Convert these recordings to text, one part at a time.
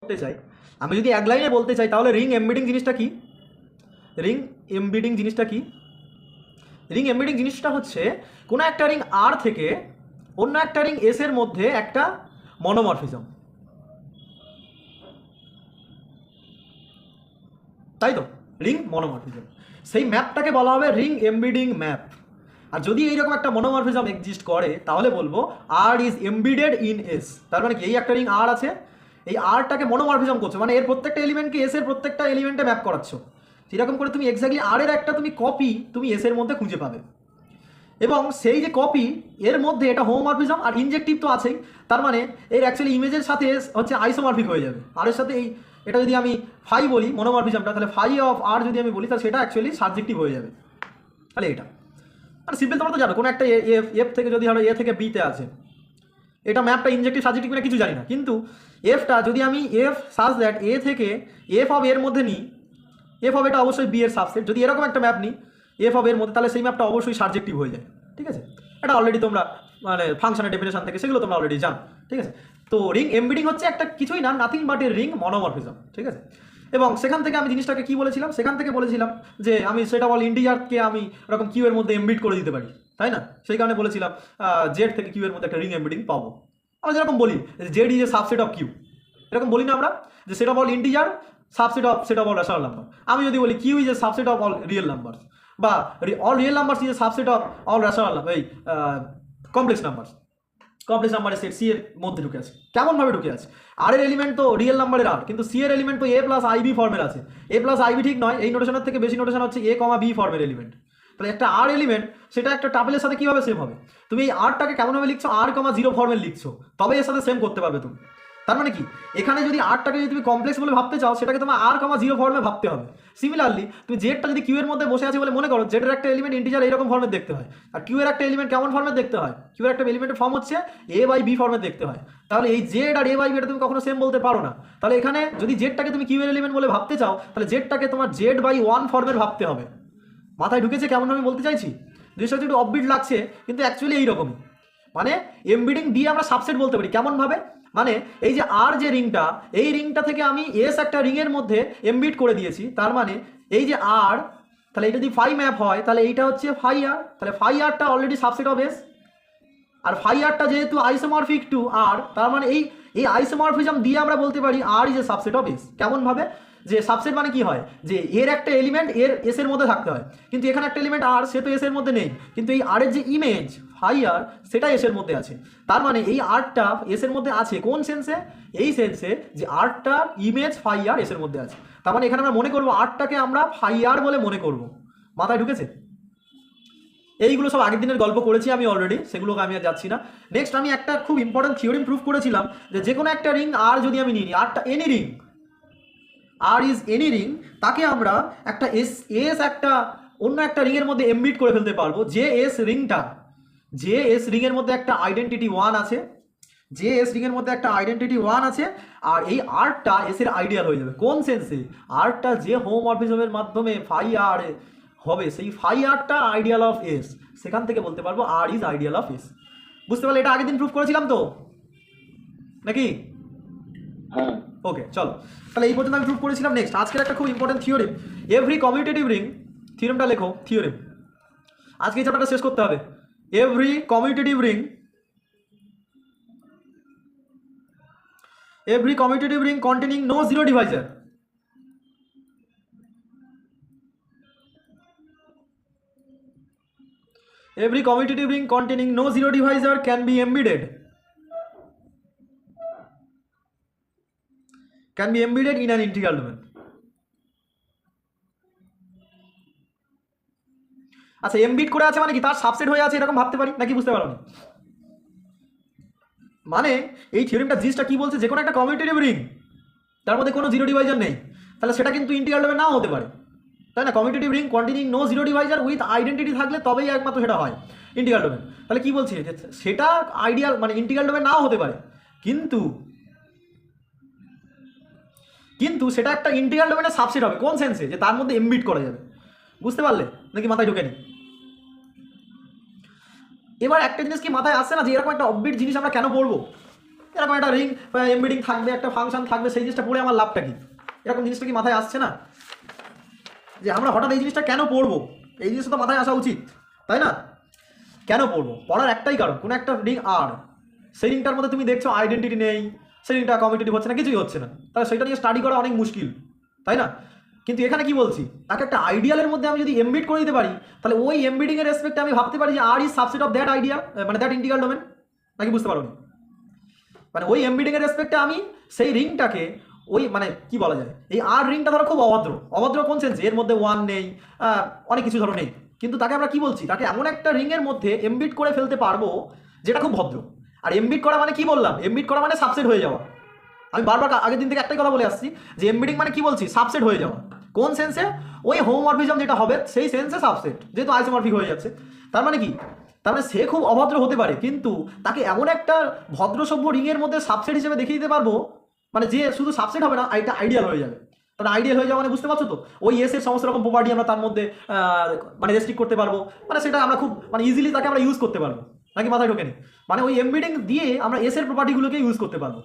বলতে চাই, আমি যদি এক লাইনে বলতে চাই তাহলে রিং এমবেডিং জিনিসটা কি? রিং এমবেডিং জিনিসটা কি? রিং এমবেডিং জিনিসটা হচ্ছে কোনো একটা রিং আর থেকে অন্য একটা রিং এস এর মধ্যে একটা মনোমরফিজম, তাই তো? রিং মনোমরফিজম, সেই ম্যাপটাকে বলা হবে রিং এমবেডিং ম্যাপ। আর যদি এইরকম একটা মনোমরফিজম এক্সিস্ট করে তাহলে বলবো আর ইজ এমবিডেড ইন এস। তার মানে কি, এই একটা রিং আর আছে, এই আরটাকে মনোমরফিজম করছো, মানে এর প্রত্যেকটা এলিমেন্টকে এস এর প্রত্যেকটা এলিমেন্টে ম্যাপ করাচ্ছ। সেরকম করে তুমি এক্স্যাক্টলি আর এর একটা তুমি কপি তুমি এস এর মধ্যে খুঁজে পাবে, এবং সেই যে কপি এর মধ্যে এটা হোমোমরফিজম আর ইনজেক্টিভ তো আছেই। তার মানে এর অ্যাকচুয়ালি ইমেজের সাথে হচ্ছে আইসোমরফিক হয়ে যাবে। আর এর সাথে এই এটা যদি আমি ফাই বলি মনোমরফিজমটা, তাহলে ফাই অফ আর যদি আমি বলি তাহলে সেটা অ্যাকচুয়ালি সাবজেক্টিভ হয়ে যাবে। তাহলে এটা মানে সিম্পল, তোমরা তো জানো কোনো একটা এফ থেকে যদি ধরো এ থেকে বিতে আছে, এটা ম্যাপটা ইনজেক্টিভ সাবজেক্টিভ না কিছু জানি না, কিন্তু এফটা যদি আমি এফ সাজ দ্যাট এ থেকে এফ অফ এর মধ্যে নিই, এফ অফ এটা অবশ্যই বি এর সাবসেট, যদি এরকম একটা ম্যাপ নিই এফ অফ এর মধ্যে, তাহলে সেই ম্যাপটা অবশ্যই সাবজেক্টিভ হয়ে যায়। ঠিক আছে, এটা অলরেডি তোমরা মানে ফাংশনের ডেফিনেশন থেকে সেগুলো তোমরা অলরেডি জানো। ঠিক আছে, তো রিং এমবিডিং হচ্ছে একটা কিছুই না, nothing but A ring monomorphism. ঠিক আছে, এবং সেখান থেকে আমি জিনিসটাকে কি বলেছিলাম, সেখান থেকে বলেছিলাম যে আমি সেটা বল ইন্টিজারকে আমি এরকম কিউ এর মধ্যে এমবিড করে দিতে পারি, তাই না? সেই কারণে বলেছিলাম জেড থেকে কিউ এর মধ্যে একটা রিং এমবিডিং পাবো। আমরা যেরকম বলি Z is a subset of Q, এরকম বলি না আমরা যে set of all integer subset of set of all rational number. আমি যদি বলি Q is a subset of all real number, বা all real number is a subset of all rational number, এই কমপ্লেক্স নাম্বার, কমপ্লেক্স নাম্বারের set C এর মধ্যে ঢুকে আছে। কেমনভাবে ঢুকে আছে? আর এর এলিমেন্ট তো রিয়েল নাম্বারের আর, কিন্তু সি এর এলিমেন্ট তো এ প্লাস আইবি ফর্মের আছে। এ প্লাস আইবি ঠিক নয়, এই নোটেশনের থেকে বেশি নোটেশন হচ্ছে এ কমা বি ফর্মের এলিমেন্ট। তাহলে একটা আর এলিমেন্ট সেটা একটা টাপেলের সাথে কীভাবে সেম হবে? তুমি এই আরটাকে কেমনভাবে লিখছো, আর কমা জিরো ফর্মের লিখছো, তবে এর সাথে সেম করতে পারবে তুমি। তার মানে কি, এখানে যদি আরটাকে যদি তুমি কমপ্লেক্স বলে ভাবতে চাও, সেটাকে তোমার আর কমা জিরো ফর্মে ভাবতে হবে। সিমিলারলি তুমি জেডটা যদি কিউ এর মধ্যে বসে আছে বলে মনে করো, জেডের একটা এলিমেন্ট ইন্টিজার এইরকম ফর্মের দেখতে হয়, আর কিউ এর একটা এলিমেন্ট কেমন ফর্মের দেখতে হয়? কিউ এর একটা এলিমেন্টের ফর্ম হচ্ছে এ বাই বি ফর্মের দেখতে হয়। তাহলে এই জেড আর এ বাই বি এটা তুমি কখনো সেম বলতে পারো না। তাহলে এখানে যদি জেডটাকে তুমি কিউ এর এলিমেন্ট বলে ভাবতে চাও, তাহলে জেডটাকে তোমার জেড বাই ওয়ান ফর্মের ভাবতে হবে। মাথায় ঢুকেছে কেমন আমি বলতে চাইছি? জিনিসটা একটু অফবিট লাগছে, কিন্তু অ্যাকচুয়ালি এইরকমই। মানে এমবিডিং দিয়ে আমরা সাবসেট বলতে পারি কেমনভাবে, মানে এই যে আর যে রিংটা, এই রিংটা থেকে আমি এস একটা রিংয়ের মধ্যে এমবিড করে দিয়েছি। তার মানে এই যে আর, তাহলে এটা যদি ফাই ম্যাপ হয় তাহলে এইটা হচ্ছে ফাই আর, তাহলে ফাই আরটা অলরেডি সাবসেট অফ এস। আর ফাই আরটা যেহেতু আইসোমরফিক টু আর, তার মানে এই এই আইসোমরফিজম দিয়ে আমরা বলতে পারি R is a subset of S. কেমনভাবে? যে সাবসেট মানে কি হয়, যে এর একটা এলিমেন্ট এর এস এর মধ্যে থাকতে হয়, কিন্তু এখানে একটা এলিমেন্ট আর, সে তো এস এর মধ্যে নেই, কিন্তু এই আর এর যে ইমেজ ফাই আর সেটা এস এর মধ্যে আছে। তার মানে এই আরটা এস এর মধ্যে আছে কোন সেন্সে? এই সেন্সে যে আরটার ইমেজ ফাই আর এস এর মধ্যে আছে। তার মানে এখানে আমরা মনে করবো আরটাকে আমরা ফাই আর বলে মনে করব। মাথায় ঢুকেছে? এইগুলো সব আগের দিনের গল্প করেছি আমি অলরেডি, সেগুলোকে আমি আর যাচ্ছি না। নেক্সট আমি একটা খুব ইম্পর্টেন্ট থিওরিম প্রুফ করেছিলাম যে কোনো একটা রিং আর যদি আমি নিই, আরটা any ring, R is any ring, তাকে আমরা একটা এস এস একটা অন্য একটা রিংয়ের মধ্যে এমবিড করে ফেলতে পারবো। যে এস রিংটা, যে এস রিংয়ের মধ্যে একটা আইডেন্টিটি ওয়ান আছে, যে এস রিংয়ের মধ্যে একটা আইডেন্টিটি ওয়ান আছে, আর এই আরটা এস এর আইডিয়াল হয়ে যাবে। কোন সেন্সে? আরটা যে হোমোমরফিজমের মাধ্যমে ফাই আর হবে, সেই ফাই আরটা আইডিয়াল অফ এস, সেখান থেকে বলতে পারবো আর ইজ আইডিয়াল অফ এস। বুঝতে পারলে? এটা আগের দিন প্রুফ করেছিলাম তো নাকি? হ্যাঁ। ওকে, চলো তাহলে এই পর্যন্ত আমি প্রুফ করেছিলাম। নেক্সট আজকের একটা খুব important theorem, every commutative ring, থিওরিমটা লেখো, থিওরিম। আজকে এই চ্যাপ্টারটা শেষ করতে হবে। Every commutative ring, every commutative ring containing no zero divisor, every commutative ring containing no zero divisor can be embedded, can be embedded in an integral domain. আচ্ছা, এমবিড করে আছে মানে কি তার সাবসেট হয়ে আছে এরকম ভাবতে পারি নাকি? বুঝতে পারো? মানে এই থিওরিমটা জিনিসটা কি বলছে, যে কোনো একটা কমিউটেটিভ রিং তার মধ্যে কোনো জিরো ডিভাইজার নেই, তাহলে সেটা কিন্তু ইন্টিগ্রাল ডোমেন নাও হতে পারে, তাই না? Commutative ring containing no zero divisor with identity থাকলে তবেই একমাত্র সেটা হয় ইন্টিগ্রাল ডোমেন। তাহলে কি বলছি, যে সেটা আইডিয়াল মানে ইন্টিগ্রাল ডোমেন নাও হতে পারে, কিন্তু কিন্তু সেটা একটা ইন্টিগ্রাল ডোমেনের সাবসেট হবে। কোন সেন্সে? যে তার মধ্যে এমবিড করা যাবে। বুঝতে পারলে নাকি মাথায় ঢোকেনি? এবার একটা জিনিস কি মাথায় আসছে না, যে এরকম একটা অফবিট জিনিস আমরা কেন পড়বো? এরকম একটা রিং এমবিডিং থাকবে, একটা ফাংশন থাকবে, সেই জিনিসটা পড়ে আমার লাভটা কি? এরকম জিনিসটা কি মাথায় আসছে না যে আমরা হঠাৎ এই জিনিসটা কেন পড়বো? এই জিনিসটা তো মাথায় আসা উচিত, তাই না? কেন পড়বো? পড়ার একটাই কারণ, কোনো একটা রিং আর, সেই রিংটার মধ্যে তুমি দেখছো আইডেন্টিটি নেই, সেই রিংটা কমিউনিটি হচ্ছে না, কিছুই হচ্ছে না, তাহলে সেটা নিয়ে স্টাডি করা অনেক মুশকিল, তাই না? কিন্তু এখানে কি বলছি, তাকে একটা আইডিয়ালের মধ্যে আমি যদি এমবিড করে দিতে পারি, তাহলে ওই এমবিডিং এর রেসপেক্টে আমি ভাবতে পারি যে R is subset of that ideal, মানে দ্যাট ইন্টিগ্রাল ডোমেন। নাকি বুঝতে পারো? মানে ওই এমবিডিং এর রেসপেক্টে আমি সেই রিংটাকে ওই মানে কি বলা যায়, এই আর রিংটা ধরো খুব অভদ্র, অভদ্র কোন সেন্সে, এর মধ্যে ওয়ান নেই, অনেক কিছু ধরো নেই, কিন্তু তাকে আমরা কি বলছি, তাকে এমন একটা রিং এর মধ্যে এমবিড করে ফেলতে পারবো যেটা খুব ভদ্র। আর এমবিড করা মানে কি বললাম, এমবিড করা মানে সাবসেট হয়ে যাওয়া। আমি বারবার আগের দিন থেকে একটাই কথা বলে আসছি যে এমবিডিং মানে কি বলছি, সাবসেট হয়ে যাওয়া। কোন সেন্সে? ওই হোমোমরফিজম যেটা হবে সেই সেন্সে সাবসেট, যেহেতু আইসোমরফিক হয়ে যাচ্ছে। তার মানে কি, তার মানে সে খুব অভদ্র হতে পারে, কিন্তু তাকে এমন একটা ভদ্রসভ্য রিংয়ের মধ্যে সাবসেট হিসেবে দেখিয়ে দিতে পারবো, মানে যে শুধু সাবসেট হবে না, এটা আইডিয়াল হয়ে যাবে। তাহলে আইডিয়াল হয়ে যাওয়া মানে বুঝতে পারছো তো, ওই এস এর সমস্ত রকম প্রপার্টি আমরা তার মধ্যে মানে রেস্ট্রিক্ট করতে পারবো, মানে সেটা আমরা খুব মানে ইজিলি তাকে আমরা ইউজ করতে পারবো। নাকি মাথায় ঢোকেনি? মানে ওই এমবিডিং দিয়ে আমরা এস এর প্রপার্টিগুলোকে ইউজ করতে পারবো।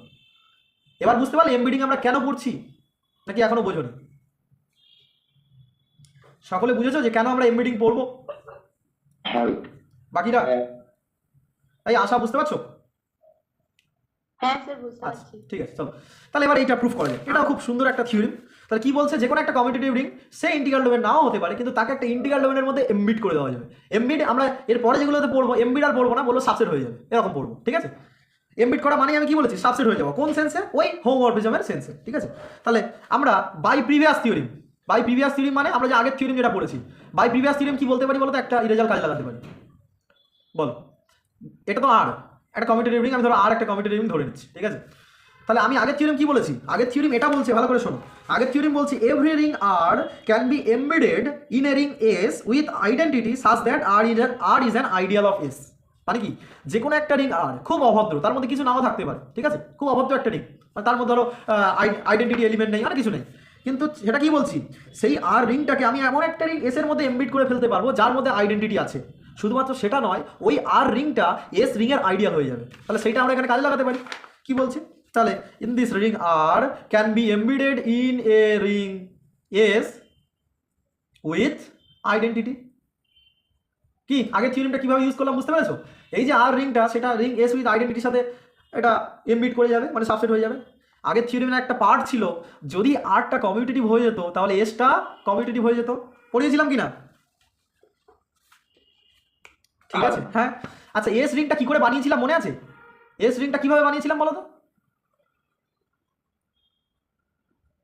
এবার বুঝতে পারলে এমবিডিং আমরা কেন পড়ছি, নাকি এখনো বোঝোনি? সকলে বুঝেছো যে কেন আমরা এমবিডিং পড়বো? বাকিরা এই আশা বুঝতে পারছো? হ্যাঁ স্যার, বুঝতে আচ্ছা পারছি। ঠিক আছে, চলো তাহলে এবার এইটা প্রুফ করা যায়। এটাও খুব সুন্দর একটা থিওরি। তাহলে কি বলছে, যে কোনো একটা কমিউটেটিভ রিং সে ইন্টিগ্রাল ডোমেন নাও হতে পারে, কিন্তু তাকে একটা ইন্টিগ্রাল ডোমেনের মধ্যে এমবিড করে দেওয়া যাবে। এমবিড আমরা এরপরে যেগুলোতে পড়বো, এমবিড আর পড়বো না, বলবো সাবসেট হয়ে যাবে, এরকম পড়বো, ঠিক আছে? এমবিড করা মানে আমি কি বলেছি, সাবসেট হয়ে যাবো। কোন সেন্সে? ওই হোমোমরফিজমের সেন্সে, ঠিক আছে? তাহলে আমরা by previous theorem, by previous theorem মানে আমরা যে আগের থিওরিম যেটা পড়েছি, বাই প্রিভিয়াস থিওরিম কি বলতে পারি বলো তো, একটা ইরেজাল কাজে লাগাতে পারি। বলো, এটা তো আর একটা কমিউটেটিভ রিং, আমি ধরো আর একটা কমিউটেটিভ রিং ধরে নিচ্ছি, ঠিক আছে? তাহলে আমি আগের থিওরিম কি বলেছি, আগের থিওরিম এটা বলছে, ভালো করে শোনো। আগের থিওরিম বলছি every ring R can be embedded in a ring S with identity such that R is an ideal of S. মানে কি, যে কোনো একটা রিং আর খুব অভদ্র, তার মধ্যে কিছু নাও থাকতে পারে, ঠিক আছে? খুব অভদ্র একটা রিং, মানে তার মধ্যে ধরো আইডেন্টিটি এলিমেন্ট নেই, আর কিছু নেই, কিন্তু সেটা কি বলছি, সেই আর রিংটাকে আমি এমন একটা রিং এস এর মধ্যে এমবিড করে ফেলতে পারবো যার মধ্যে আইডেন্টিটি আছে। শুধুমাত্র সেটা নয়, ওই আর রিংটা এস রিং এর আইডিয়াল হয়ে যাবে। তাহলে সেইটা আমরা এখানে কাজে লাগাতে পারি। কি বলছি তাহলে, in this ring R can be embedded in a ring S with identity. কি আগের থিওরিমটা কিভাবে ইউজ করলাম বুঝতে পেরেছো? এই যে আর রিংটা, সেটা রিং এস উইথ আইডেন্টিটির সাথে এটা এমবিড করে যাবে, মানে সাবসেট হয়ে যাবে। আগের থিওরিমের একটা পার্ট ছিল, যদি আরটা কমিউটেটিভ হয়ে যেত তাহলে এসটা কমিউটেটিভ হয়ে যেত। পড়িয়েছিলাম কি না? ঠিক আছে, হ্যাঁ। আচ্ছা, এস রিংটা কি করে বানিয়েছিলাম মনে আছে? এস রিংটা কিভাবে বানিয়েছিলাম বলো তো?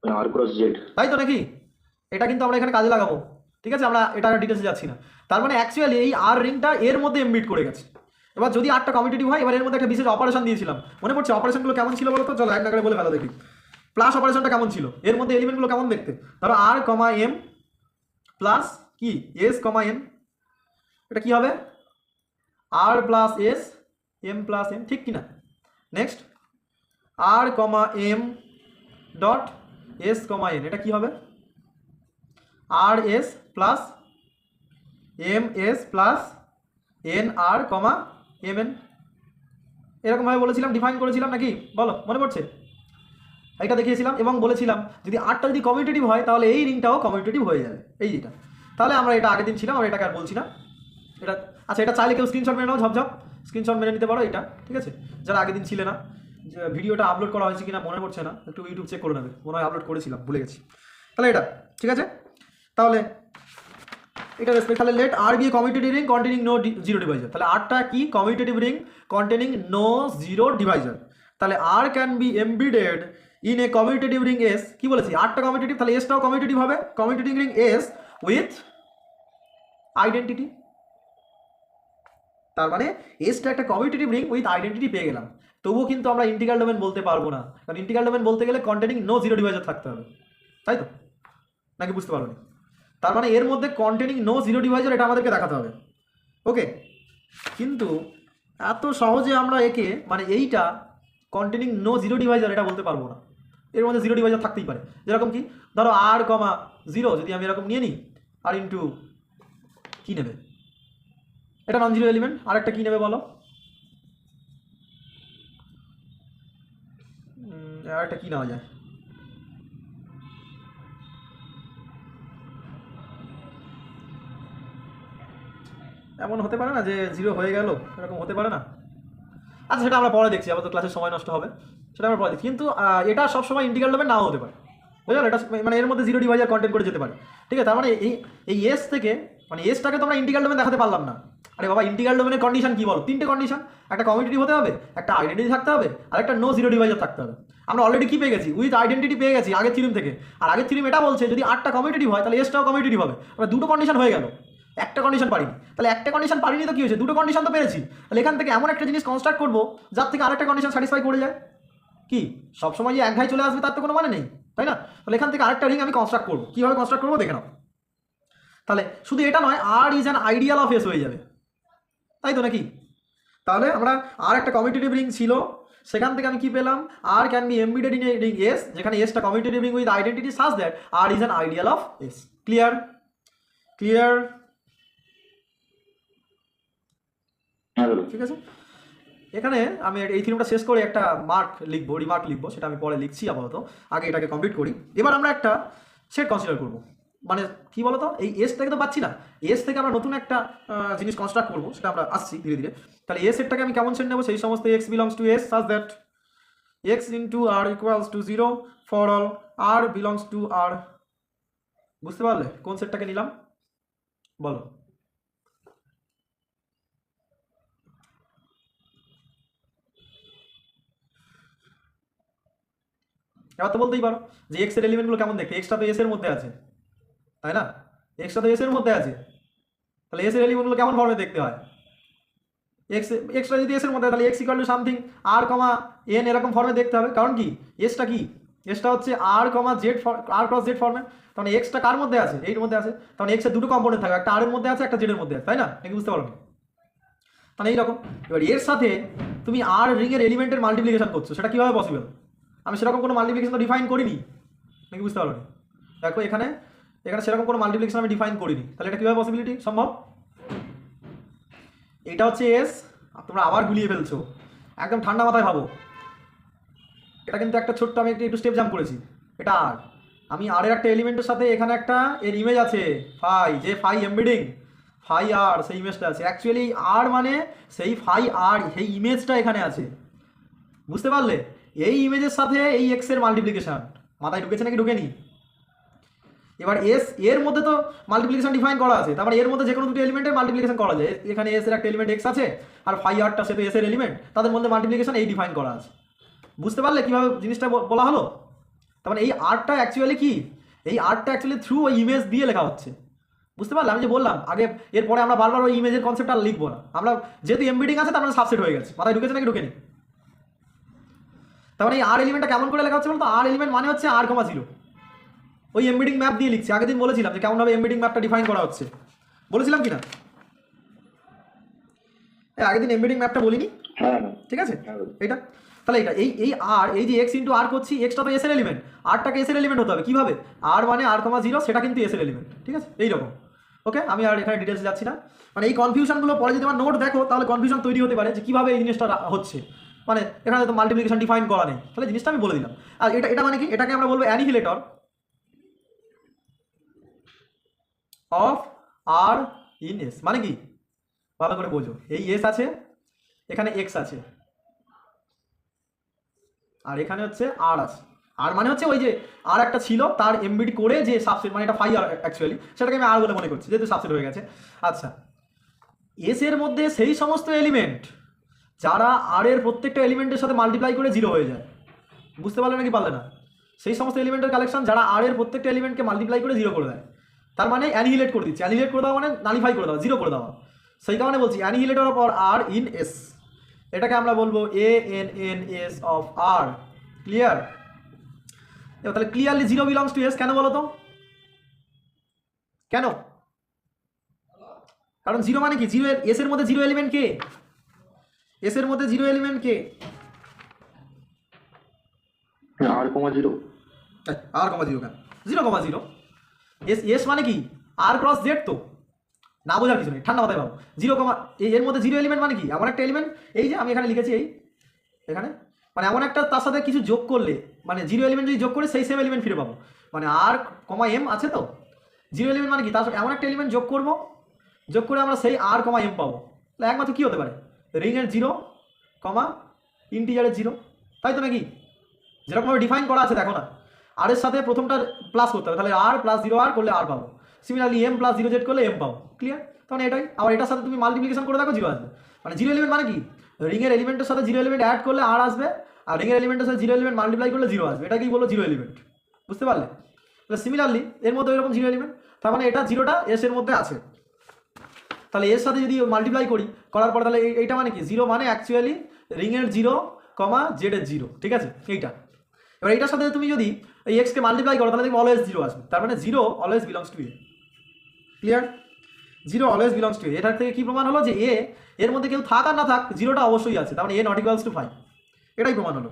আর ক্রস জেড, তাই তো নাকি? এটা কিন্তু আমরা এখানে কাজে লাগাবো, ঠিক আছে? আমরা এটা ডিটেলসে যাচ্ছি না। তার মানে অ্যাকচুয়ালি এই আর রিংটা এর মধ্যে এমবিড করে গেছে। এবার যদি আরটা কমিউটেটিভ হয়, এবার এর মধ্যে একটা বিশেষ অপারেশন দিয়েছিলাম, মনে পড়ছে অপারেশনগুলো কেমন ছিল বলো তো? চলো এক নাগারে বলে ভালো দেখি। প্লাস অপারেশনটা কেমন ছিল, এর মধ্যে এলিমেন্টগুলো কেমন দেখতে? ধরো আর কমা এম প্লাস কি এস কমা এম, এটা কি হবে? R plus S M plus M, ঠিক কি না? Next R comma M dot S comma N, এটা কি হবে? R S plus M S plus N R comma M N, এরকমভাবে বলেছিলাম, ডিফাইন করেছিলাম নাকি? বলো, মনে পড়ছে? এটা দেখিয়েছিলাম এবং বলেছিলাম যদি আরটা যদি কমিউটেটিভ হয় তাহলে এই রিংটাও কমিউটেটিভ হয়ে যাবে, এই যেটা। তাহলে আমরা এটা আগের দিন ছিলাম, আমরা এটাকে আর বলছি না। এটা আচ্ছা, এটা চাইলে কেউ স্ক্রিনশট মেরে নাও, ঝপঝপ স্ক্রিনশট মেরে নিতে পারো এটা, ঠিক আছে? যারা আগের দিন ছিলে না, যে ভিডিওটা আপলোড করা হয়েছে কিনা মনে পড়ছে না, একটু ইউটিউব চেক করে নেবে, মনে হয় আপলোড করেছিলাম, ভুলে গেছি। তাহলে এটা ঠিক আছে। তাহলে এটা রেসপেক্ট, তাহলে let R be a commutative ring containing no zero divisor. তাহলে আরটা কি? Commutative ring containing no zero divisor. তাহলে R can be embedded in a commutative ring S, কি বলেছি? আরটা কমিউটেটিভ, তাহলে এসটাও কমিউটেটিভ হবে, commutative ring S with identity. তার মানে এসটা একটা কমিউটেটিভ রিং উইথ আইডেন্টিটি পেয়ে গেলাম। তবুও কিন্তু আমরা ইন্টিগ্রাল ডোমেন বলতে পারবো না, কারণ ইন্টিগ্রাল ডোমেন বলতে গেলে কন্টেনিং নো জিরো ডিভাইজার থাকতে হবে, তাই তো? নাকি বুঝতে পারো? তার মানে এর মধ্যে কন্টেনিং নো জিরো ডিভাইজার, এটা আমাদেরকে দেখাতে হবে, ওকে? কিন্তু এত সহজে আমরা একে মানে এইটা কন্টেনিং নো জিরো ডিভাইজার এটা বলতে পারবো না। এর মধ্যে জিরো ডিভাইজার থাকতেই পারে, যেরকম কি ধরো আর কমা জিরো যদি আমি এরকম নিয়ে নিই, আর ইন্টু কি নেবে, এটা নন জিরো এলিমেন্ট, আর একটা কি নেবে বলো? আর একটা কি নেওয়া যায়, এমন হতে পারে না যে 0 হয়ে গেল, এরকম হতে পারে না? আচ্ছা সেটা আমরা পরে দেখছি, আবার তো ক্লাসের সময় নষ্ট হবে, সেটা আমরা পরে দেখছি। কিন্তু এটা সবসময় ইন্টিগ্রাল ডোমেন নাও হতে পারে, বুঝলেন? এটা মানে এর মধ্যে 0 ডিভাইজার কন্টেন্ট করে যেতে পারে, ঠিক আছে? তার মানে এই এস থেকে মানে এসটাকে তো আমরা ইন্টিগ্রাল ডোমেন দেখাতে পারলাম না। আরে বাবা, ইন্টিগ্রাল ডোমেনের কন্ডিশন কি বলো? 3টে কন্ডিশন, একটা কমিউনিটি হতে হবে, একটা আইডেন্টিটি থাকতে হবে, আর একটা নো 0 ডিভাইজার থাকতে হবে। আমরা অলরেডি কি পেয়ে গেছি? উইথ আইডেন্টিটি পেয়ে গেছি আগের থিওরিম থেকে। আর আগের থিওরিম এটা বলছে যদি 8টা কমিউনিটি হয় তাহলে এসটাও কমিউনিটি হবে। আমরা 2টো কন্ডিশন হয়ে গেল, একটা কন্ডিশন পারিনি। তাহলে একটা কন্ডিশন পারিনি তো কি হয়েছে? 2টো কন্ডিশন তো পেরেছি। তাহলে এখান থেকে এমন একটা জিনিস কনস্ট্রাক্ট করবো যার থেকে আরেকটা কন্ডিশন স্যাটিসফাই করে যায়। কি সবসময় যে এক ঘাই চলে আসবে তার তো কোনো মানে নেই, তাই না? তাহলে এখান থেকে আরেকটা রিং আমি কনস্ট্রাক্ট করবো। কীভাবে কনস্ট্রাক্ট করবো দেখে নাও। তাহলে শুধু এটা নয়, R is an ideal of S হয়ে যাবে, তাই তো নাকি? তাহলে আমরা আর একটা কমিউটেটিভ রিং ছিল, সেখান থেকে আমি কি পেলাম? R can be embedded in a ring S, যেখানে এসটা commutative ring with identity such that R is an ideal of S. Clear? Clear? হ্যাঁ দাদা। ঠিক আছে, এখানে আমি এই থিওরিমটা শেষ করে একটা রিমার্ক লিখবো, সেটা আমি পরে লিখছি আপাতত। আগে এটাকে কমপ্লিট করি। এবার আমরা একটা সেট কনসিডার করবো। মানে কি বলতো, এই এস থেকে তো পাচ্ছি না, এস থেকে আমরা নতুন একটা জিনিস কনস্ট্রাক্ট করবো, সেটা আমরা আসছি ধীরে ধীরে। তাহলে এ সেটটাকে আমি কেমন সেট নেবো? সেই সমস্ত X belongs to S such that X into R equals to 0 for all R belongs to R. বুঝতে পারলে কোন সেটটাকে নিলাম? বলো। এবার তো বলতেই পারো যে এক্স এর এলিমেন্টগুলো কেমন দেখতে, এক্সটা তো এস এর মধ্যে আছে, তাই না? এক্সটা তো এস এর মধ্যে আছে, তাহলে এস এর এলিমেন্টগুলো কেমন ফর্মে দেখতে হয়? এক্সটা যদি এস এর মধ্যে, তাহলে X equal to something R comma N এরকম ফর্মে দেখতে হবে। কারণ কি, এসটা কি, এসটা হচ্ছে আর কমা জেড, আর ক্রস জেড ফর্মে। তাহলে এক্সটা কার মধ্যে আছে? এইর মধ্যে আছে। তাহলে এক্সের 2টো কম্পোনেন্ট থাকবে, একটা আর এর মধ্যে আছে, একটা জেড এর মধ্যে আছে, তাই না? নাকি বুঝতে পারো? তাহলে এইরকম। এবার এর সাথে তুমি আর রিং এর এলিমেন্টের মাল্টিপ্লিকেশন করছো, সেটা কিভাবে পসিবল? আমি সেরকম কোনো মাল্টিপ্লিকেশন তো ডিফাইন করিনি, নাকি বুঝতে পারো? দেখো এখানে সেরকম কোনো মাল্টিপ্লিকেশন আমি ডিফাইন করিনি, তাহলে এটা কীভাবে পসিবিলিটি সম্ভব? এটা হচ্ছে এস, তোমরা আবার গুলিয়ে ফেলছো, একদম ঠান্ডা মাথায় ভাবো। এটা কিন্তু একটা ছোট্ট, আমি একটু স্টেপ জাম্প করেছি। এটা আর আমি আর এর একটা এলিমেন্টের সাথে এখানে একটা এর ইমেজ আছে ফাই, যে ফাই এমবেডিং ফাই আর, সেই ইমেজটা আছে। অ্যাকচুয়ালি আর মানে সেই ফাই আর, সেই ইমেজটা এখানে আছে, বুঝতে পারলে? এই ইমেজের সাথে এই এক্স এর মাল্টিপ্লিকেশন মাথায় ঢুকেছে নাকি ঢুকেনি? এবার এস এর মধ্যে তো মাল্টিপ্লিকেশন ডিফাইন করা আছে, তারপরে এর মধ্যে যে কোনো দুটো এলিমেন্টের মাল্টিপ্লিকেশন করা যায়। এখানে এস এর একটা এলিমেন্ট এক্স আছে, আর ফাই আরটা সে তো এস এর এলিমেন্ট, তাদের মধ্যে মাল্টিপ্লিকেশন এই ডিফাইন করা আছে। বুঝতে পারলে কিভাবে জিনিসটা বলা হলো? তারপরে এই আরটা অ্যাকচুয়ালি কি, এই আরটা অ্যাকচুয়ালি থ্রু ওই ইমেজ দিয়ে লেখা হচ্ছে, বুঝতে পারলে? আমি যে বললাম আগে, এরপরে আমরা বারবার ওই ইমেজের কনসেপ্ট আর লিখবো না, আমরা যেহেতু এমবিডিং আছে তার মানে সাবসেট হয়ে গেছে। মাথায় ঢুকেছে নাকি ঢুকেনি? তারপরে এই আর এলিমেন্টটা কেমন করে লেখা হচ্ছে বলতো? আর এলিমেন্ট মানে হচ্ছে আর কমা 0, ওই এমবিডিং ম্যাপ দিয়ে লিখছি। আগের দিন বলেছিলাম যে কেমনভাবে এমবিডিং ম্যাপটা ডিফাইন করা হচ্ছে, বলেছিলাম কি না? আগের দিন এমবিডিং ম্যাপটা বলিনি? হ্যাঁ ঠিক আছে, এইটা তাহলে এটা এই আর, এই যে এক্স ইন্টু আর করছি, এক্সটা তো এস এর এলিমেন্ট, আরটাকে এস এর এলিমেন্ট হতে হবে। কিভাবে? আর মানে আর কমা 0, সেটা কিন্তু এস এর এলিমেন্ট, ঠিক আছে? এইরকম। ওকে, আমি আর এখানে ডিটেলস যাচ্ছি না। মানে এই কনফিউশনগুলো পরে যদি আমার নোট দেখো তাহলে কনফিউশন তৈরি হতে পারে যে কীভাবে এই জিনিসটা হচ্ছে। মানে এখানে তো মাল্টিপ্লিকেশন ডিফাইন করা নেই, তাহলে জিনিসটা আমি বলে দিলাম। আর এটা মানে কি, এটাকে আমরা বলবো অ্যানিহিলেটর অফ আর ইন এস। মানে কি, ভালো করে বোঝো। এই এস আছে, এখানে এক্স আছে, আর এখানে হচ্ছে আর আছে। আর মানে হচ্ছে ওই যে আর একটা ছিল তার এমবিডি করে যে সাবসেট, মানে এটা ফাই আর অ্যাকচুয়ালি, সেটাকে আমি আর বলে মনে করছি যেহেতু সাবসেট হয়ে গেছে। আচ্ছা, এস এর মধ্যে সেই সমস্ত এলিমেন্ট যারা আর এর প্রত্যেকটা এলিমেন্টের সাথে মাল্টিপ্লাই করে 0 হয়ে যায়। বুঝতে পারলে নাকি পারলে না? সেই সমস্ত এলিমেন্টের কালেকশন যারা আর এর প্রত্যেকটা এলিমেন্টকে মাল্টিপ্লাই করে 0 করে দেয়, তার মানে অ্যানিহিলেট করে দিচ্ছে। অ্যানিহিলেট করে দেওয়া মানে নালিফাই করে দেওয়া, 0 করে দেওয়া। সেই কারণে বলছি অ্যানিহিলেটর অফ আর ইন এস, এটাকে আমরা বলবো ANNS অফ আর। ক্লিয়ার? এবার তাহলে ক্লিয়ারলি 0 বিলংস টু এস কেন বলো তো? কেন? কারণ 0 মানে কি, 0 এস এর মধ্যে 0 এলিমেন্ট কে? এস এর মধ্যে 0 এলিমেন্ট কে? আর কমা 0। আর কমা 0 কেন? 0,0 এস মানে কি, আর ক্রস জেড। তো না বোঝার কিছু নেই, ঠান্ডা মাথায় ভাবো। 0, এর মধ্যে 0 এলিমেন্ট মানে কি, এমন একটা এলিমেন্ট, এই যে আমি এখানে লিখেছি, এই এখানে মানে এমন একটা, তার সাথে কিছু যোগ করলে মানে জিরো এলিমেন্ট যদি যোগ করে সেই সেম এলিমেন্ট ফিরে পাবো, মানে আর কমা এম আছে তো, জিরো এলিমেন্ট মানে কি, তার সাথে এমন একটা এলিমেন্ট যোগ করবো, যোগ করে আমরা সেই আর কমা এম পাবো। তাহলে একমাত্র কী হতে পারে, রিংয়ের জিরো কমা ইন্টিজারের জিরো, তাই তো নাকি? যেরকমভাবে ডিফাইন করা আছে দেখো না, আর এর সাথে প্রথমটা প্লাস করতে হবে, তাহলে আর প্লাস জিরো আর করলে আর পাবো, similarly M plus zero Z করলে এম পাবো, ক্লিয়ার? তখন এটাই, আবার এটার সাথে তুমি মাল্টিপ্লিকেশন করে দেখো জিরো আসবে। মানে জিরো এলিমেন্ট মানে কি, রিংয়ের এলিমেন্টের সাথে জিরো এলিমেন্ট অ্যাড করলে আর আসবে, আর রিংয়ের এলিমেন্টের সাথে জিরো এলিমেন্ট মাল্টিপ্লাই করলে জিরো আসবে, এটাকেই বলো জিরো এলিমেন্ট, বুঝতে পারলে? তাহলে সিমিলারলি এর মধ্যে এরকম জিরো এলিমেন্ট, তার মানে এটা জিরোটা এস এর মধ্যে আছে, তাহলে এর সাথে যদি মাল্টিপ্লাই করি, করার পর তাহলে এইটা মানে কি, জিরো মানে অ্যাকচুয়ালি রিংয়ের জিরো কমা জেডের জিরো, ঠিক আছে এইটা। এবার এইটার সাথে তুমি যদি এই এক্সকে মাল্টিপ্লাই করো তাহলে দেখবে অলওয়েজ জিরো আসবে, তার মানে zero always belongs to A, clear? Zero always belongs to A, এটার থেকে কি প্রমাণ হলো যে এ এর মধ্যে কেউ থাক আর না থাক জিরোটা অবশ্যই আছে, তার মানে এ নট ইকুয়ালস টু 5, এটাই প্রমাণ হলো।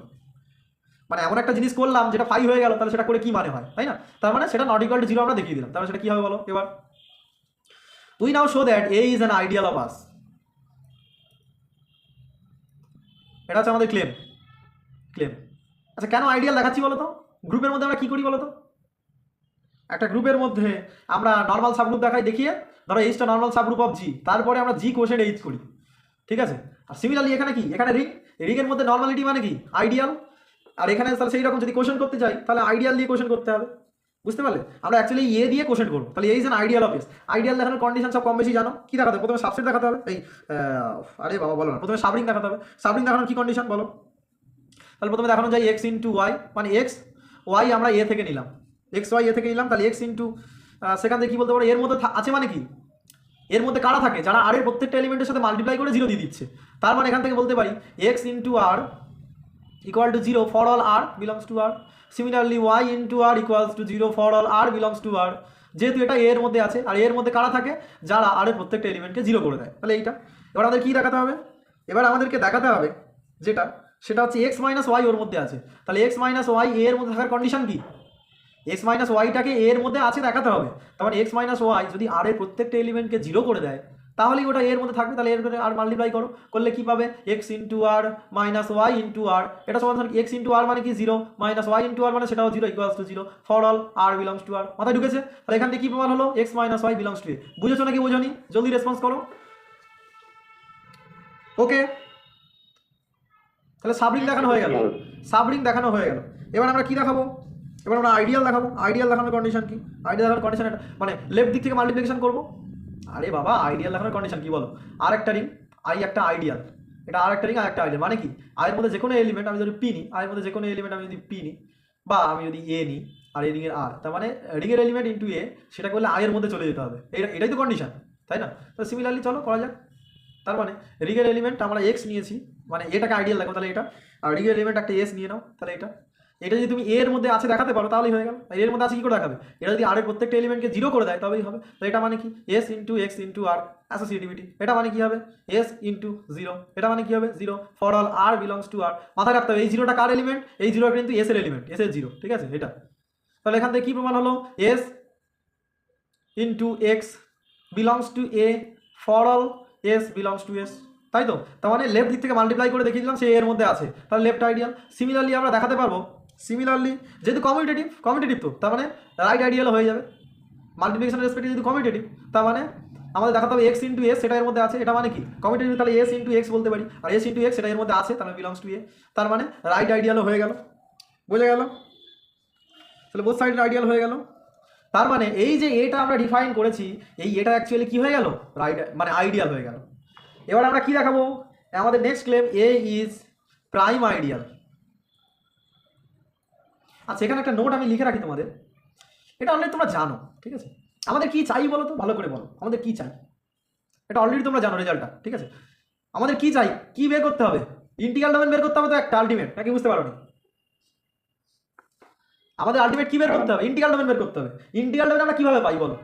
মানে এমন একটা জিনিস করলাম যেটা 5 হয়ে গেল, তাহলে সেটা করে কি মানে হয়, তাই না? তার মানে সেটা নট ইকুয়াল টু জিরো আমরা দেখিয়ে দিলাম, তাহলে সেটা কি হবে বলো এবার? We now show that a is an ideal of us, এটা হচ্ছে আমাদের ক্লেম। আচ্ছা কেন আইডিয়াল দেখাচ্ছি বলো তো? গ্রুপের মধ্যে আমরা কি করি বলো তো? একটা গ্রুপের মধ্যে আমরা নর্মাল সাবগ্রুপ দেখাই, দেখিয়ে ধরো এইচটা নর্মাল সাবগ্রুপ অফ জি, তারপরে আমরা জি কোশেন্ট এইচ করি, ঠিক আছে? আর সিমিলারলি এখানে কি, এখানে রিংয়ের মধ্যে নর্মালিটি মানে কি আইডিয়াল, আর এখানে তাহলে সেই রকম যদি কোশেন্ট করতে চাই তাহলে আইডিয়াল দিয়ে কোশেন্ট করতে হবে, বুঝতে পারলে? আমরা অ্যাকচুয়ালি এ দিয়ে কোশেন্ট করবো, তাহলে এই যে আইডিয়াল অফ এস, আইডিয়াল দেখানোর কন্ডিশন সব কম বেশি জানো, কি দেখাতে হবে? প্রথমে সাবসেট দেখাতে হবে, এই আরে বাবা বলো না, প্রথমে সাবরিং দেখাতে হবে। সাবরিং দেখানোর কি কন্ডিশন বলো? তাহলে প্রথমে দেখানো যায় এক্স ইন্টু ওয়াই, মানে এক্স ওয়াই আমরা এ থেকে নিলাম, এক্স ওয়াই এ থেকে নিলাম, তাহলে এক্স ইন্টু সেখান থেকে কী বলতে পারো, এর মধ্যে আছে মানে কি, এর মধ্যে কারা থাকে, যারা আর এর প্রত্যেকটা এলিমেন্টের সাথে মাল্টিপ্লাই করে জিরো দিয়ে দিচ্ছে, তার মানে এখান থেকে বলতে পারি X into R equal to zero for all R belongs to R, similarly Y into R equals to zero for all R belongs to R, যেহেতু এটা এর মধ্যে আছে, আর এর মধ্যে কারা থাকে, যারা আর এর প্রত্যেকটা এলিমেন্টকে জিরো করে দেয়, তাহলে এইটা। এবার আমাদের কী দেখাতে হবে, এবার আমাদেরকে দেখাতে হবে যেটা, সেটা হচ্ছে এক্স মাইনাস ওয়াই ওর মধ্যে আছে, তাহলে এক্স মাইনাস ওয়াই এর মধ্যে থাকার কন্ডিশন কি, এক্স মাইনাস ওয়াইটাকে এর মধ্যে আছে দেখাতে হবে, তার মানে এক্স মাইনাস ওয়াই যদি আর এর প্রত্যেকটা এলিমেন্টকে জিরো করে দেয় তাহলেই ওটা এর মধ্যে থাকবে, তাহলে এর করে আর মাল্টিপ্লাই করলে কি পাবে, X into R minus Y into R, এটা সমান এক্স ইন্টু আর মানে কি zero, minus Y into R মানে সেটাও zero, equals to zero for all R belongs to R. মাথায় ঢুকেছে? তাহলে এখান থেকে কি প্রমাণ হলো, X minus Y belongs to A. বুঝেছো নাকি বোঝনি? জলদি রেসপন্স করো। ওকে, তাহলে সাবরিং দেখানো হয়ে গেল, এবার আমরা কি দেখাবো, এবার আমরা আইডিয়াল দেখাবো। আইডিয়াল দেখানোর কন্ডিশন কি, আইডিয়াল দেখানোর কন্ডিশন এটা, মানে লেফট দিক থেকে মাল্টিপ্লিকেশন করবো। আরে বাবা আইডিয়াল দেখানোর কন্ডিশন কি বলো, আর একটা রিং আই একটা আইডিয়াল, এটা আর একটা রিং আর একটা আইডিয়াল, মানে কি আয়ের মধ্যে যে কোনো এলিমেন্ট আমি যদি পি নিই, আয়ের মধ্যে যে কোনো এলিমেন্ট আমি যদি পি নিই, বা আমি যদি এ নিই আর এই রিংয়ের আর, তার মানে রিংয়ের এলিমেন্ট ইন্টু এ, সেটা করলে আয়ের মধ্যে চলে যেতে হবে, এটাই তো কন্ডিশন, তাই না? তো সিমিলারলি চলো করা যাক। তার মানে রিংয়ের এলিমেন্ট আমরা এক্স নিয়েছি, মানে এটাকে আইডিয়াল দেখো, তাহলে এটা, আর রিংয়ের এলিমেন্ট একটা এস নিয়ে নাও, তাহলে এটা যদি তুমি এর মধ্যে আছে দেখাতে পারো তাহলেই হয়ে গেল। এর মধ্যে আছে কি করে দেখাবে, এটা যদি আর এর প্রত্যেকটা এলিমেন্টকে জিরো করে দেয় তবেই হবে। তো এটা মানে কি, এস ইন্টু এক্স ইন্টু আর অ্যাসোসিয়েটিভিটি, এটা মানে কি হবে এস ইন্টু জিরো, এটা মানে কি হবে zero for all R belongs to R. মাথায় রাখতে হবে এই জিরোটা কার এলিমেন্ট, এই জিরোটা কিন্তু এস এর এলিমেন্ট, এস এর জিরো, ঠিক আছে এটা। তাহলে এখান থেকে কি প্রমাণ হলো, S into x belongs to A for all S belongs to S, তাই তো? তার মানে লেফট দিক থেকে মাল্টিপ্লাই করে দেখিয়ে দিলাম সে এর মধ্যে আছে, তাহলে লেফট আইডিয়াল। সিমিলারলি আমরা দেখাতে পারবো, সিমিলারলি যেহেতু কমিউটেটিভ তো তার মানে রাইট আইডিয়াল হয়ে যাবে। মাল্টিপ্লিকেশন রেসপেক্টে যেহেতু কমিউটেটিভ, তার মানে আমাদের দেখাতে হবে এক্স ইন্টু এস, সেটা এর মধ্যে আছে, এটা মানে কি কমিউটেটিভ, তাহলে এস ইন্টু এক্স বলতে পারি, আর এস ইন্টু এক্স সেটা এর মধ্যে আছে, তাহলে বিলংস টু এ, তার মানে রাইট আইডিয়ালও হয়ে গেল। বোঝা গেল? তাহলে বোথ সাইড আইডিয়াল হয়ে গেল। তার মানে এই যে এটা আমরা ডিফাইন করেছি, এই এটা অ্যাকচুয়ালি কি হয়ে গেল, রাইট মানে আইডিয়াল হয়ে গেল। এবার আমরা কি দেখাবো, আমাদের next claim A is prime ideal. আচ্ছা এখানে একটা নোট আমি লিখে রাখি তোমাদের, এটা অলরেডি তোমরা জানো, ঠিক আছে? আমাদের কি চাই বলো তো, ভালো করে বলো আমাদের কি চাই, এটা অলরেডি তোমরা জানো রেজাল্টটা, ঠিক আছে? আমাদের কি চাই, কি বের করতে হবে, ইন্টিগ্রাল ডোমেন বের করতে হবে তো একটা আলটিমেট, নাকি বুঝতে পারো না? আমাদের আলটিমেট কি বের করতে হবে, ইন্টিগ্রাল ডোমেন বের করতে হবে। ইন্টিগ্রাল ডোমেন আমরা কিভাবে পাই বলো,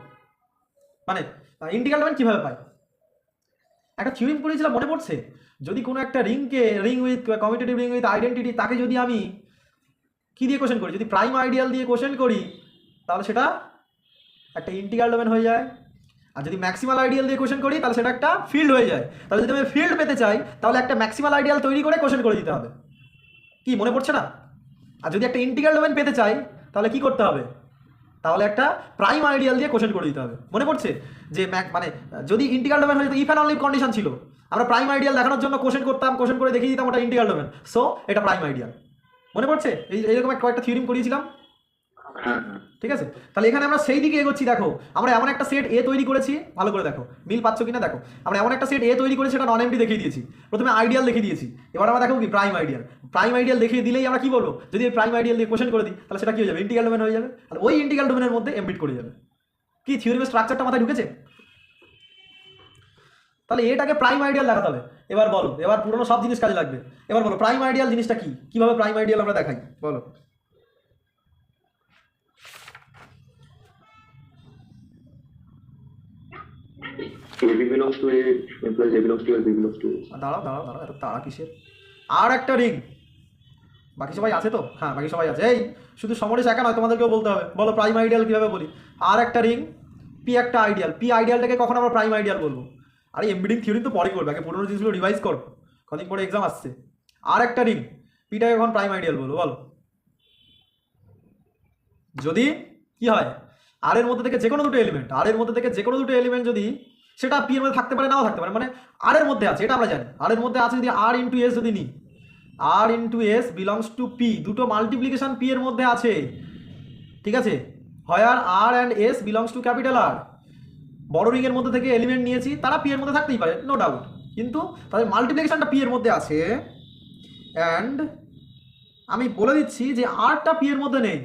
মানে ইন্টিগ্রাল ডোমেন কিভাবে পাই? একটা থিওরিম করেছিলাম মনে পড়ছে, যদি কোনো একটা ring with commutative ring with identity, তাকে যদি আমি কি দিয়ে কোশ্চেন করি, যদি প্রাইম আইডিয়াল দিয়ে কোশ্চেন করি তাহলে সেটা একটা ইন্টিগ্রাল ডোমেন হয়ে যায়। আর যদি ম্যাক্সিমাল আইডিয়াল দিয়ে কোশ্চেন করি তাহলে সেটা একটা ফিল্ড হয়ে যায়। তাহলে যদি আমি ফিল্ড পেতে চাই তাহলে একটা ম্যাক্সিমাল আইডিয়াল তৈরি করে কোশ্চেন করে দিতে হবে। কি মনে পড়ছে না? আর যদি একটা ইন্টিগ্রাল ডোমেন পেতে চাই তাহলে কি করতে হবে, তাহলে একটা প্রাইম আইডিয়াল দিয়ে কোশ্চেন করে দিতে হবে। মনে পড়ছে যে মানে যদি ইন্টিগ্রাল ডোমেন হয়ে যেত ইফ অ্যান্ড অনলি কন্ডিশন ছিল, আমরা প্রাইম আইডিয়াল দেখানোর জন্য কোশ্চেন করতাম, কোশ্চেন করে দেখিয়ে দিতাম ওটা ইন্টিগ্রাল ডোমেন, সো এটা প্রাইম আইডিয়াল। মনে পড়ছে এইরকম কয়েকটা থিওরিম করিয়েছিলাম, হ্যাঁ ঠিক আছে? তাহলে এখানে আমরা সেই দিকে এগোচ্ছি। দেখো আমরা এমন একটা সেট এ তৈরি করেছি, ভালো করে দেখো মিল পাচ্ছ কিনা দেখো। আমরা এমন একটা সেট এ তৈরি করেছি, এটা নন এমটি দেখিয়ে দিয়েছি, প্রথমে আইডিয়াল দেখিয়ে দিয়েছি, এবার আমরা দেখো কি প্রাইম আইডিয়াল। প্রাইম আইডিয়াল দেখিয়ে দিলেই আমরা কি বলবো, যদি প্রাইম আইডিয়াল দিয়ে কোশ্চেন করে দিই তাহলে সেটা কি হয়ে যাবে, ইন্টিগ্রাল ডোমেন হয়ে যাবে। আর ওই ইন্টিগ্রাল ডোমেনের মধ্যে এমবিট করে যাবে। কি থিওরিমের স্ট্রাকচারটা মাথায় ঢুকেছে? তাহলে এটাকে প্রাইম আইডিয়াল দেখাতে হবে। এবার বলো, এবার পুরোনো সব জিনিস কাজে লাগবে। এবার বলো প্রাইম আইডিয়াল জিনিসটা কি, কিভাবে প্রাইম আইডিয়াল আমরা দেখাই বলো। AB belongs to A implies A belongs to A, B belongs to A. দাঁড়াও দাঁড়াও দাঁড়াও, এত তাড়া কিসের? আর একটা রিং, বাকি সবাই আছে তো? হ্যাঁ বাকি সবাই আছে। এই শুধু সমরেশ একা নয়, তোমাদেরকেও বলতে হবে। বলো প্রাইম আইডিয়াল কীভাবে বলি। আর একটা রিং, পি একটা আইডিয়াল, পি আইডিয়ালটাকে কখন আমরা প্রাইম আইডিয়াল বলবো? আরে এমবিডিং থিওরি তো পরে করবে, আগে পুরোনো জিনিসগুলো রিভাইজ করো, কদিন পরে এক্সাম আসছে। আর একটা রিং, পিটাকে কখন প্রাইম আইডিয়াল বলবো বলো। যদি কি হয়, আর এর মধ্যে থেকে যে কোনো দুটো এলিমেন্ট, আর এর মধ্যে থেকে যে কোনো দুটো এলিমেন্ট যদি সেটা পি এর মধ্যে থাকতে পারে নাও থাকতে পারে, মানে আর এর মধ্যে আছে এটা আমরা জানি, আর এর মধ্যে আছে যদি আর ইন্টু এস যদি নিই, R into S belongs to P, দুটো মাল্টিপ্লিকেশন পি এর মধ্যে আছে, ঠিক আছে? Where R and S belongs to capital R, বড় রিং এর মধ্যে থেকে এলিমেন্ট নিয়েছি, তারা পি এর মধ্যে থাকতেই পারে নো ডাউট, কিন্তু তাদের মাল্টিপ্লিকেশনটা পি এর মধ্যে আছে। অ্যান্ড আমি বলে দিচ্ছি যে আরটা পি এর মধ্যে নেই,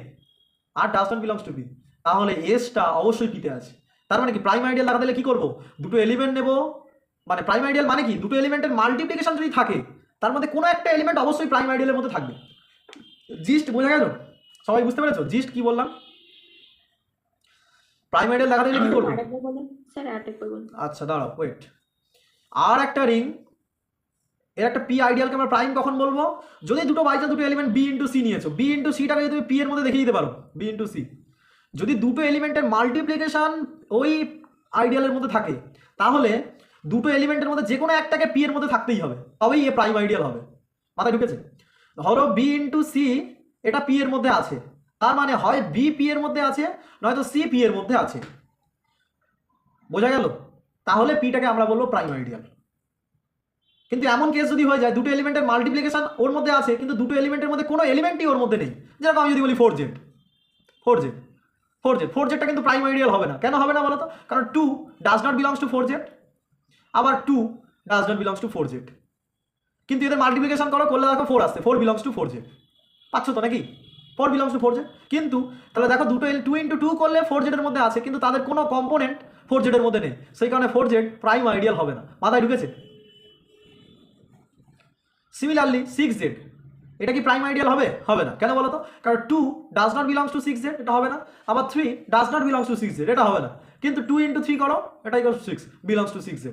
R does not belongs to P, তাহলে এসটা অবশ্যই পিতে আছে। তার মানে কি প্রাইম আইডিয়াল লাগাতে গেলে কি করবো, দুটো এলিমেন্ট নেব, মানে প্রাইম আইডিয়াল মানে কি দুটো এলিমেন্টের মাল্টিপ্লিকেশন যদি থাকে তার মধ্যে কোনো একটা এলিমেন্ট অবশ্যই প্রাইম আইডিয়ালের মধ্যে থাকবে। জিস্ট বোঝা গেল? সবাই বুঝতে পেরেছো জিস্ট কি বললাম? প্রাইম আইডিয়াল লাগাতে গেলে কি করবো? আরেকবার বলুন স্যার, আরেকবার বলুন। আচ্ছা দাঁড়াও ওয়েট। আর একটা রিং এর একটা পি আইডিয়ালকে আমরা প্রাইম কখন বলবো, যদি দুটো বাইচান্স দুটো এলিমেন্ট বি ইন্টু সি নিয়েছো, বি ইন্টু সিটাকে যদি তুমি পি এর মধ্যে দেখিয়ে দিতে পারো, বি ইন্টু সি, যদি দুটো এলিমেন্টের মাল্টিপ্লিকেশন ওই আইডিয়ালের মধ্যে থাকে তাহলে দুটো এলিমেন্টের মধ্যে যে কোনো একটাকে পি এর মধ্যে থাকতেই হবে, তবেই এ প্রাইম আইডিয়াল হবে। মাথায় ঢুকেছে? ধরো বি ইন্টু সি এটা পি এর মধ্যে আছে, তার মানে হয় বি পি এর মধ্যে আছে নয়তো সি পি এর মধ্যে আছে। বোঝা গেল? তাহলে পিটাকে আমরা বলবো প্রাইম আইডিয়াল। কিন্তু এমন কেস যদি হয়ে যায় দুটো এলিমেন্টের মাল্টিপ্লিকেশন ওর মধ্যে আছে কিন্তু দুটো এলিমেন্টের মধ্যে কোনো এলিমেন্টই ওর মধ্যে নেই, যেরকম আমি যদি বলি 4Z কিন্তু প্রাইম আইডিয়াল হবে না। কেন হবে না বলো তো? কারণ 2 does not belongs two 4Z, আবার 2 does not belongs two 4Z, কিন্তু এদের মাল্টিপ্লিকেশন করলে দেখো 4 আসছে, 4 বিলংস টু 4Z, পাচ্ছ তো নাকি? 4 বিলংস টু 4Z, কিন্তু তাহলে দেখো দুটো 2 ইন্টু 2 করলে 4Z এর মধ্যে আছে কিন্তু তাদের কোনো কম্পোনেন্ট 4Z এর মধ্যে নেই, সেই কারণে 4Z প্রাইম আইডিয়াল হবে না। মাথায় ঢুকেছে? সিমিলারলি 6Z, এটা কি প্রাইম আইডিয়াল হবে? হবে না। কেন বলো তো? কারণ 2 does not belongs two 6Z, এটা হবে না। আবার 3 does not belongs two 6Z, এটা হবে না। কিন্তু 2 ইন্টু 3 করো, এটা ইকুয়ালস 6 বিলংস টু 6Z,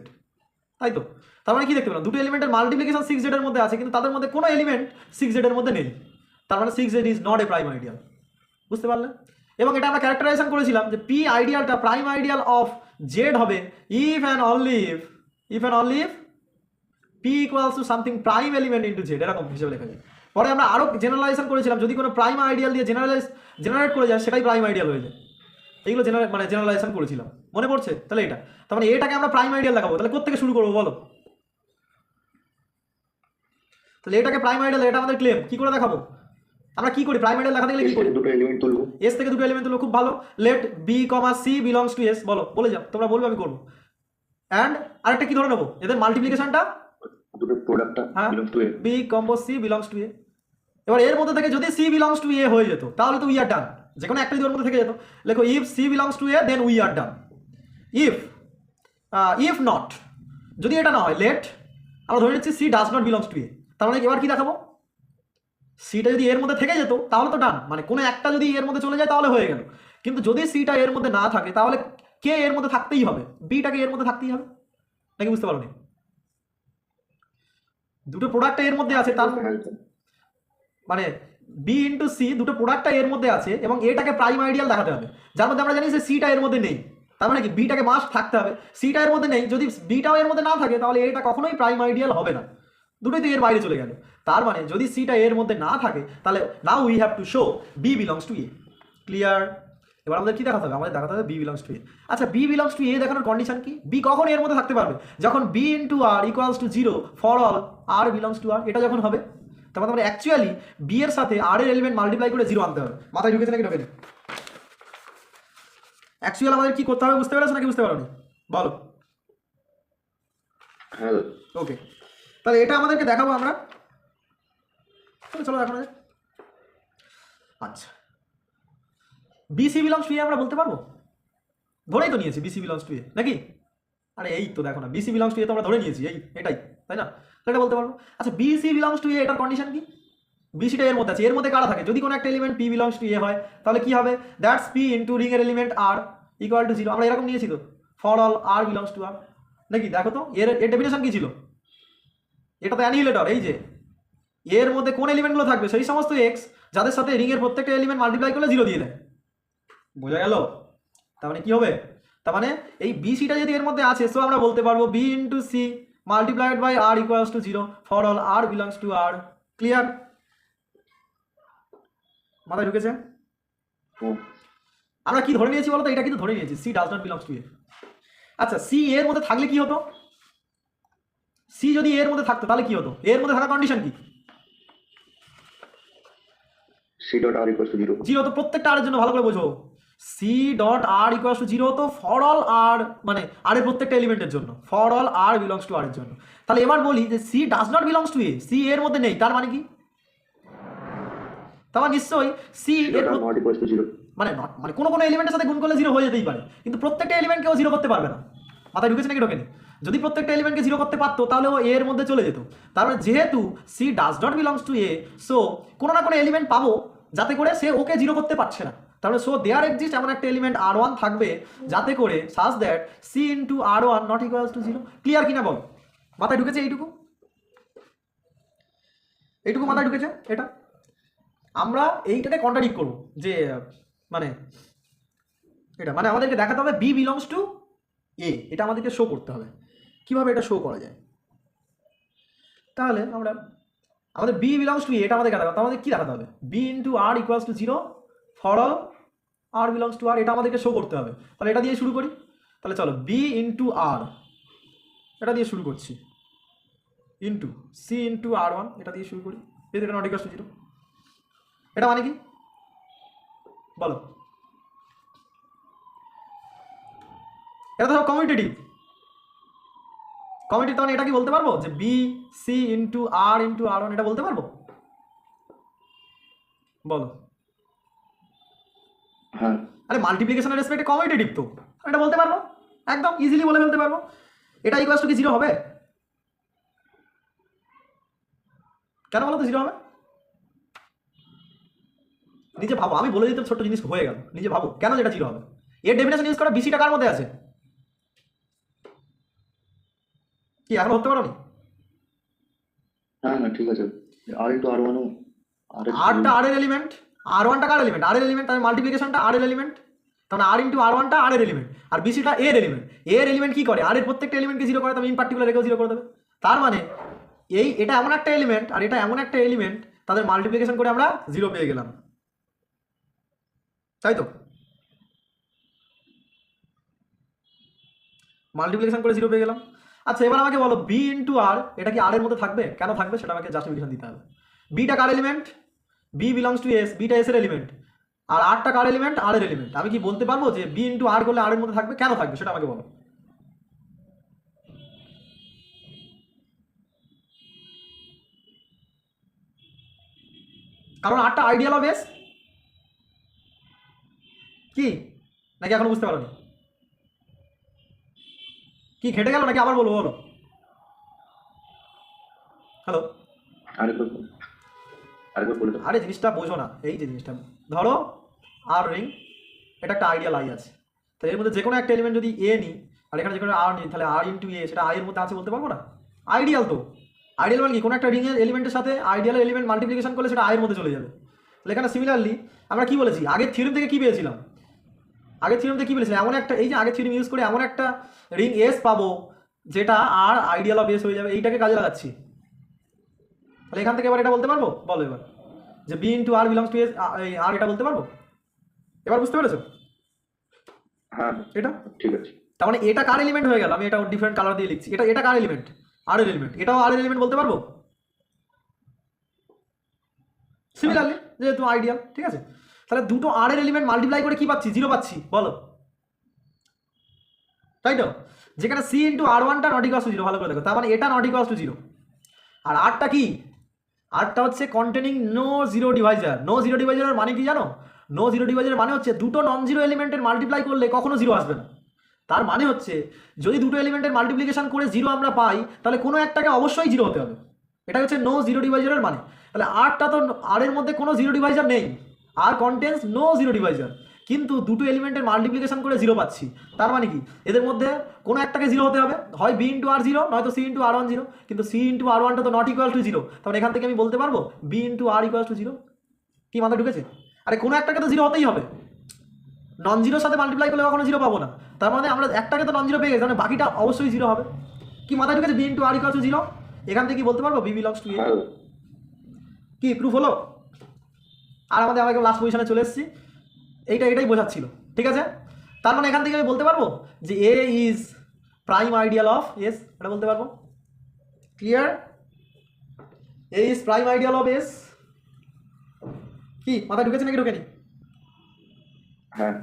তাই তো? তার মানে কি দেখতে পেলাম, দুটো এলিমেন্টের মাল্টিপ্লিকেশন 6Z এর মধ্যে আছে কিন্তু তাদের মধ্যে কোনো এলিমেন্ট 6Z এর মধ্যে নেই, তার মানে 6Z is not a prime ideal. বুঝতে পারলে? এবং এটা আমরা ক্যারেক্টারাইজেশন করেছিলাম যে পি আইডিয়ালটা প্রাইম আইডিয়াল অফ জেড হবে if and only if P equals to something prime element into Z, এরকম হিসেবে লেখা যায়। পরে আমরা আরও জেনারেলাইজেশন করেছিলাম যদি কোনো প্রাইম আইডিয়াল দিয়ে জেনারেট করে যায় সেটাই প্রাইম আইডিয়াল হয়ে যায়। এইগুলো জেনারেলাইজেশন করেছিলাম, মনে পড়ছে? তাহলে এটা তার মানে এটাকে আমরা প্রাইম আইডিয়াল দেখাবো, তাহলে কোথেকে শুরু করবো বলো? তাহলে এটাকে প্রাইম আইডিয়াল, এটা আমাদের ক্লেম, কি করে দেখাবো? আমরা কি করি প্রাইম আইডিয়াল দেখাতে গেলে কি করি? দুটো এলিমেন্ট তুলবো, এস থেকে দুটো এলিমেন্ট তুলবো, খুব ভালো। Let B comma C belongs to S, বলো, বলে যাও, তোমরা বলবে আমি করবো। অ্যান্ড আরেকটা কি ধরে নেবো, এদের মাল্টিপ্লিকেশনটা দুটো প্রোডাক্টটা হ্যাঁ belongs to A. B comma C belongs to A. এবার এর মধ্যে থেকে যদি সি বিলংস টু এ হয়ে যেত তাহলে তো উই আর ডান, যে কোনো একটা যদি ওর মধ্যে থেকে যেত। লেখো if C belongs to A then we are done. If not, যদি এটা না হয়, লেট আমরা ধরে নিচ্ছি C does not belongs to A, তার মানে এবার কি দেখাবো, সিটা যদি এর মধ্যে থেকে যেত তাহলে তো ডান, মানে কোনো একটা যদি এর মধ্যে চলে যায় তাহলে হয়ে গেল। কিন্তু যদি সিটা এর মধ্যে না থাকে তাহলে কে এর মধ্যে থাকতেই হবে, বিটাকে এর মধ্যে থাকতেই হবে, নাকি বুঝতে পারো নি? দুটো প্রোডাক্টটা এর মধ্যে আছে, তার মানে বি ইন্টু সি দুটো প্রোডাক্টটা এর মধ্যে আছে এবং এটাকে প্রাইম আইডিয়াল দেখাতে হবে, যার মধ্যে আমরা জানি যে সিটা এর মধ্যে নেই, তার মানে কি বিটাকে মাস্ট থাকতে হবে। সিটা এর মধ্যে নেই, যদি বিটাও এর মধ্যে না থাকে তাহলে এটা কখনোই প্রাইম আইডিয়াল হবে না, দুটোই তো এর বাইরে চলে গেল। তার মানে যদি সিটা এর মধ্যে না থাকে তাহলে now we have to show B belongs to A. Clear? এবার আমাদের কি দেখাতে হবে? আমাদের দেখাতে হবে বি বিলংস টু এ। আচ্ছা, বি বিলংস টু এ দেখানোর কন্ডিশন কি? বি কখন এর মধ্যে থাকতে পারবে? যখন B into R equals to 0 for all R belongs to R, এটা যখন হবে। তারপর আমরা অ্যাকচুয়ালি বি এর সাথে আর এর এলিমেন্ট মাল্টিপ্লাই করে 0 আনতে হবে। মাথায় ঢুকেছে নাকি ঢোকেনি? অ্যাকচুয়াল আমাদের কি করতে হবে বুঝতে পেরেছো নাকি বুঝতে পারোনি? বলো। হ্যাঁ ওকে, তাহলে এটা আমাদেরকে দেখাবো আমরা। চলো দেখানো যাক। আচ্ছা, বিসি বিলংস টু এ আমরা বলতে পারবো? ধরেই তো নিয়েছি বিসি বিলংস টু এ, নাকি? আরে এই তো দেখো না, বিসি বিলংস টু এ তো আমরা ধরে নিয়েছি, এটাই, তাই না? এটা বলতে পারবো। আচ্ছা, বিসি বিলংস টু এ এটার কন্ডিশন কি? বিসিটা এর মধ্যে আছে, এর মধ্যে কারা থাকে? যদি কোনো একটা element P belongs to A হয় তাহলে কি হবে? দ্যাটস পি ইন্টু রিং এর এলিমেন্ট আর ইকুয়াল টু 0। আমরা এরকম নিয়েছি তো, for all R belongs to R, নাকি? দেখো তো এর ডেফিনেশন কি ছিল? এটা তো অ্যানিহিলেটর। এই যে এর মধ্যে কোন এলিমেন্টগুলো থাকবে? সেই সমস্ত এক্স যাদের সাথে রিং এর প্রত্যেকটা এলিমেন্ট মাল্টিপ্লাই করলে 0 দিয়ে দেয়। বোঝা গেল? তার মানে কি হবে? তার মানে এই বি সিটা যদি এর মধ্যে আছে, সো আমরা বলতে পারবো B into C multiplied by R equals to 0 for all R belongs to R. Clear? মাথায় ঢুকেছে? আমরা কি ধরে নিয়েছি বলতো? এটা কিন্তু ধরে নিয়েছি C does not belongs to A. আচ্ছা, সি এর মধ্যে থাকলে কি হতো? সি যদি এর মধ্যে থাকতো তাহলে কি হতো? এর মধ্যে থাকা কন্ডিশন কি? C dot R equals to 0। 0 তো প্রত্যেকটা আর এর জন্য, ভালো করে বোঝো। C dot R equals to 0 তো ফর অল আর, মানে আর এর প্রত্যেকটা এলিমেন্টের জন্য, for all R belongs to R এর জন্য। তাহলে এবার বলি যে C does not belongs to A, C এর মধ্যে নেই, তার মানে কি? তার নিশ্চয়ই সি এর নট ইকুয়ালস টু 0, মানে নট, মানে কোনো কোনো এলিমেন্টের সাথে গুণ করলে 0 হয়ে যেতেই পারে, কিন্তু প্রত্যেকটা এলিমেন্টকেও 0 করতে পারবে না। মাথায় ঢুকেছে নাকি ঢোকেনি? যদি প্রত্যেকটা এলিমেন্টকে 0 করতে পারতো তাহলে ও এর মধ্যে চলে যেত। তার মানে যেহেতু C does not belongs to A, so কোনো না কোনো এলিমেন্ট পাবো যাতে করে সে ওকে 0 করতে পারছে না। তাহলে সো দেয়ার এক্সিস্ট এমন একটা এলিমেন্ট আর1 থাকবে যাতে করে such that C into R one not equals to 0। Clear কিনা বল? মাথায় ঢুকেছে এইটুকু? এইটুকু মাথায় ঢুকেছে? এটা আমরা এইটাকে কন্ট্রাডিক্ট করবো যে মানে এটা মানে আমাদেরকে দেখাতে হবে বি বিলংস টু এ, এটা আমাদেরকে শো করতে হবে। কিভাবে এটা শো করা যায়? তাহলে আমরা আমাদের বি বিলংস টু এ এটা আমাদের দেখাতে হবে। আমাদের কি দেখাতে হবে? B into R equals to 0 for all R belongs to R, এটা আমাদেরকে শো করতে হবে। তাহলে এটা দিয়ে শুরু করি। তাহলে চলো, বি ইন্টু আর এটা দিয়ে শুরু করছি, ইন্টু সি ইন্টু আর1 এটা দিয়ে শুরু করি, এটা নট ইকুয়ালস টু 0। এটা মানে কি বলো? এটা তো সব কমিউটেটিভ। কমিউটেটিভ, তাহলে এটা কি বলতে পারবো যে বি সি ইন্টু আর1 এটা বলতে পারবো? বলো। হ্যাঁ। আরে মাল্টিপ্লিকেশনের রেসপেক্টে কমিউটেটিভ তো, এটা বলতে পারবো, একদম ইজিলি বলে ফেলতে পারবো। এটা ইকুয়ালস টু কি 0 হবে? কেন বলো তো 0 হবে? নিজে ভাবো, আমি বলে দিতে ছোট্ট জিনিস হয়ে গেল, নিজে ভাবো কেন যেটা 0 হবে। এর ডেফিনেশন ইউজ করা বিসিটা কার মধ্যে আছে? কি এখন ধরতে পারো নি? হ্যাঁ ঠিক আছে। আর ইন্টু আর1 আরটা আর এর এলিমেন্ট, আর1টা কার এলিমেন্ট? আর এর এলিমেন্ট, তাহলে মাল্টিপ্লিকেশনটা আর এর এলিমেন্ট, তাহলে আর ইন্টু আর1টা আর এর এলিমেন্ট, আর বিসিটা এর এলিমেন্ট। এর এলিমেন্ট কি করে? আর এর প্রত্যেকটা এলিমেন্টকে 0 করে, তবে ইন পার্টিকুলার একেও 0 করে দেবে। তার মানে এটা এমন একটা এলিমেন্ট আর এটা এমন একটা এলিমেন্ট, তাদের মাল্টিপ্লিকেশন করে আমরা 0 পেয়ে গেলাম, তাই তো? মাল্টিপ্লিকেশন করে 0 পেয়ে গেলাম। আচ্ছা, এবার আমাকে বলো বি ইন্টু আর এটা কি আর এর মধ্যে থাকবে? কেন থাকবে সেটা আমাকে জাস্টিফিকেশন দিতে হবে। বিটা কার element? B belongs to S, beta S এর এলিমেন্ট, আর আরটা কার এলিমেন্ট? আর এর এলিমেন্ট। আমি কি বলতে পারবো যে বি ইন্টু আর করলে আর এর মধ্যে থাকবে? কেন থাকবে সেটা আমাকে বলো। কারণ আরটা আইডিয়াল অফ এস। কি নাকি এখনো বুঝতে পারোনি? কি ঘেটে গেল নাকি আবার বলবো? বলো। হ্যালো, আরে জিনিসটা বোঝো না। এই যে জিনিসটা ধরো আর রিং, এটা একটা আইডিয়াল আই আছে, তো এর মধ্যে যে কোনো একটা এলিমেন্ট যদি এ নিই আর এখানে যে কোনো আর নিই, তাহলে আর ইন্টু এ সেটা আই এর মধ্যে আছে বলতে পারবো না? আইডিয়াল তো। আইডিয়াল মানে কি? কোনো একটা রিংয়ের এলিমেন্টের সাথে আইডিয়াল এলিমেন্ট মাল্টিপ্লিকেশন করলে সেটা আয়ের মধ্যে চলে যাবে। তাহলে এখানে সিমিলারলি আমরা কি বলেছি? আগের থিওরিম থেকে কি পেয়েছিলাম? আগের থিওরিম থেকে কি বলেছিলাম? এমন একটা, এই যে আগের থিওরিম ইউজ করে এমন একটা রিং এস পাবো যেটা আর আইডিয়াল অফ এস হয়ে যাবে, এইটাকে কাজে লাগাচ্ছি। তাহলে এখান থেকে এবার এটা বলতে পারবো, বলো এবার যে B into R belongs to S, আর এটা বলতে পারবো? এবার বুঝতে পেরেছো হ্যাঁ এটা? ঠিক আছে। তার মানে এটা কার এলিমেন্ট হয়ে গেল, আমি এটা ডিফারেন্ট কালার দিয়ে লিখছি, এটা কার এলিমেন্ট? আর এর এলিমেন্ট, এটাও আর এর এলিমেন্ট বলতে পারবো সিমিলারলি, যেহেতু আইডিয়াল। ঠিক আছে, তাহলে দুটো আর এর এলিমেন্ট মাল্টিপ্লাই করে কি পাচ্ছি? 0 পাচ্ছি, বলো তাই তো? যেখানে সি ইন্টু আর ওয়ানটা নট ইকুয়ালস টু 0, ভালো করে দেখো, তার মানে এটা নট ইকুয়ালস টু 0। আর আরটা কি? আরটা হচ্ছে containing no zero divisor. No zero ডিভাইজারের মানে কি জানো? নো জিরো ডিভাইজারের মানে হচ্ছে দুটো নন জিরো এলিমেন্টের মাল্টিপ্লাই করলে কখনো 0 আসবে না। তার মানে হচ্ছে যদি দুটো এলিমেন্টের মাল্টিপ্লিকেশন করে 0 আমরা পাই, তাহলে কোনো একটাকে অবশ্যই 0 হতে হবে। এটা হচ্ছে নো জিরো ডিভাইজারের মানে। তাহলে আরটা তো, আর এর মধ্যে কোনো জিরো ডিভাইজার নেই, আর কন্টেন্স নো জিরো ডিভাইজার, কিন্তু দুটো এলিমেন্টের মাল্টিপ্লিকেশন করে 0 পাচ্ছি। তার মানে কি এদের মধ্যে কোনো একটাকে 0 হতে হবে, হয় বি ইন্টু আর 0, নয়তো সি ইন্টু আর ওয়ান 0। কিন্তু সি ইন্টু আর ওয়ানটা তো নট ইকুয়াল টু 0, তাহলে এখান থেকে আমি বলতে পারবো B into R equal to 0। কি মাথায় ঢুকেছে? আরে কোনো একটাকে তো 0 হতেই হবে, নন জিরোর সাথে মাল্টিপ্লাই করলে কখনো 0 পাবো না। তার মানে আমরা একটাকে তো নন জিরো পেয়ে গেছি, মানে বাকিটা অবশ্যই 0 হবে। কি মাথায় ঢুকেছে? B into R equal to 0, এখান থেকে কি বলতে পারবো বি বিলংস টু এ। হ্যাঁ কি প্রুফ হলো? আর আমাদের একদম লাস্ট পজিশনে চলে এসেছি, এটাই বোঝাচ্ছিল। ঠিক আছে, তার মানে এখান থেকে আমি বলতে পারবো যে A is prime ideal of S, এটা বলতে পারবো। Clear? A is prime ideal of S. কি মাথায় ঢুকেছে নাকি ঢুকেনি? হ্যাঁ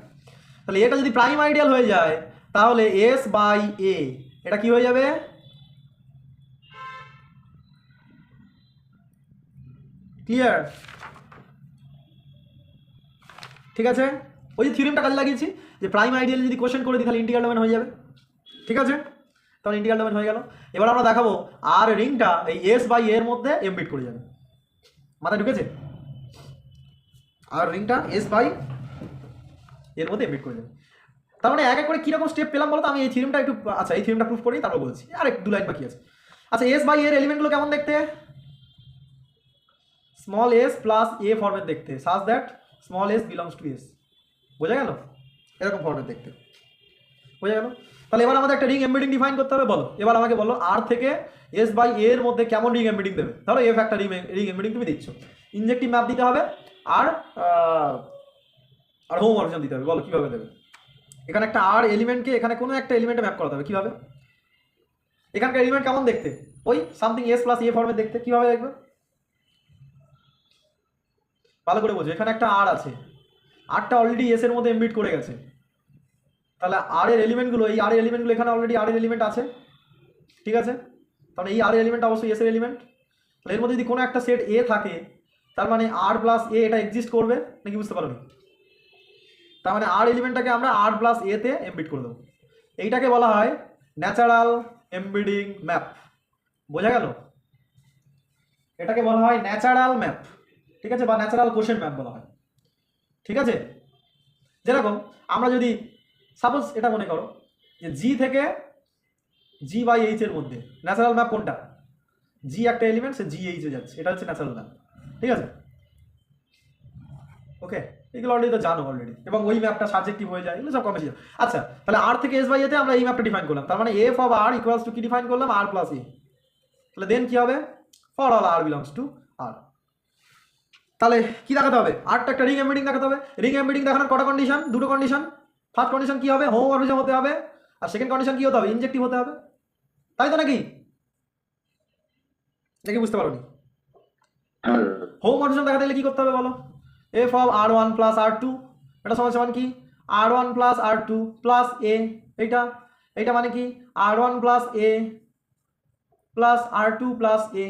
তাহলে এটা যদি প্রাইম আইডিয়াল হয়ে যায়, তাহলে এস বাই এ এটা কি হয়ে যাবে? ক্লিয়ার? ঠিক আছে, ওই যে থিওরেমটা কাজে লাগিয়েছি যে প্রাইম আইডিয়াল যদি কোশ্চেন করে দিই তাহলে ইন্টিগ্রাল ডোমেন হয়ে যাবে। ঠিক আছে, তাহলে ইন্টিগ্রাল ডোমেন হয়ে গেল। এবার আমরা দেখাবো আর রিংটা এই এস বাই এর মধ্যে এমবিট করে যাবে। মাথায় ঢুকেছে? আর রিংটা এস বাই এর মধ্যে এমবিট করে যাবে। তার মানে এক এক করে কীরকম স্টেপ পেলাম বলো তো? আমি এই থিওরেমটা একটু, আচ্ছা এই থিওরেমটা প্রুফ করেই তারপর বলছি, আর এক 2 লাইন বাকি আছে। আচ্ছা, এস বাই এর এলিমেন্টগুলো কেমন দেখতে? স্মল এস প্লাস এ ফর্মেট দেখতে, such that small S belongs to S. বোঝা গেল? এরকম ফর্মেট দেখতে, বোঝা গেল? তাহলে এবার আমাদের একটা রিং এমবিডিং ডিফাইন করতে হবে। বলো এবার আমাকে বলো আর থেকে এস বাই এর মধ্যে কেমন রিং এমবিডিং দেবে? ধরো এফ একটা রিং এমবিডিং তুমি দিচ্ছ, ইনজেক্টিভ ম্যাপ দিতে হবে আর হোমওয়ার্ক দিতে হবে। বলো কীভাবে দেবে? এখানে একটা আর এলিমেন্টকে এখানে কোনো একটা এলিমেন্টে ম্যাপ করাতে হবে। কীভাবে? এখানকার এলিমেন্ট কেমন দেখতে? ওই সামথিং এস প্লাস এ ফর্মে দেখতে। কীভাবে দেখবে? ভালো করে বোঝো, এখানে একটা আর আছে, আরটা অলরেডি এস এর মধ্যে এমবিট করে গেছে। তাহলে আর এর এলিমেন্টগুলো, এই আর এর এলিমেন্টগুলো এখানে অলরেডি আর এর এলিমেন্ট আছে। ঠিক আছে, তাহলে এই আর এর এলিমেন্ট অবশ্যই এস এর এলিমেন্ট। তাহলে এর মধ্যে যদি কোনো একটা সেট এ থাকে, তার মানে আর প্লাস এ এটা এক্সিস্ট করবে নাকি? বুঝতে পারোনি? তার মানে আর এলিমেন্টটাকে আমরা আর প্লাস এতে এমবিট করে দেবো। এইটাকে বলা হয় ন্যাচারাল এমবিডিং ম্যাপ। বোঝা গেল? এটাকে বলা হয় ন্যাচারাল ম্যাপ। ঠিক আছে, বা ন্যাচারাল কোশ্চেন ম্যাপ বলা হয়। ঠিক আছে, যেরকম আমরা যদি সাপোজ এটা মনে করো যে জি থেকে জি বাই এইচ এর মধ্যে ন্যাচারাল ম্যাপ কোনটা? জি একটা এলিমেন্ট, সে জি এইচে যাচ্ছে, এটা হচ্ছে ন্যাচারাল ম্যাপ। ঠিক আছে, ওকে, এগুলো অলরেডি তো জানো অলরেডি, এবং ওই ম্যাপটা সাবজেক্টিভ হয়ে যায়, এগুলো সব কমে যায়। আচ্ছা, তাহলে আর থেকে এস বাই এতে আমরা এই ম্যাপটা ডিফাইন করলাম। তার মানে F of R equals to কি ডিফাইন করলাম? R plus A. তাহলে দেন কি হবে? For all R belongs to R. তাহলে কি দেখাতে হবে? আরটা একটা রিং এমবিডিং দেখাতে হবে। রিং এমবিডিং দেখানোর কটা কন্ডিশন? দুটো কন্ডিশন। ফার্স্ট কন্ডিশন কি হবে? হোমোমরফিজম হতে হবে। আর সেকেন্ড কন্ডিশন কি হতে হবে? ইনজেক্টিভ হতে হবে। তাই তো নাকি? নাকি বুঝতে পারোনি? হ্যাঁ হোমোমরফিজম দেখাতে গেলে কি করতে হবে বলো? F of R one plus R two, এটা সমান সমান কি? R one plus R two plus A. এইটা মানে কি? R one plus A plus R two plus A.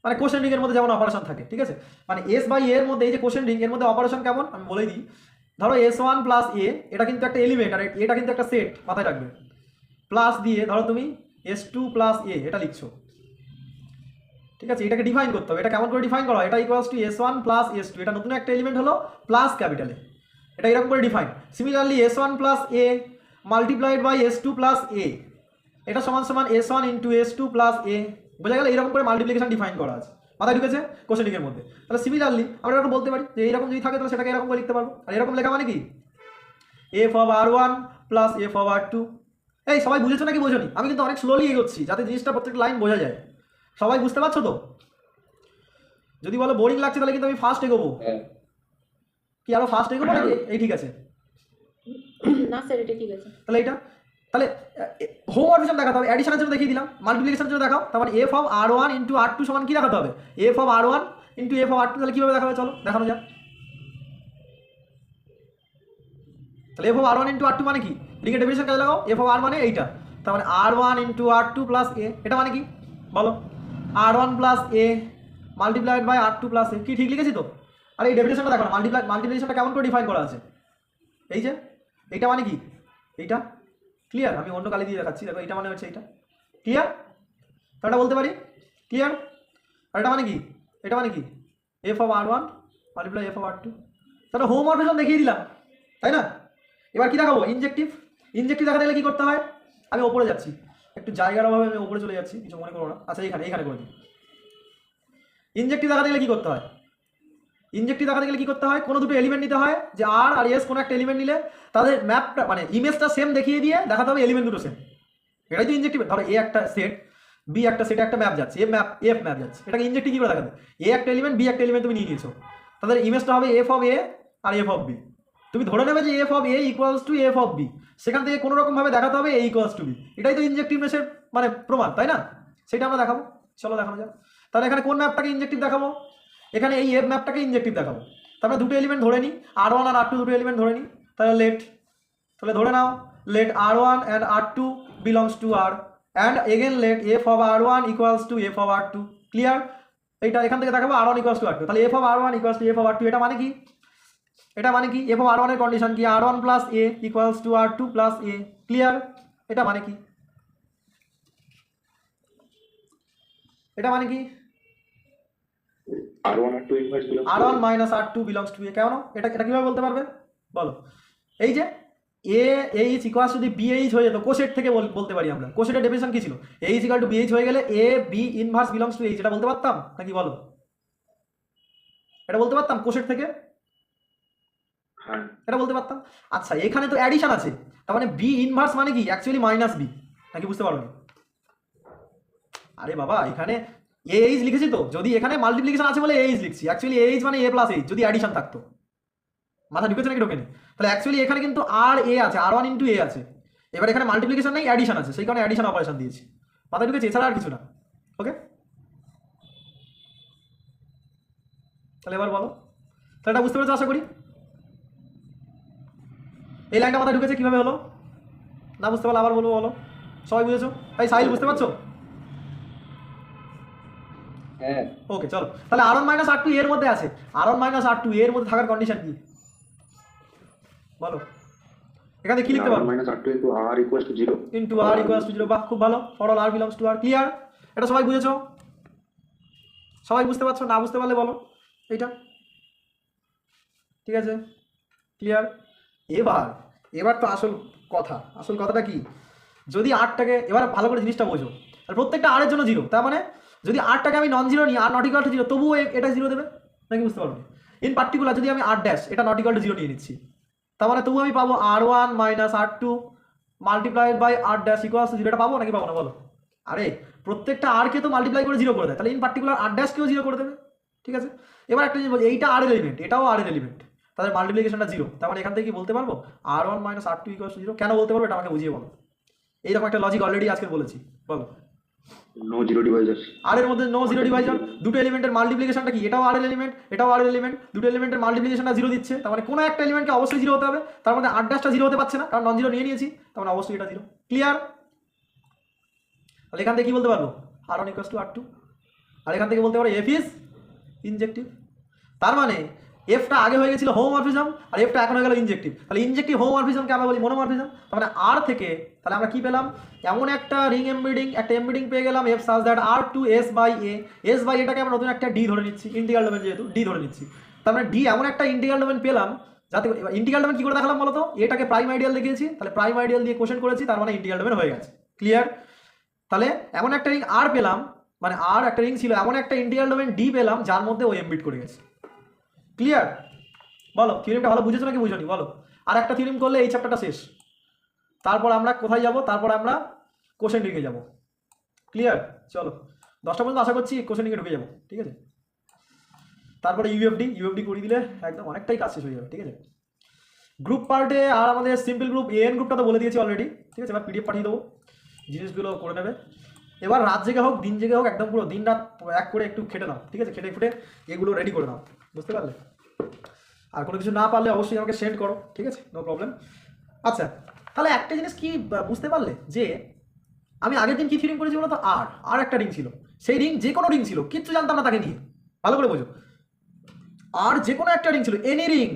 মানে কোশ্চেন রিং এর মধ্যে যেমন অপারেশন থাকে। ঠিক আছে, মানে এস বাই এর মধ্যে এই যে কোশ্চেন রিং এর মধ্যে অপারেশন কেমন আমি বলেই দিই। ধরো এস ওয়ান প্লাস এ, এটা কিন্তু একটা এলিমেন্ট আর এটা কিন্তু একটা সেট, মাথায় রাখবে। প্লাস দিয়ে ধরো তুমি এস টু প্লাস এ এটা লিখছো। ঠিক আছে, এটাকে ডিফাইন করতে হবে। এটা কেমন করে ডিফাইন করা হয়? এটা equals to S one plus S two, এটা নতুন একটা এলিমেন্ট হলো প্লাস ক্যাপিটালে, এটা এরকম করে define. Similarly S one plus A multiplied by S two plus A, এটা সমান সমান S one into S two plus A. বোঝা গেল? এরকম করে মাল্টিপ্লিকেশন ডিফাইন করা আছে, মাথায় ঢুকেছে কোশ্চেন রিং এর মধ্যে। তাহলে সিমিলারলি আমরা এরকম বলতে পারি যে এইরকম যদি থাকে তাহলে সেটাকে এরকম করে লিখতে পারবো। আর এরকম লেখা মানে কি? F of R one plus F of R two. এই সবাই বুঝেছো নাকি বোঝোনি? আমি কিন্তু অনেক স্লোলি এগোচ্ছি যাতে জিনিসটা প্রত্যেকটা লাইন বোঝা যায়। সবাই বুঝতে পারছো তো? যদি বলো বোরিং লাগছে তাহলে কিন্তু আমি ফার্স্ট এগোবো। হ্যাঁ কি আরো ফার্স্ট এগোবো নাকি এই ঠিক আছে? না স্যার এটা ঠিক আছে। তাহলে এইটা তাহলে হোমোমরফিজম দেখাতে হবে, অ্যাডিশনের জন্য দেখিয়ে দিলাম, মাল্টিপ্লিকেশনের জন্য দেখাও। তার মানে F of R one into R two সমান কি দেখাতে হবে? F of R one into F of R two. তাহলে কীভাবে দেখাবে চলো দেখানো যাক। তাহলে F of R one into R two মানে কি? রিংয়ের ডেফিনেশন কাজে লাগাও, এফ অফ আর মানে এইটা। তার মানে R one into R two plus A, এটা মানে কি বলো? R one plus A multiplied by R two plus A. কি ঠিক লিখেছি তো? আর এই ডেফিনেশনটা দেখো না, মাল্টিপ্লিকেশনটা কেমন করে ডিফাইন করা আছে? এই যে এইটা মানে কি? এইটা ক্লিয়ার? আমি অন্য কালি দিয়ে দেখাচ্ছি, দেখো এইটা মানে হচ্ছে এইটা। ক্লিয়ার? তো এটা বলতে পারি ক্লিয়ার। আর এটা মানে কি? এটা মানে কি? F of R one multiply F of R two. তাহলে হোমোমরফিজম দেখিয়ে দিলাম, তাই না? এবার কি দেখাবো? ইনজেক্টিভ। ইনজেক্টিভ দেখাতে গেলে কি করতে হয়? আমি ওপরে যাচ্ছি, একটু জায়গার অভাবে আমি ওপরে চলে যাচ্ছি, কিছু মনে করো না। আচ্ছা এইখানে করে দিই। ইনজেক্টিভ দেখাতে গেলে কি করতে হয়? ইনজেক্টিভ দেখাতে গেলে কি করতে হয়? কোনো দুটো এলিমেন্ট নিতে হয়, যে আর আর এস কোনো একটা এলিমেন্ট নিলে তাদের ম্যাপটা মানে ইমেজটা সেম দেখিয়ে দিয়ে দেখাতে হবে এলিমেন্ট দুটো সেম। এটাই তো ইনজেক্টিভ। ধরো এ একটা সেট, বি একটা সেটে একটা ম্যাপ যাচ্ছে, এফ ম্যাপ যাচ্ছে, এটাকে ইনজেক্টিভ কি করে দেখাবে? এ একটা এলিমেন্ট, বি একটা এলিমেন্ট তুমি নিয়ে নিয়েছো, তাদের ইমেজটা হবে এফ অফ এ আর এফ অফ বি। তুমি ধরে নেবে যে F of A equals to F of B, সেখান থেকে কোনো রকম ভাবে দেখাতে হবে এ ইকুয়ালস টু বি। এটাই তো ইনজেক্টিভনেসের মানে প্রমাণ, তাই না? সেটা আমরা দেখাবো, চলো দেখানো যাক। তাহলে এখানে কোন ম্যাপটাকে ইনজেক্টিভ দেখাবো? এখানে এই এফ ম্যাপটাকে ইনজেক্টিভ দেখাবো। তারপরে দুটো এলিমেন্ট ধরে নিই, আর ওয়ান আর আর টু দুটো এলিমেন্ট ধরে নিই। তাহলে ধরে নাও let R one and R two belongs to R, and again let F of R one equals to F of R two. Clear? এইটা এখান থেকে দেখাবো R one equals to R two. তাহলে F of R one equals to F of R two, এটা মানে কি? এটা মানে কি? এফ অফ আর ওয়ানের কন্ডিশন কি? R one plus A equals to R two plus A. Clear? এটা মানে কি? এটা মানে কি? R one R two inverse belongs R one minus R two belongs to A. কেন? এটা এটা কীভাবে বলতে পারবে বলো? এই যে এ এইচ ইকুয়ালস যদি বি এইচ হয়ে যেত, কোসেট থেকে বলতে পারি আমরা। কোসেটের ডেফিনেশন কি ছিল? H equal to B H হয়ে গেলে A B inverse belongs to H, এটা বলতে পারতাম নাকি বলো? এটা বলতে পারতাম কোসেট থেকে? হ্যাঁ এটা বলতে পারতাম। আচ্ছা এখানে তো অ্যাডিশন আছে, তার মানে বি ইনভার্স মানে কি? অ্যাকচুয়ালি মাইনাস বি, নাকি বুঝতে পারো? আরে বাবা এখানে এ এইচ লিখেছি তো, যদি এখানে মাল্টিপ্লিকেশন আছে বলে এ এইচ লিখছি, অ্যাকচুয়ালি এ এইচ মানে এ প্লাস এইচ যদি অ্যাডিশন থাকতো। মাথা ঢুকেছে নাকি ঢোকেনি? তাহলে অ্যাকচুয়ালি এখানে কিন্তু আর এ আছে, আর ওয়ান ইন্টু এ আছে। এবার এখানে মাল্টিপ্লিকেশন নেই, অ্যাডিশন আছে, সেই কারণে অ্যাডিশন অপারেশন দিয়েছি। মাথা ঢুকেছে, এছাড়া আর কিছু না। ওকে, তাহলে এবার বলো, তাহলে এটা বুঝতে পেরেছো আশা করি। এই লাইনটা মাথা ঢুকেছে, কিভাবে হলো? না বুঝতে পারলে আবার বলবো, বলো। সবাই বুঝেছো? তাই সাহিল বুঝতে পারছো? হ্যাঁ ওকে চলো, তাহলে আর ওয়ান মাইনাস আর টু এর মধ্যে আছে, আর ওয়ান মাইনাস আর টু এর মধ্যে থাকার কন্ডিশন কি বলো? এখানে কি লিখতে পারো? Minus R two into R equals to zero. Into R equals to zero. বাহ, খুব ভালো। For all R belongs to R. Clear? এটা সবাই বুঝেছো? সবাই বুঝতে পারছো? না বুঝতে পারলে বলো এইটা। ঠিক আছে, ক্লিয়ার? এবার এবার তো আসল কথা। আসল কথাটা কি? যদি আরটাকে, এবার ভালো করে জিনিসটা বোঝো, আর প্রত্যেকটা আরের জন্য জিরো, তার মানে যদি আরটাকে আমি নন জিরো নিই, are not equal to zero, তবুও এটা জিরো দেবে, নাকি বুঝতে পারো? ইন পার্টিকুলার যদি আমি আর ড্যাশ এটা নট ইকুয়াল টু জিরো নিয়ে নিচ্ছি, তার মানে তবু আমি পাবো R one minus R two multiplied by R dash equals to zero. এটা পাবো নাকি পাবো না বলো? আরে প্রত্যেকটা আরকে তো মাল্টিপ্লাই করে জিরো করে দেয়, তাহলে ইন পার্টিকুলার আর ড্যাশকেও জিরো করে দেবে। ঠিক আছে, এবার একটা জিনিস বলছি, এইটা আর এর এলিমেন্ট, এটাও আর এর এলিমেন্ট, তাদের মাল্টিপ্লিকেশনটা জিরো, তার মানে এখান থেকে কি বলতে পারবো? R one minus R two equals to zero. কেন বলতে পারবো এটা আমাকে বুঝিয়ে বলো। এইরকম একটা লজিক অলরেডি আজকে বলেছি, বলো। No zero Deviser. আর এর মধ্যে নো জিরো ডিভাইজার, দুটো এলিমেন্টের মাল্টিপ্লিকেশনটা কি? এটাও আর এর এলিমেন্ট, এটাও আর এর এলিমেন্ট, দুটো এলিমেন্টের মাল্টিপ্লিকেশনটা জিরো দিচ্ছে, তার মানে কোনো একটা এলিমেন্টকে অবশ্যই জিরো হতে হবে। তার মধ্যে আর ড্যাশটা জিরো হতে পারছে না, কারণ নন জিরো নিয়ে নিয়েছি, তার মানে অবশ্যই এটা জিরো। ক্লিয়ার? তাহলে এখান থেকে কি বলতে পারবো? R one equals to R two. আর এখান থেকে বলতে পারো এফ ইজ ইনজেক্টিভ। তার মানে এফটা আগে হয়ে গেছিল হোমোমরফিজম, আর এফটা এখন হয়ে গেল ইনজেক্টিভ। তাহলে ইনজেক্টিভ হোমোমরফিজমকে আমরা বলি মনোমরফিজম। তার মানে আর থেকে তাহলে আমরা কি পেলাম? এমন একটা রিং এমবিডিং, একটা এমবিডিং পেয়ে গেলাম F such that R two S by A. S by এটাকে আমরা নতুন একটা ডি ধরে নিচ্ছি, ইন্টিগ্রাল ডোমেন যেহেতু ডি ধরে নিচ্ছি, তার মানে ডি এমন একটা ইন্টিগ্রাল ডোমেন পেলাম যাতে ইন্টিগ্রাল ডোমেন কি করে দেখালাম বলো তো? এটাকে প্রাইম আইডিয়াল দেখিয়েছি, তাহলে প্রাইম আইডিয়াল দিয়ে কোশ্চেন করেছি, তার মানে ইন্টিগ্রাল ডোমেন হয়ে গেছে। ক্লিয়ার? তাহলে এমন একটা রিং আর পেলাম, মানে আর একটা রিং ছিল, এমন একটা ইন্টিগ্রাল ডোমেন ডি পেলাম যার মধ্যে ও এমবিড করে গেছে। ক্লিয়ার? বলো থিওরিমটা ভালো বুঝেছো নাকি বুঝোনি বলো? আর একটা থিওরিম করলে এই চ্যাপ্টারটা শেষ। তারপর আমরা কোথায় যাব? তারপর আমরা কোশ্চেন রিংয়ে যাব। ক্লিয়ার? চলো 10টা পর্যন্ত আশা করছি কোশ্চেন রিংয়ে ঢুকে যাবো। ঠিক আছে। তারপরে ইউএফডি করে দিলে একদম অনেকটাই কাজ শেষ হয়ে যাবে। ঠিক আছে, গ্রুপ পার্টে আর আমাদের সিম্পল গ্রুপ এন গ্রুপটা তো বলে দিয়েছি অলরেডি। ঠিক আছে, এবার পিডিএফ পাঠিয়ে দেবো, জিনিসগুলো করে নেবে। এবার রাত জেগে হোক দিন জেগে হোক একদম পুরো দিন রাত এক করে একটু খেটে নাও। ঠিক আছে, খেটে ফুটে এগুলো রেডি করে নাও, বুঝতে পারলে? আর কোনো কিছু না পারলে অবশ্যই আমাকে সেন্ড করো। ঠিক আছে, নো প্রবলেম। আচ্ছা, তাহলে একটা জিনিস কি বুঝতে পারলে যে আমি আগের দিন কি থিওরিং করেছি বলো তো? আর একটা রিং ছিল, সেই রিং যে কোনো রিং ছিল, কিচ্ছু জানতাম না তাকে নিয়ে, ভালো করে বোঝো। আর যে কোনো একটা রিং ছিল, এনি রিং,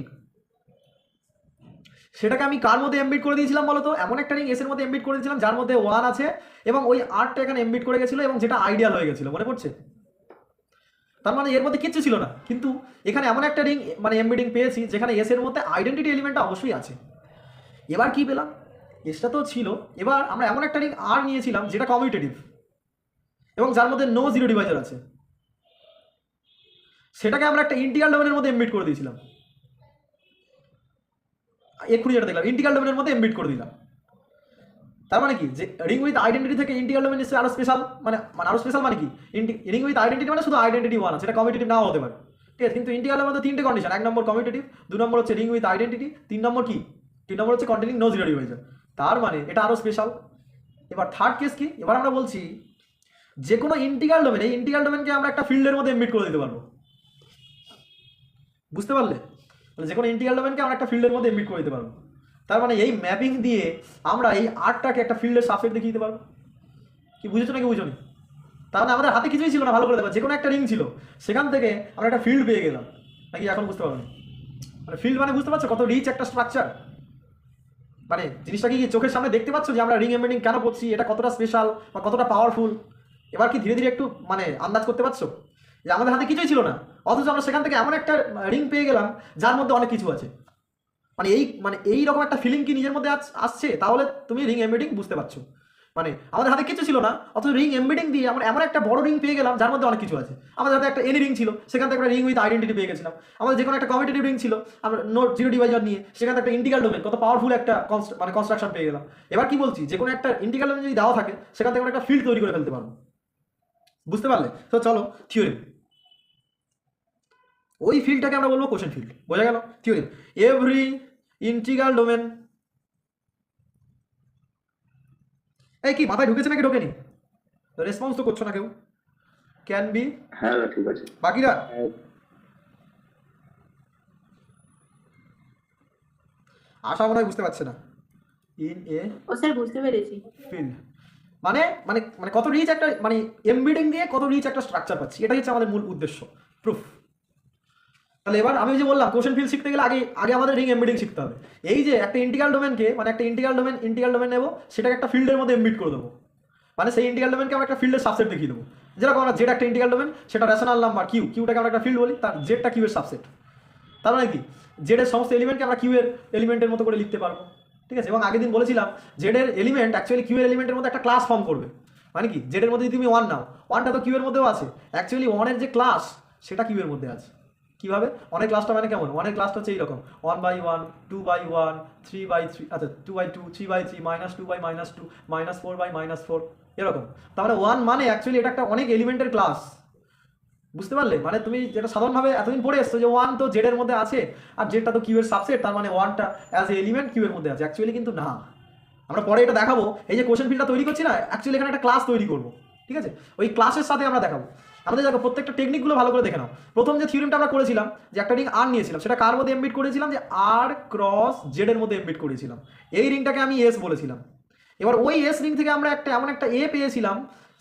সেটাকে আমি কার মধ্যে এমবিট করে দিয়েছিলাম বলো তো? এমন একটা রিং এস এর মধ্যে এমবিট করে দিয়েছিলাম যার মধ্যে 1 আছে এবং ওই আরটা এখানে এমবিট করে গেছিল এবং যেটা আইডিয়াল হয়ে গেছিল, মনে পড়ছে? তার মানে এর মধ্যে কিচ্ছু ছিল না, কিন্তু এখানে এমন একটা রিং মানে এমবিডিং পেয়েছি যেখানে এস এর মধ্যে আইডেন্টিটি এলিমেন্টটা অবশ্যই আছে। এবার কি পেলাম? এসটা তো ছিল, এবার আমরা এমন একটা রিং আর নিয়েছিলাম যেটা কমিউটেটিভ এবং যার মধ্যে নো জিরো ডিভাইজার আছে, সেটাকে আমরা একটা ইন্টিগ্রাল ডোমেনের মধ্যে এমবিট করে দিয়েছিলাম। এক্ষুনি যেটা দেখলাম ইন্টিগ্রাল ডোমেনের মধ্যে এমবিট করে দিলাম। তার মানে কি যে রিং উইথ আইডেন্টিটি থেকে ইন্টিগ্রাল ডোমেন নিশ্চয়ই আরো স্পেশাল, মানে আরো স্পেশাল মানে কি? রিং উইথ আইডেন্টিটি মানে শুধু আইডেন্টিটি 1 আছে, এটা কমিউটেটিভ নাও হতে পারে। ঠিক আছে, কিন্তু ইন্টিগ্রালের মধ্যে 3টে কন্ডিশন, 1 নম্বর কমিউটেটিভ, 2 নম্বর হচ্ছে রিং উইথ আইডেন্টিটি, 3 নম্বর কি? 3 নম্বর হচ্ছে কন্টেনিং নো জিরো ডিভাইজার। তার মানে এটা আরো স্পেশাল। এবার থার্ড কেস কি? এবার আমরা বলছি যে কোনো ইন্টিগ্রাল ডোমেন, এই ইন্টিগ্রাল ডোমেনকে আমরা একটা ফিল্ডের মধ্যে এমবিট করে দিতে পারবো, বুঝতে পারলে? যে কোনো ইন্টিগ্রাল ডোমেনকে আমরা একটা ফিল্ডের মধ্যে এমবিট করে দিতে পারবো। তার মানে এই ম্যাপিং দিয়ে আমরা এই আরটাকে একটা ফিল্ডের সাবসেট দেখিয়ে দিতে পারবো। কি বুঝেছো নাকি বুঝোনি? তার মানে আমাদের হাতে কিছুই ছিল না, ভালো করে দেখো, যে কোনো একটা রিং ছিল, সেখান থেকে আমরা একটা ফিল্ড পেয়ে গেলাম। নাকি এখন বুঝতে পারো? মানে ফিল্ড মানে বুঝতে পারছো কত রিচ একটা স্ট্রাকচার? মানে জিনিসটা কি চোখের সামনে দেখতে পাচ্ছ যে আমরা রিং এমবেডিং কেন করছি, এটা কতটা স্পেশাল বা কতটা পাওয়ারফুল? এবার কি ধীরে ধীরে একটু মানে আন্দাজ করতে পারছো যে আমাদের হাতে কিছুই ছিল না, অথচ আমরা সেখান থেকে এমন একটা রিং পেয়ে গেলাম যার মধ্যে অনেক কিছু আছে। মানে এই রকম একটা ফিলিং কি নিজের মধ্যে আসছে? তাহলে তুমি রিং এমবেডিং বুঝতে পারছো। মানে আমাদের হাতে কিছু ছিল না, অথচ রিং এমবেডিং দিয়ে আমরা এমন একটা বড় রিং পেয়ে গেলাম যার মধ্যে অনেক কিছু আছে। আমাদের হাতে একটা এনি রিং ছিল, সেখান থেকে একটা রিং উইথ আইডেন্টিটি পেয়ে গেছিলাম। আমাদের যে কোনো একটা কমিউটেটিভ রিং ছিল, আমরা নোট জিরো ডিভাইজার নিয়ে সেখান থেকে একটা ইন্টিগ্রাল ডোমেন, কত পাওয়ারফুল একটা মানে কনস্ট্রাকশন পেয়ে গেলাম। এবার কি বলছি, যে কোনো একটা ইন্টিগ্রাল ডোমেন যদি দেওয়া থাকে সেখান থেকে আমরা একটা ফিল্ড তৈরি করে ফেলতে পারবো, বুঝতে পারলে? তো চলো থিওরি, ওই ফিল্ডটাকে আমরা বলবো কোশ্চেন ফিল্ড, বোঝা গেল? থিওরি, এভরি ইন্টিগ্রাল ডোমেন, এই কি মাথায় ঢুকেছে নাকি ঢোকেনি? রেসপন্স তো করছো না কেউ। ক্যান বি, হ্যাঁ ঠিক আছে। বাকিরা আশা মনে হয় বুঝতে পারছে না। ইন এ ও স্যার বুঝতে পেরেছি। ফিল্ড মানে মানে মানে কত রিচ একটা, মানে এমবিডিং দিয়ে কত রিচ একটা স্ট্রাকচার পাচ্ছি, এটাই হচ্ছে আমাদের মূল উদ্দেশ্য, প্রুফ। তাহলে এবার আমি যে বললাম কোশ্চেন ফিল্ড শিখতে গেলে আগে আমাদের রিং এমবিডিং শিখতে হবে। এই যে একটা ইন্টিগ্রাল ডোমেনকে, মানে একটা ইন্টিগ্রাল ডোমেন নেবো, সেটাকে একটা ফিল্ডের মধ্যে এমবিড করে দেবো। মানে সেই ইন্টিগ্রাল ডোমেনকে আমরা একটা ফিল্ডের সাবসেট দেখিয়ে দেবো। যেরকম আমরা জেড একটা ইন্টিগ্রাল ডোমেন, সেটা রেশনাল নাম্বার কিউটাকে আমরা একটা ফিল্ড বলি, তার জেডটা কিউয়ের সাবসেট। তার মানে কি জেডের সমস্ত এলিমেন্টকে আমরা কিউয়ের এলিমেন্টের মতো করে লিখতে পারবো। ঠিক আছে, এবং আগের দিন বলেছিলাম জেডের এলিমেন্ট অ্যাকচুয়ালি কিউয়ের এলিমেন্টের মধ্যে একটা ক্লাস ফর্ম করবে। মানে কি জেডের মধ্যে যদি তুমি 1 নাও, 1টা তো কিউয়ের মধ্যেও আছে, অ্যাকচুয়ালি 1-এর যে ক্লাস সেটা কিউয়ের মধ্যে আছে। কীভাবে? অনেক ক্লাসটা মানে কেমন? অনেক ক্লাসটা হচ্ছে এইরকম 1/1, 2/1, 3/3, আচ্ছা 2/2, 3/3, -2/-2, -4/-4, এরকম। তার মানে 1 মানে অ্যাকচুয়ালি এটা একটা অনেক এলিমেন্টের ক্লাস, বুঝতে পারলে? মানে তুমি যেটা সাধারণভাবে এতদিন পড়ে এসছো যে 1 তো জেডের মধ্যে আছে আর জেডটা তো কিউয়ের সাবসেট, তার মানে 1টা অ্যাজ এ এলিমেন্ট কিউয়ের মধ্যে আছে। অ্যাকচুয়ালি কিন্তু না, আমরা পরে এটা দেখাবো। এই যে কোশ্চেন ফিল্ডটা তৈরি করছি না, অ্যাকচুয়ালি এখানে একটা ক্লাস তৈরি করবো। ঠিক আছে, ওই ক্লাসের সাথে আমরা দেখাবো। আমাদের দেখো প্রত্যেকটা টেকনিকগুলো ভালো করে দেখে নাও। প্রথম যে থিওরিমটা আমরা করেছিলাম, যে একটা রিং আর নিয়েছিলাম, সেটা কার মধ্যে এমবিট করেছিলাম? যে আর ক্রস জেড এর মধ্যে এমবিট করেছিলাম। এই রিংটাকে আমি এস বলেছিলাম। এবার ওই এস রিং থেকে আমরা এমন একটা এ পেয়েছিলাম,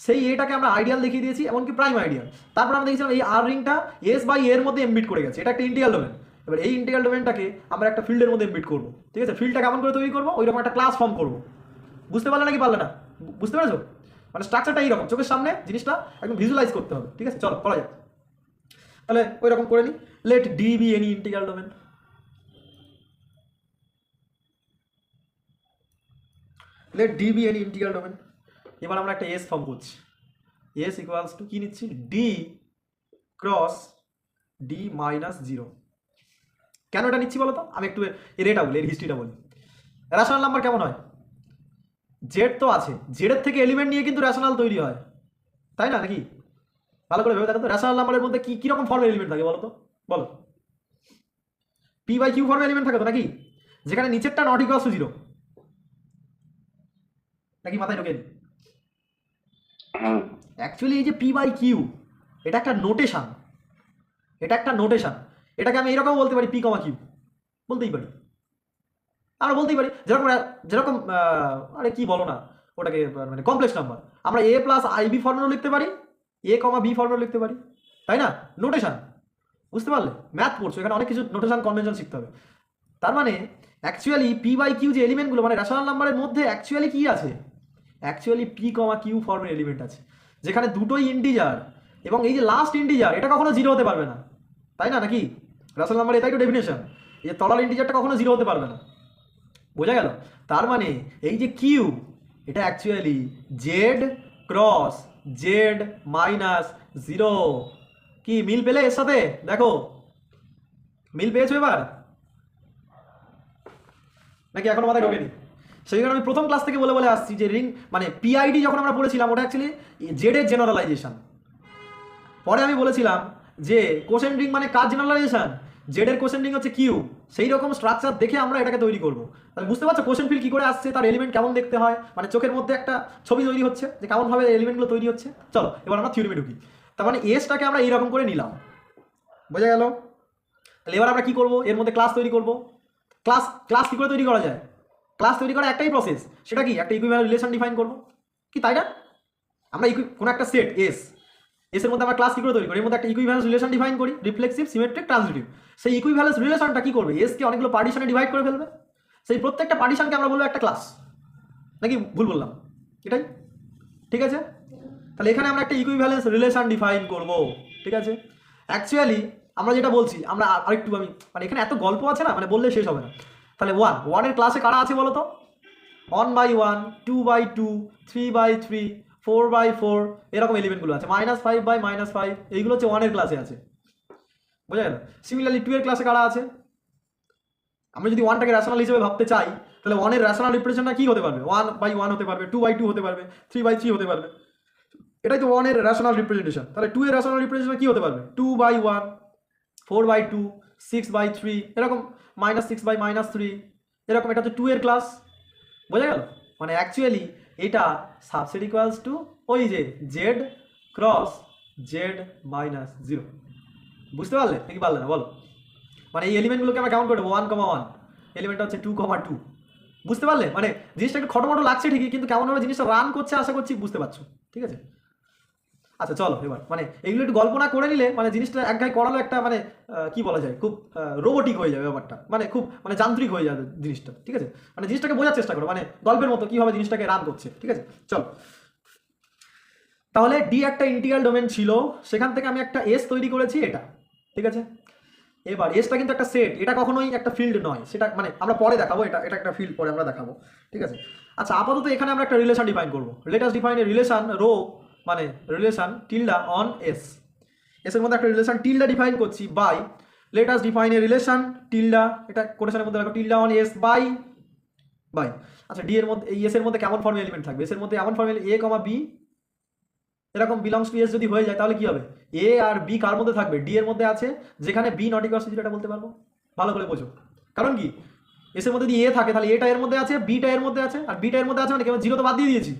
সেই এটাকে আমরা আইডিয়াল দেখিয়ে দিয়েছি, এমনকি প্রাইম আইডিয়াল। তারপর আমরা দেখেছিলাম এই আর রিংটা এস বাই এর মধ্যে এমবিট করে গেছে, এটা একটা ইন্টিগ্রাল ডোমেন। এবার এই ইন্টিগ্রাল ডোমেনটাকে আমরা একটা ফিল্ডের মধ্যে এমবিট করবো। ঠিক আছে, ফিল্ডটা কেমন করে তৈরি করবো? ওইরকম একটা ক্লাস ফর্ম করবো। বুঝতে পারলে নাকি পারলে না? বুঝতে পেরেছো? মানে স্ট্রাকচারটা এইরকম, চোখের সামনে জিনিসটা একদম ভিজুয়ালাইজ করতে হবে। ঠিক আছে, চলো করা যাক। তাহলে ওই রকম করে নিই, let D be any integral domain. Let D be any integral domain. এবার আমরা একটা এস ফর্ম করছি। এস ইকুয়ালস টু কি নিচ্ছি? D cross D -0। কেন এটা নিচ্ছি বলো তো? আমি একটু এর এটা বলি, এর হিস্ট্রিটা বলি। রেশনাল নাম্বার কেমন হয়? জেড তো আছে, জেডের থেকে এলিমেন্ট নিয়ে কিন্তু রেশনাল তৈরি হয়, তাই না? নাকি ভালো করে ভেবে দেখো তো, রেশনাল নাম্বারের মধ্যে কি রকম ফর্মের এলিমেন্ট থাকে বলো তো? বলো পি বাই কিউ ফর্মে এলিমেন্ট থাকে তো নাকি, যেখানে নিচেরটা নট ইকুয়ালস টু 0, নাকি মাথায় ঢোকেনি? হ্যাঁ অ্যাকচুয়ালি এই যে পি বাই কিউ এটা একটা নোটেশন, এটাকে আমি এরকম বলতে পারি পি কমা কিউ বলতেই পারি, আমরা বলতেই পারি যেরকম যেরকম আরে কি বলো না ওটাকে, মানে কমপ্লেক্স নাম্বার আমরা এ প্লাস আই বি ফর্মেও লিখতে পারি, এ কমা বি ফর্মেও লিখতে পারি, তাই না? নোটেশন, বুঝতে পারলে? ম্যাথ পড়ছো, এখানে অনেক কিছু নোটেশন কনভেনশন শিখতে হবে। তার মানে অ্যাকচুয়ালি পি বাই কিউ যে এলিমেন্টগুলো মানে রেশনাল নাম্বারের মধ্যে অ্যাকচুয়ালি কি আছে, অ্যাকচুয়ালি পি কমা কিউ ফর্মের এলিমেন্ট আছে, যেখানে দুটোই ইন্টিজার এবং এই যে লাস্ট ইন্টিজার এটা কখনো 0 হতে পারবে না, তাই না? নাকি রেশনাল নাম্বার এটাই তো ডেফিনেশন, এই যে তলার ইন্টিজারটা কখনো 0 হতে পারবে না, বোঝা গেল? তার মানে এই যে কিউ এটা actually Z cross Z minus 0, কি মিল পেলে এর সাথে? দেখো মিল পেয়েছো এবার নাকি এখনো মাথায় ঢোকেনি? সেই জন্য আমি প্রথম ক্লাস থেকে বলে বলে আসছি যে রিং মানে পিআইডি যখন আমরা পড়েছিলাম ওটা অ্যাকচুয়ালি জেড এর জেনারেলাইজেশন, পরে আমি বলেছিলাম যে কোশেন রিং মানে কার জেনারেলাইজেশন, জেড এর কোশেন রিং হচ্ছে কিউ, সেই রকম স্ট্রাকচার দেখে আমরা এটাকে তৈরি করবো। তাহলে বুঝতে পারছো কোশেন ফিল্ড কি করে আসছে, তার এলিমেন্ট কেমন দেখতে হয়, মানে চোখের মধ্যে একটা ছবি তৈরি হচ্ছে যে কেমনভাবে এলিমেন্টগুলো তৈরি হচ্ছে। চলো এবার আমরা থিওরিমে ঢুকি। তার মানে এসটাকে আমরা এইরকম করে নিলাম, বোঝা গেল? তাহলে এবার আমরা কি করব, এর মধ্যে ক্লাস তৈরি করব। ক্লাস কি করে তৈরি করা যায়? ক্লাস তৈরি করার একটাই প্রসেস, সেটা কি একটা ইকুইভ্যালেন্ট রিলেশন ডিফাইন করব, কি তাই না? আমরা কোনো একটা সেট এস এর মধ্যে আমরা ক্লাস কি করে তৈরি করি, এর মধ্যে একটা ইকুইভ্যালেন্স রিলেশন ডিফাইন করি, রিফ্লেক্সিভ সিমেট্রিক ট্রান্সিটিভ। সেই ইকুইভ্যালেন্স রিলেশনটা কি করবে, এস কে অনেকগুলো পার্টিশনে ডিভাইড করে ফেলবে, সেই প্রত্যেকটা পার্টিশনকে আমরা বলবো একটা ক্লাস, নাকি ভুল বললাম? এটাই ঠিক আছে? তাহলে এখানে আমরা একটা ইকুইভ্যালেন্স রিলেশন ডিফাইন করব, ঠিক আছে? অ্যাকচুয়ালি আমরা যেটা বলছি, আমরা আরেকটু আমি মানে এখানে এত গল্প আছে না, মানে বললে শেষ হবে না। তাহলে ওয়ানের ক্লাসে কারা আছে বলো তো? 1/1, 2/2, 3/3, 4/4 এরকম এলিমেন্টগুলো আছে, -5/-5 এইগুলো হচ্ছে ওয়ানের ক্লাসে আছে, বোঝা গেল? সিমিলারলি 2 এর ক্লাসে কারা আছে? আমরা যদি ওয়ানটাকে রেশনাল হিসেবে ভাবতে চাই তাহলে ওয়ানের রেশনাল রিপ্রেজেন্টটা কি হতে পারবে, 1/1 হতে পারবে, 2/2 হতে পারবে, 3/3 হতে পারবে, এটাই তো ওয়ানের রেশনাল রিপ্রেজেন্টেশন। তাহলে 2 এর রেশনাল রিপ্রেজেন্টেশন কি হতে পারবে, 2/1, 4/2, 6/3 এরকম, -6/-3 এরকম, এটা হচ্ছে 2 এর ক্লাস, বোঝা গেল? মানে অ্যাকচুয়ালি এটা সাবসেট ইকুয়ালস টু ওই যে জেড ক্রস জেড মাইনাস 0, বুঝতে পারলে নাকি পারলে না বলো? মানে এই এলিমেন্টগুলোকে আমরা কেমন করে 1,1, এলিমেন্টটা হচ্ছে 2,2, বুঝতে পারলে? মানে জিনিসটা একটু খটোমটো লাগছে ঠিকই, কিন্তু কেমনভাবে জিনিসটা রান করছে আশা করছি বুঝতে পারছো, ঠিক আছে? আচ্ছা চলো এবার মানে এগুলো একটু গল্প না করে নিলে মানে জিনিসটা এক গায়ে করালো একটা মানে কি বলা যায়, খুব রোবোটিক হয়ে যাবে ব্যাপারটা, মানে খুব মানে যান্ত্রিক হয়ে যাবে জিনিসটা, ঠিক আছে? মানে জিনিসটাকে বোঝার চেষ্টা করো, মানে গল্পের মতো কিভাবে জিনিসটাকে রান করছে, ঠিক আছে? চলো তাহলে ডি একটা ইন্টিগ্রাল ডোমেন ছিল, সেখান থেকে আমি একটা এস তৈরি করেছি এটা, ঠিক আছে? এবার এসটা কিন্তু একটা সেট, এটা কখনোই একটা ফিল্ড নয়, সেটা মানে আমরা পরে দেখাবো, এটা একটা ফিল্ড পরে আমরা দেখাবো, ঠিক আছে? আচ্ছা আপাতত এখানে আমরা একটা রিলেশন ডিফাইন করবো, let us define a relation rho মানে রিলেশন টিল্ডা অন এস, এসের মধ্যে একটা রিলেশন টিল্ডা ডিফাইন করছি by let us define a relation tilde, এটা কোটেশনের মধ্যে রাখো, টিল্ডা অন এস বাই। আচ্ছা ডি এর মধ্যে এই এস এর মধ্যে কেমন ফর্মের এলিমেন্ট থাকবে, এস এর মধ্যে এমন ফর্মের এ কমা বি এরকম বিলংস টু এস যদি হয়ে যায় তাহলে কি হবে, এ আর বি কার মধ্যে থাকবে, ডি এর মধ্যে আছে, যেখানে বি নট ইকুয়ালস টু 0 এটা বলতে পারবো, ভালো করে বোঝো। কারণ কি এস এর মধ্যে যদি এ থাকে তাহলে এটা এর মধ্যে আছে, বিটা এর মধ্যে আছে, আর বিটা এর মধ্যে আছে মানে কেবল 0 তো বাদ দিয়ে দিয়েছি,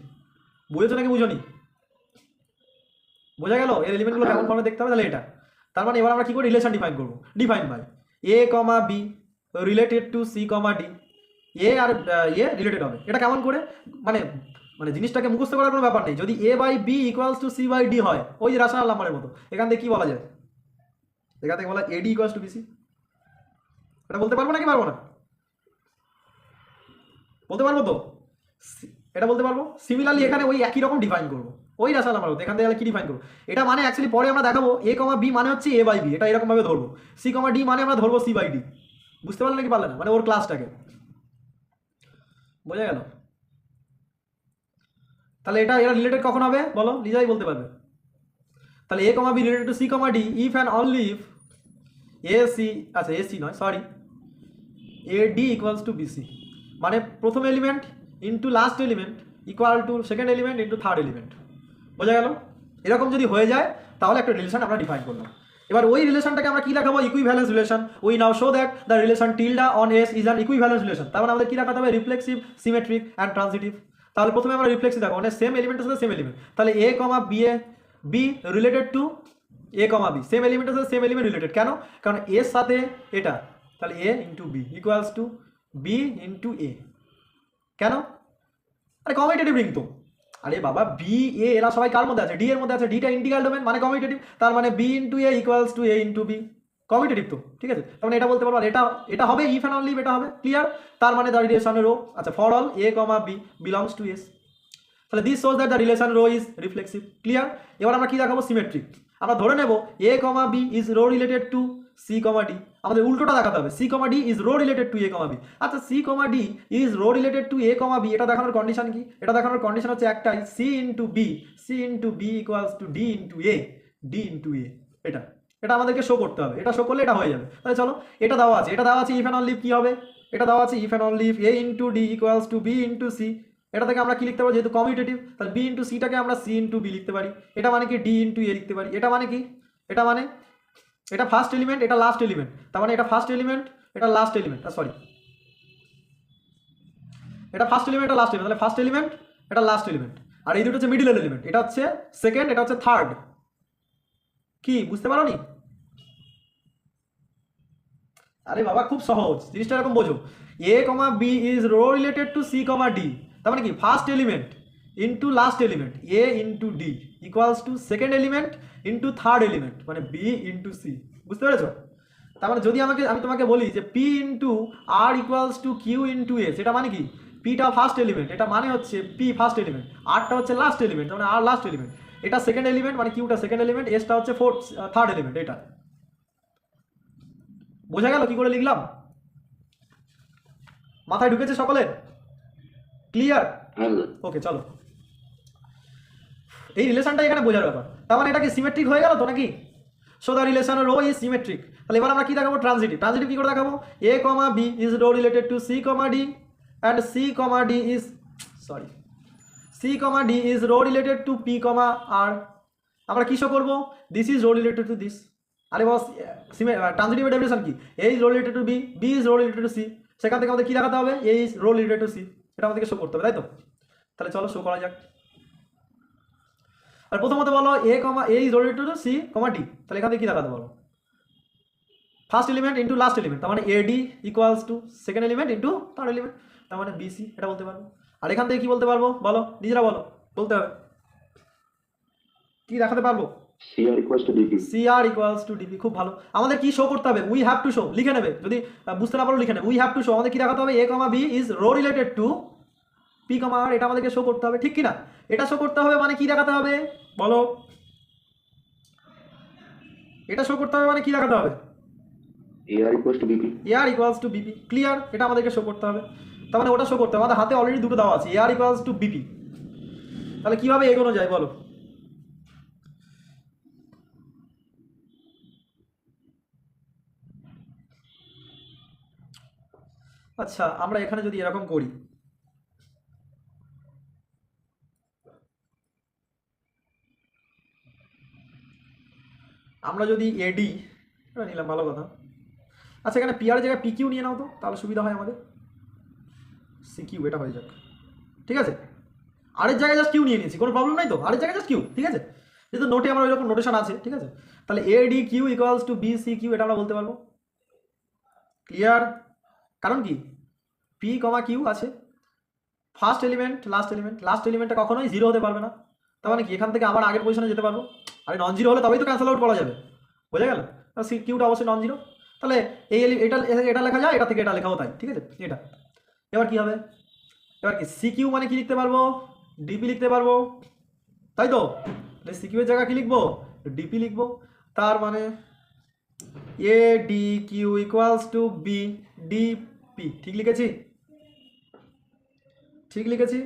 বুঝেছো নাকি বুঝোনি? বোঝা গেল এর এলিমেন্টগুলো কেমন ফর্মে দেখতে হবে? তাহলে এটা তার মানে এবার আমরা কি করে রিলেশন ডিফাইন করবো, define by A comma B related to C comma D, A আর এ রিলেটেড হবে, এটা কেমন করে মানে মানে জিনিসটাকে মুখস্থ করার কোনো ব্যাপার নেই, যদি A by B equals to C by D হয় ওই যে রেশনাল নাম্বারের মতো, এখান থেকে কি বলা যায়, এখান থেকে বলা এডি ইকুয়ালস টু বিসি, এটা বলতে পারবো নাকি পারবো না? বলতে পারবো তো, এটা বলতে পারবো। সিমিলারলি এখানে ওই একই রকম ডিফাইন করবো ওই রেশনাল নাম্বার মতো, এখান থেকে কি ডিফাইন করবো, এটা মানে অ্যাকচুয়ালি পরে আমরা দেখাবো এ কমা বি মানে হচ্ছে এ বাই বি, এটা এরকম ভাবে ধরবো, সি কমা ডি মানে আমরা ধরবো সি বাই ডি, বুঝতে পারলে নাকি পারলে না? মানে ওর ক্লাসটাকে, বোঝা গেল? তাহলে এটা এরা রিলেটেড কখন হবে বলো, নিজেই বলতে পারবে। তাহলে A comma B related to C comma D if and only if A C, আচ্ছা এ সি নয় sorry, A D equals to BC, মানে প্রথম element into last element equal to second element into third element, বোঝা গেল? এরকম যদি হয়ে যায় তাহলে একটা রিলেশন আমরা ডিফাইন করলাম। এবার ওই রিলেশনটাকে আমরা কি দেখাবো, equivalence relation. We now show that the relation tilde on S is an equivalence relation. তার মানে আমাদের কি দেখাতে হবে, রিফ্লেক্সিভ, সিমেট্রিক অ্যান্ড ট্রানজিটিভ। তাহলে প্রথমে আমরা রিফ্লেক্সিভ দেখো, মানে সেম এলিমেন্টের সাথে সেম এলিমেন্ট। তাহলে A comma B related to A comma B, same এলিমেন্টের সাথে সেম এলিমেন্ট রিলেটেড। কেন? কারণ এর সাথে এটা, তাহলে A into B equals to B into A. কেন? আরে কমিউটেটিভ রিং তো। আরে বাবা, বি এ এরা সবাই কার মধ্যে আছে, ডি এর মধ্যে আছে। ডিটা ইন্টিগ্রাল ডোমেন মানে কমিউটেটিভ, তার মানে B into A equals to A into B, commutative তো, ঠিক আছে। তার মানে এটা বলতে পারবো, আর এটা হবে ইফ অ্যান্ড অনলি এটা হবে, ক্লিয়ার। তার মানে দ্য রিলেশন রো, আচ্ছা, for all A comma B belongs to S, তাহলে this shows that the relation rho is reflexive, clear. এবার আমরা কি দেখাবো, সিমেট্রিক। আমরা ধরে নেব A comma B is rho related to C comma D, আমাদের উল্টোটা দেখাতে হবে, C comma D is rho related to A comma B. আচ্ছা, C comma D is rho related to A comma B, এটা দেখানোর কন্ডিশন কি? এটা দেখানোর কন্ডিশন হচ্ছে একটাই, C into B equals to D into A, এটা এটা আমাদেরকে শো করতে হবে। এটা শো করলে এটা হয়ে যাবে। তাহলে চলো, এটা দেওয়া আছে ইফ অ্যান্ড অনলি কি হবে, এটা দেওয়া আছে if and only A into D equals to B into C. এটা থেকে আমরা কি লিখতে পারি, যেহেতু কমিউটেটিভ, তাহলে বি ইন্টু সিটাকে আমরা সি ইন্টু বি লিখতে পারি। এটা মানে কি ডি ইন্টু এ লিখতে পারি। এটা মানে কি, এটা মানে এটা ফার্স্ট এলিমেন্ট, এটা লাস্ট এলিমেন্ট, তার মানে এটা ফার্স্ট এলিমেন্ট, এটা লাস্ট এলিমেন্ট, সরি, এটা ফার্স্ট এলিমেন্ট, এটা লাস্ট এলিমেন্ট, তাহলে ফার্স্ট এলিমেন্ট, এটা লাস্ট এলিমেন্ট। আর এই দুটো হচ্ছে মিডল এলিমেন্ট, এটা হচ্ছে সেকেন্ড, এটা হচ্ছে থার্ড। কি বুঝতে পারো নি? আরে বাবা, খুব সহজ জিনিসটা, এরকম বোঝো। A comma B is rho related to C comma D, তার মানে কি first element into last element A into D equals to second element into third element মানে বি ইন্টু সি। বুঝতে পেরেছো? তার মানে যদি আমি তোমাকে বলি যে P into R equals to Q into A, সেটা মানে কি, পিটা ফার্স্ট এলিমেন্ট, এটা মানে হচ্ছে পি ফার্স্ট এলিমেন্ট, আরটা হচ্ছে লাস্ট এলিমেন্ট, মানে আর লাস্ট এলিমেন্ট, এটা সেকেন্ড এলিমেন্ট মানে কিউটা সেকেন্ড এলিমেন্ট, এসটা হচ্ছে থার্ড এলিমেন্ট। এটা বোঝা গেল কি করে লিখলাম? মাথায় ঢুকেছে সকলের? ক্লিয়ার? ওকে, চলো, এই রিলেশনটা এখানে বোঝার ব্যাপার। তার মানে এটা কি সিমেট্রিক হয়ে গেল তো নাকি? So the relation rho is symmetric. তাহলে এবার আমরা কি দেখাবো, ট্রানজিটিভ। ট্রানজিটিভ কি করে দেখাবো, A comma B is rho related to C comma D and C comma D is rho related to P comma R. আমরা কি শো করবো, this is rho related to this. আরে বস, ট্রানজিটিভ ডেফিনেশন কি, A is rho related to B is rho related to C, সেখান থেকে আমাদের কি দেখাতে হবে, A is rho related to C, এটা আমাদেরকে শো করতে হবে, তাই তো? তাহলে চলো শো করা যাক। আর প্রথমত বলো A is rho related to C comma D, তাহলে এখান থেকে কি দেখাতে বলো, first element into last element, তার মানে A D equals to second element into third element, তার মানে বিসি, এটা বলতে পারবো। আর এখান থেকে কি বলতে পারবো, বলো নিজেরা বলো, বলতে হবে কি দেখাতে পারবো, CR equals to DP. CR equals to DP. খুব ভালো। আমাদের কি শো করতে হবে, উই হ্যাভ টু শো, লিখে নেবে যদি বুঝতে না পারো, লিখে নেবে, উই হ্যাভ টু শো। আমাদের কি দেখাতে হবে, A comma B is rho related to P comma R, এটা আমাদেরকে শো করতে হবে, ঠিক কি না? এটা শো করতে হবে মানে কি দেখাতে হবে বলো, এটা শো করতে হবে মানে কি দেখাতে হবে, AR equals to BP. AR equals to BP, clear. এটা আমাদেরকে শো করতে হবে, তার মানে ওটা শো করতে হবে। আমাদের হাতে অলরেডি দুটো দেওয়া আছে, AR ইকুয়ালস টু বিপি। তাহলে কিভাবে এগোনো যায় বলো? আচ্ছা, আমরা এখানে যদি এরকম করি, আমরা যদি এডি এটা নিলাম, ভালো কথা। আচ্ছা, এখানে পিআর জায়গায় পিকিউ নিয়ে নাও তো, তাহলে সুবিধা হয় আমাদের, সিকিউ এটা হয়ে যাক, ঠিক আছে। আরের জায়গায় জাস্ট কিউ নিয়ে নিয়েছি, কোনো প্রবলেম নাই তো, আরের জায়গায় জাস্ট কিউ, ঠিক আছে। যেহেতু নোটে আমার ওইরকম নোটেশন আছে, ঠিক আছে। তাহলে AD Q equals to B C Q, এটা আমরা বলতে পারবো, ক্লিয়ার। কারণ কি, পি কমা কিউ আছে, ফার্স্ট এলিমেন্ট লাস্ট এলিমেন্টটা কখনোই জিরো হতে পারবে না, তার মানে কি এখান থেকে আবার আগের পজিশনে যেতে পারবো। আরে নন জিরো হলে তবেই তো ক্যান্সেল আউট করা যাবে, বোঝা গেল? সি কিউটা অবশ্যই নন জিরো, তাহলে এটা লেখা যায়, এটা থেকে এটা লেখাও তাই, ঠিক আছে। এটা এবার কি হবে, এবার কি সি কিউ মানে কি লিখতে পারবো, ডিপি লিখতে পারবো, তাই তো? সি কিউ এর জায়গা কি লিখবো, ডিপি লিখবো। তার মানে A D Q equals to B DP, ঠিক লিখেছি? ঠিক লিখেছি।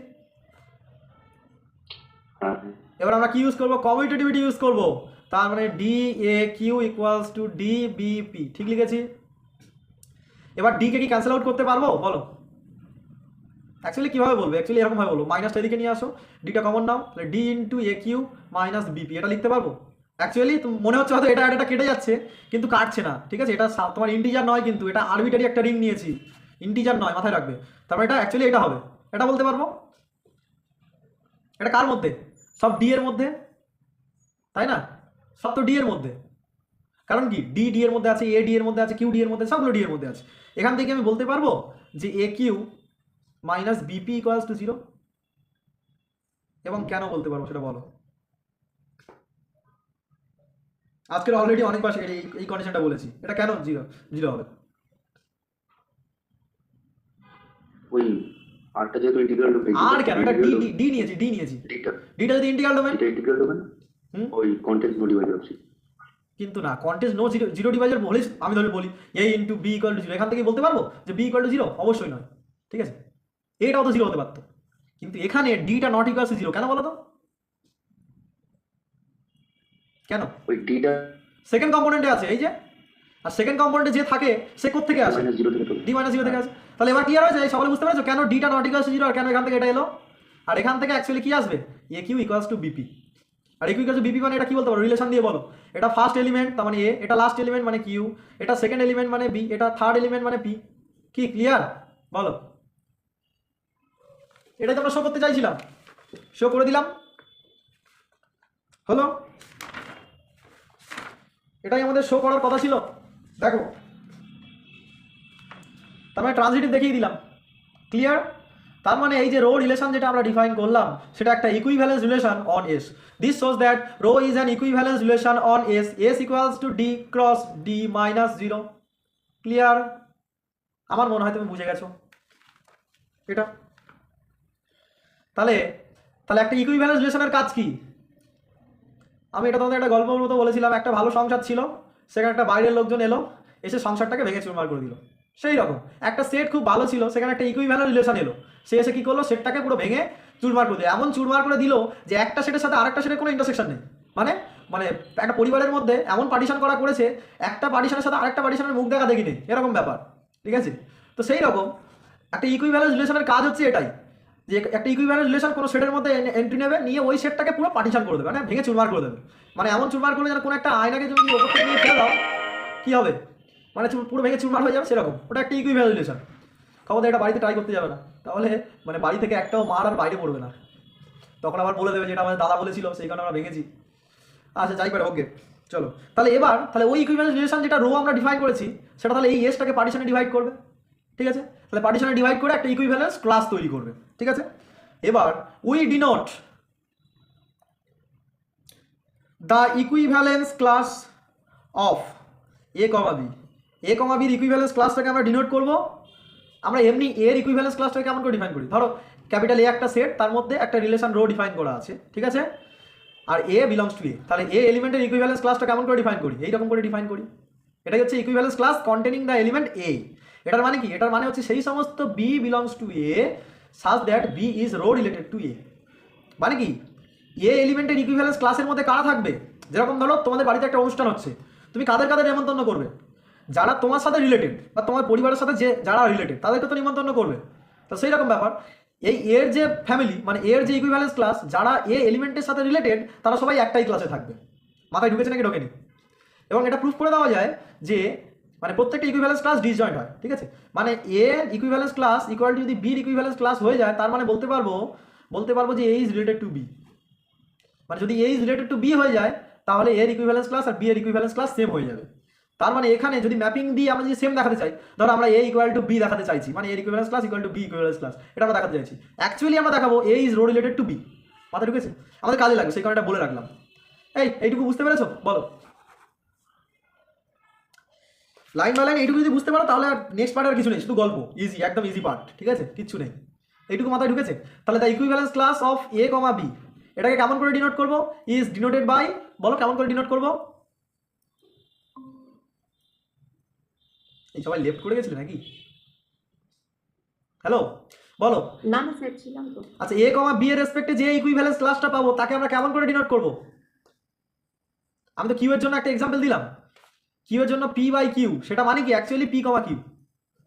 এবার আমরা কি ইউজ করবো, কমিউটেটিভিটি ইউজ করবো, তার মানে D A Q equals to D BP, ঠিক লিখেছি। এবার ডি কে কি ক্যান্সেল আউট করতে পারবো বলো? অ্যাকচুয়ালি কীভাবে বলবো, অ্যাকচুয়ালি এরকমভাবে বলবো, মাইনাসটা এদিকে নিয়ে আসো, ডিটা কমন নাও, তাহলে ডি ইন্টু এ কিউ মাইনাস বিপি, এটা লিখতে পারবো। অ্যাকচুয়ালি মনে হচ্ছে হয়তো এটা আর এটা কেটে যাচ্ছে, কিন্তু কাটছে না, ঠিক আছে? এটা তোমার ইন্টিজার নয়, কিন্তু এটা আরবিটারি একটা রিং নিয়েছি, ইন্টিজার নয়, মাথায় রাখবে। তারপর এটা অ্যাকচুয়ালি এটা হবে, এটা বলতে পারবো। এটা কার মধ্যে? সব ডি এর মধ্যে, তাই না? সব তো ডি এর মধ্যে। কারণ কি, ডি ডি এর মধ্যে আছে, এ ডি এর মধ্যে আছে, কিউ ডি এর মধ্যে, সবগুলো ডি এর মধ্যে আছে। এখান থেকে আমি বলতে পারবো যে A Q minus BP equals to 0। এবং কেন বলতে পারবো সেটা বলো। আজকের অলরেডি অনেকবার এই কন্ডিশনটা বলেছি, এটা কেন 0 হবে? ওই আরটা যেহেতু ইন্টিগ্রাল ডোমেন, আর কেন, এটা ডি ডি ডি নিয়েছি, ডিটা যদি ইন্টিগ্রাল ডোমেন, এটা ইন্টিগ্রাল ডোমেন, ওই কন্টেন্ট নো ডিভাইড হচ্ছে। কিন্তু না, কন্টেস্ট নো জিরো ডিভাইজার বলে আমি ধরে বলি এ ইন্টু বি ইকুয়াল টু 0, এখান থেকে বলতে পারবো যে বি ইকুয়াল টু 0? অবশ্যই নয়, ঠিক আছে? এটাও তো 0 হতে পারতো, কিন্তু এখানে ডিটা নট ইকুয়ালস টু 0 কেন বলো তো? কেন? ওই ডিটা সেকেন্ড কম্পোনেন্টে আছে এই যে, আর সেকেন্ড কম্পোনেন্টে যে থাকে সে কোত্থেকে আসে? মাইনাস 0 থেকে তো ডি মাইনাস 0 থেকে আসে। তাহলে এবার ক্লিয়ার হয়েছে, সকলে বুঝতে পেরেছো কেন ডিটা নট ইকুয়ালস টু 0 আর কেন এখান থেকে এটা এলো? আর এখান থেকে অ্যাকচুয়ালি কি আসবে? A Q equals to BP. আর A Q equals to BP মানে এটা কি বলতে পারো? রিলেশন দিয়ে বলো। এটা ফার্স্ট এলিমেন্ট তার মানে এ, এটা লাস্ট এলিমেন্ট মানে কিউ, এটা সেকেন্ড এলিমেন্ট মানে বি, এটা থার্ড এলিমেন্ট মানে পি। কি ক্লিয়ার? বলো। এটাই তো আমরা শো করতে চাইছিলাম, শো করে দিলাম, হলো। এটাই আমাদের শো করার কথা ছিল। দেখো, তার মানে ট্রানজিটিভ দেখিয়ে দিলাম, ক্লিয়ার? তার মানে এই যে রো রিলেশন যেটা আমরা ডিফাইন করলাম সেটা একটা equivalence relation on S. This shows that rho is an equivalence relation on S, S equals to D cross D minus 0। Clear? আমার মনে হয় তুমি বুঝে গেছো এটা। তাহলে তাহলে একটা ইকুইভ্যালেন্স রিলেশনের কাজ কি? আমি এটা তোমাদের একটা গল্পের মতো বলেছিলাম, একটা ভালো সংসার ছিল, সেখানে একটা বাইরের লোকজন এলো, এসে সংসারটাকে ভেঙে চুরমার করে দিল। সেই রকম একটা সেট খুব ভালো ছিল, সেখানে একটা ইকুইভ্যালেন্স রিলেশন এলো, সে এসে কি করলো? সেটটাকে পুরো ভেঙে চুরমার করে দিল। এমন চুরমার করে দিল যে একটা সেটের সাথে আরেকটা সেটের কোনো ইন্টারসেকশন নেই। মানে মানে একটা পরিবারের মধ্যে এমন পার্টিশন করা করেছে, একটা পার্টিশনের সাথে আরেকটা পার্টিশনের মুখ দেখা দেখি নেই, এরকম ব্যাপার, ঠিক আছে? তো সেই রকম একটা ইকুইভ্যালেন্স রিলেশনের কাজ হচ্ছে এটাই, যে একটা ইকুইভ্যালেন্স রিলেশন কোনো সেটের মধ্যে এন্ট্রি নেবে, নিয়ে ওই সেটটাকে পুরো পার্টিশন করে দেবে, মানে ভেঙে চুরমার করে দেবে। মানে এমন চুরমার করবে যেন কোনো একটা আয়নাকে যদি ওপর থেকে নিয়ে ফেলে দাও, কী হবে? মানে পুরো ভেঙে চুরমার হয়ে যাবে, সেরকম ওটা একটা ইকুইভ্যালেন্স রিলেশন। খবর এটা বাড়িতে ট্রাই করতে যাবে না, তাহলে মানে বাড়ি থেকে একটাও মার আর বাইরে পড়বে না, তখন আবার বলে দেবে যেটা আমাদের দাদা বলেছিল সেই কারণে আমরা ভেঙেছি। আচ্ছা যাই পারে, ওকে চলো। তাহলে এবার তাহলে ওই ইকুইভ্যালেন্স রিলেশন যেটা রো আমরা ডিফাইন করেছি, সেটা তাহলে এই এসটাকে পার্টিশনে ডিভাইড করবে, ঠিক আছে? তাহলে পার্টিশনে ডিভাইড করে একটা ইকুইভ্যালেন্স ক্লাস তৈরি করবে, ঠিক আছে? এবার we denote the equivalence class of A comma B. A comma বির ইকুইভ্যালেন্স ক্লাসটাকে আমরা ডিনোট করব। আমরা এমনি এর ইকুইভ্যালেন্স ক্লাসটাকে কেমন করে ডিফাইন করি? ধরো ক্যাপিটাল এ একটা সেট, তার মধ্যে একটা রিলেশন রো ডিফাইন করা আছে, ঠিক আছে? আর এ বিলংস টু এ, তাহলে এ এলিমেন্টের ইকুইভ্যালেন্স ক্লাসটা কেমন করে ডিফাইন করি? এইরকম করে ডিফাইন করি। এটাই হচ্ছে equivalence class containing the element A. এটার মানে কি? এটার মানে হচ্ছে সেই সমস্ত B belongs to A such that B is rho related to A. মানে কি? এ এলিমেন্টের ইকুইভ্যালেন্স ক্লাসের মধ্যে কারা থাকবে? যেরকম ধরো তোমাদের বাড়িতে একটা অনুষ্ঠান হচ্ছে, তুমি কাদের কাদের নিমন্ত্রণ করবে? যারা তোমার সাথে রিলেটেড বা তোমার পরিবারের সাথে যে যারা রিলেটেড তাদেরকে তো নিমন্ত্রণ করবে। তো সেই রকম ব্যাপার, এই এর যে ফ্যামিলি মানে এর যে ইকুইভ্যালেন্স ক্লাস, যারা এ এলিমেন্টের সাথে রিলেটেড তারা সবাই একটাই ক্লাসে থাকবে। মাথায় ঢুকেছে নাকি ঢোকেনি? এবং এটা প্রুফ করে দেওয়া যায় যে মানে প্রত্যেকটা ইকুইভ্যালেন্স ক্লাস ডিসজয়েন্ট হয়, ঠিক আছে? মানে এ ইকুইভ্যালেন্স ক্লাস ইকুয়াল টু যদি বির ইকুইভ্যালেন্স ক্লাস হয়ে যায়, তার মানে বলতে পারবো যে A is related to B. মানে যদি এ ইজ রিলেটেড টু বি হয়ে যায়, তাহলে এর ইকুইভ্যালেন্স ক্লাস আর বি এর ইকুইভ্যালেন্স ক্লাস সেম হয়ে যাবে। তার মানে এখানে যদি ম্যাপিং দিয়ে আমরা যদি সেম দেখাতে চাই, ধরো আমরা এ ইকুয়াল টু বি দেখাতে চাইছি, মানে এর equivalence class equal to B equivalence class, এটা আমরা দেখাতে চাইছি। অ্যাকচুয়ালি আমরা দেখাবো A is rho related to B. মাথা ঢুকেছে? আমাদের কাজে লাগবে, সেই কারণে বলে রাখলাম। এইটুকু বুঝতে পেরেছো? বলো লাইন বাই লাইন এইটুকু যদি বুঝতে পারো, তাহলে আর নেক্সট পার্ট আর কিছু নেই, শুধু গল্প, ইজি, একদম ইজি পার্ট, ঠিক আছে? কিচ্ছু নেই, এইটুকু মাথায় ঢুকেছে? তাহলে the equivalence class of A comma B, এটাকে কেমন করে ডিনোট করবো? ইজ ডিনোটেড বাই, বলো কেমন করে ডিনোট করবো? এই সবাই লেফট করে গেছিলে নাকি? হ্যালো বলো। না না স্যার, ছিলাম তো। আচ্ছা, এ কমা বি এর রেসপেক্টে যে ইকুইভ্যালেন্স ক্লাসটা পাবো তাকে আমরা কেমন করে ডিনোট করব? আমি তো কিউ এর জন্য একটা এক্সাম্পল দিলাম, কিউ এর জন্য পি বাই কিউ, সেটা মানে কি অ্যাকচুয়ালি পি কমা কিউ,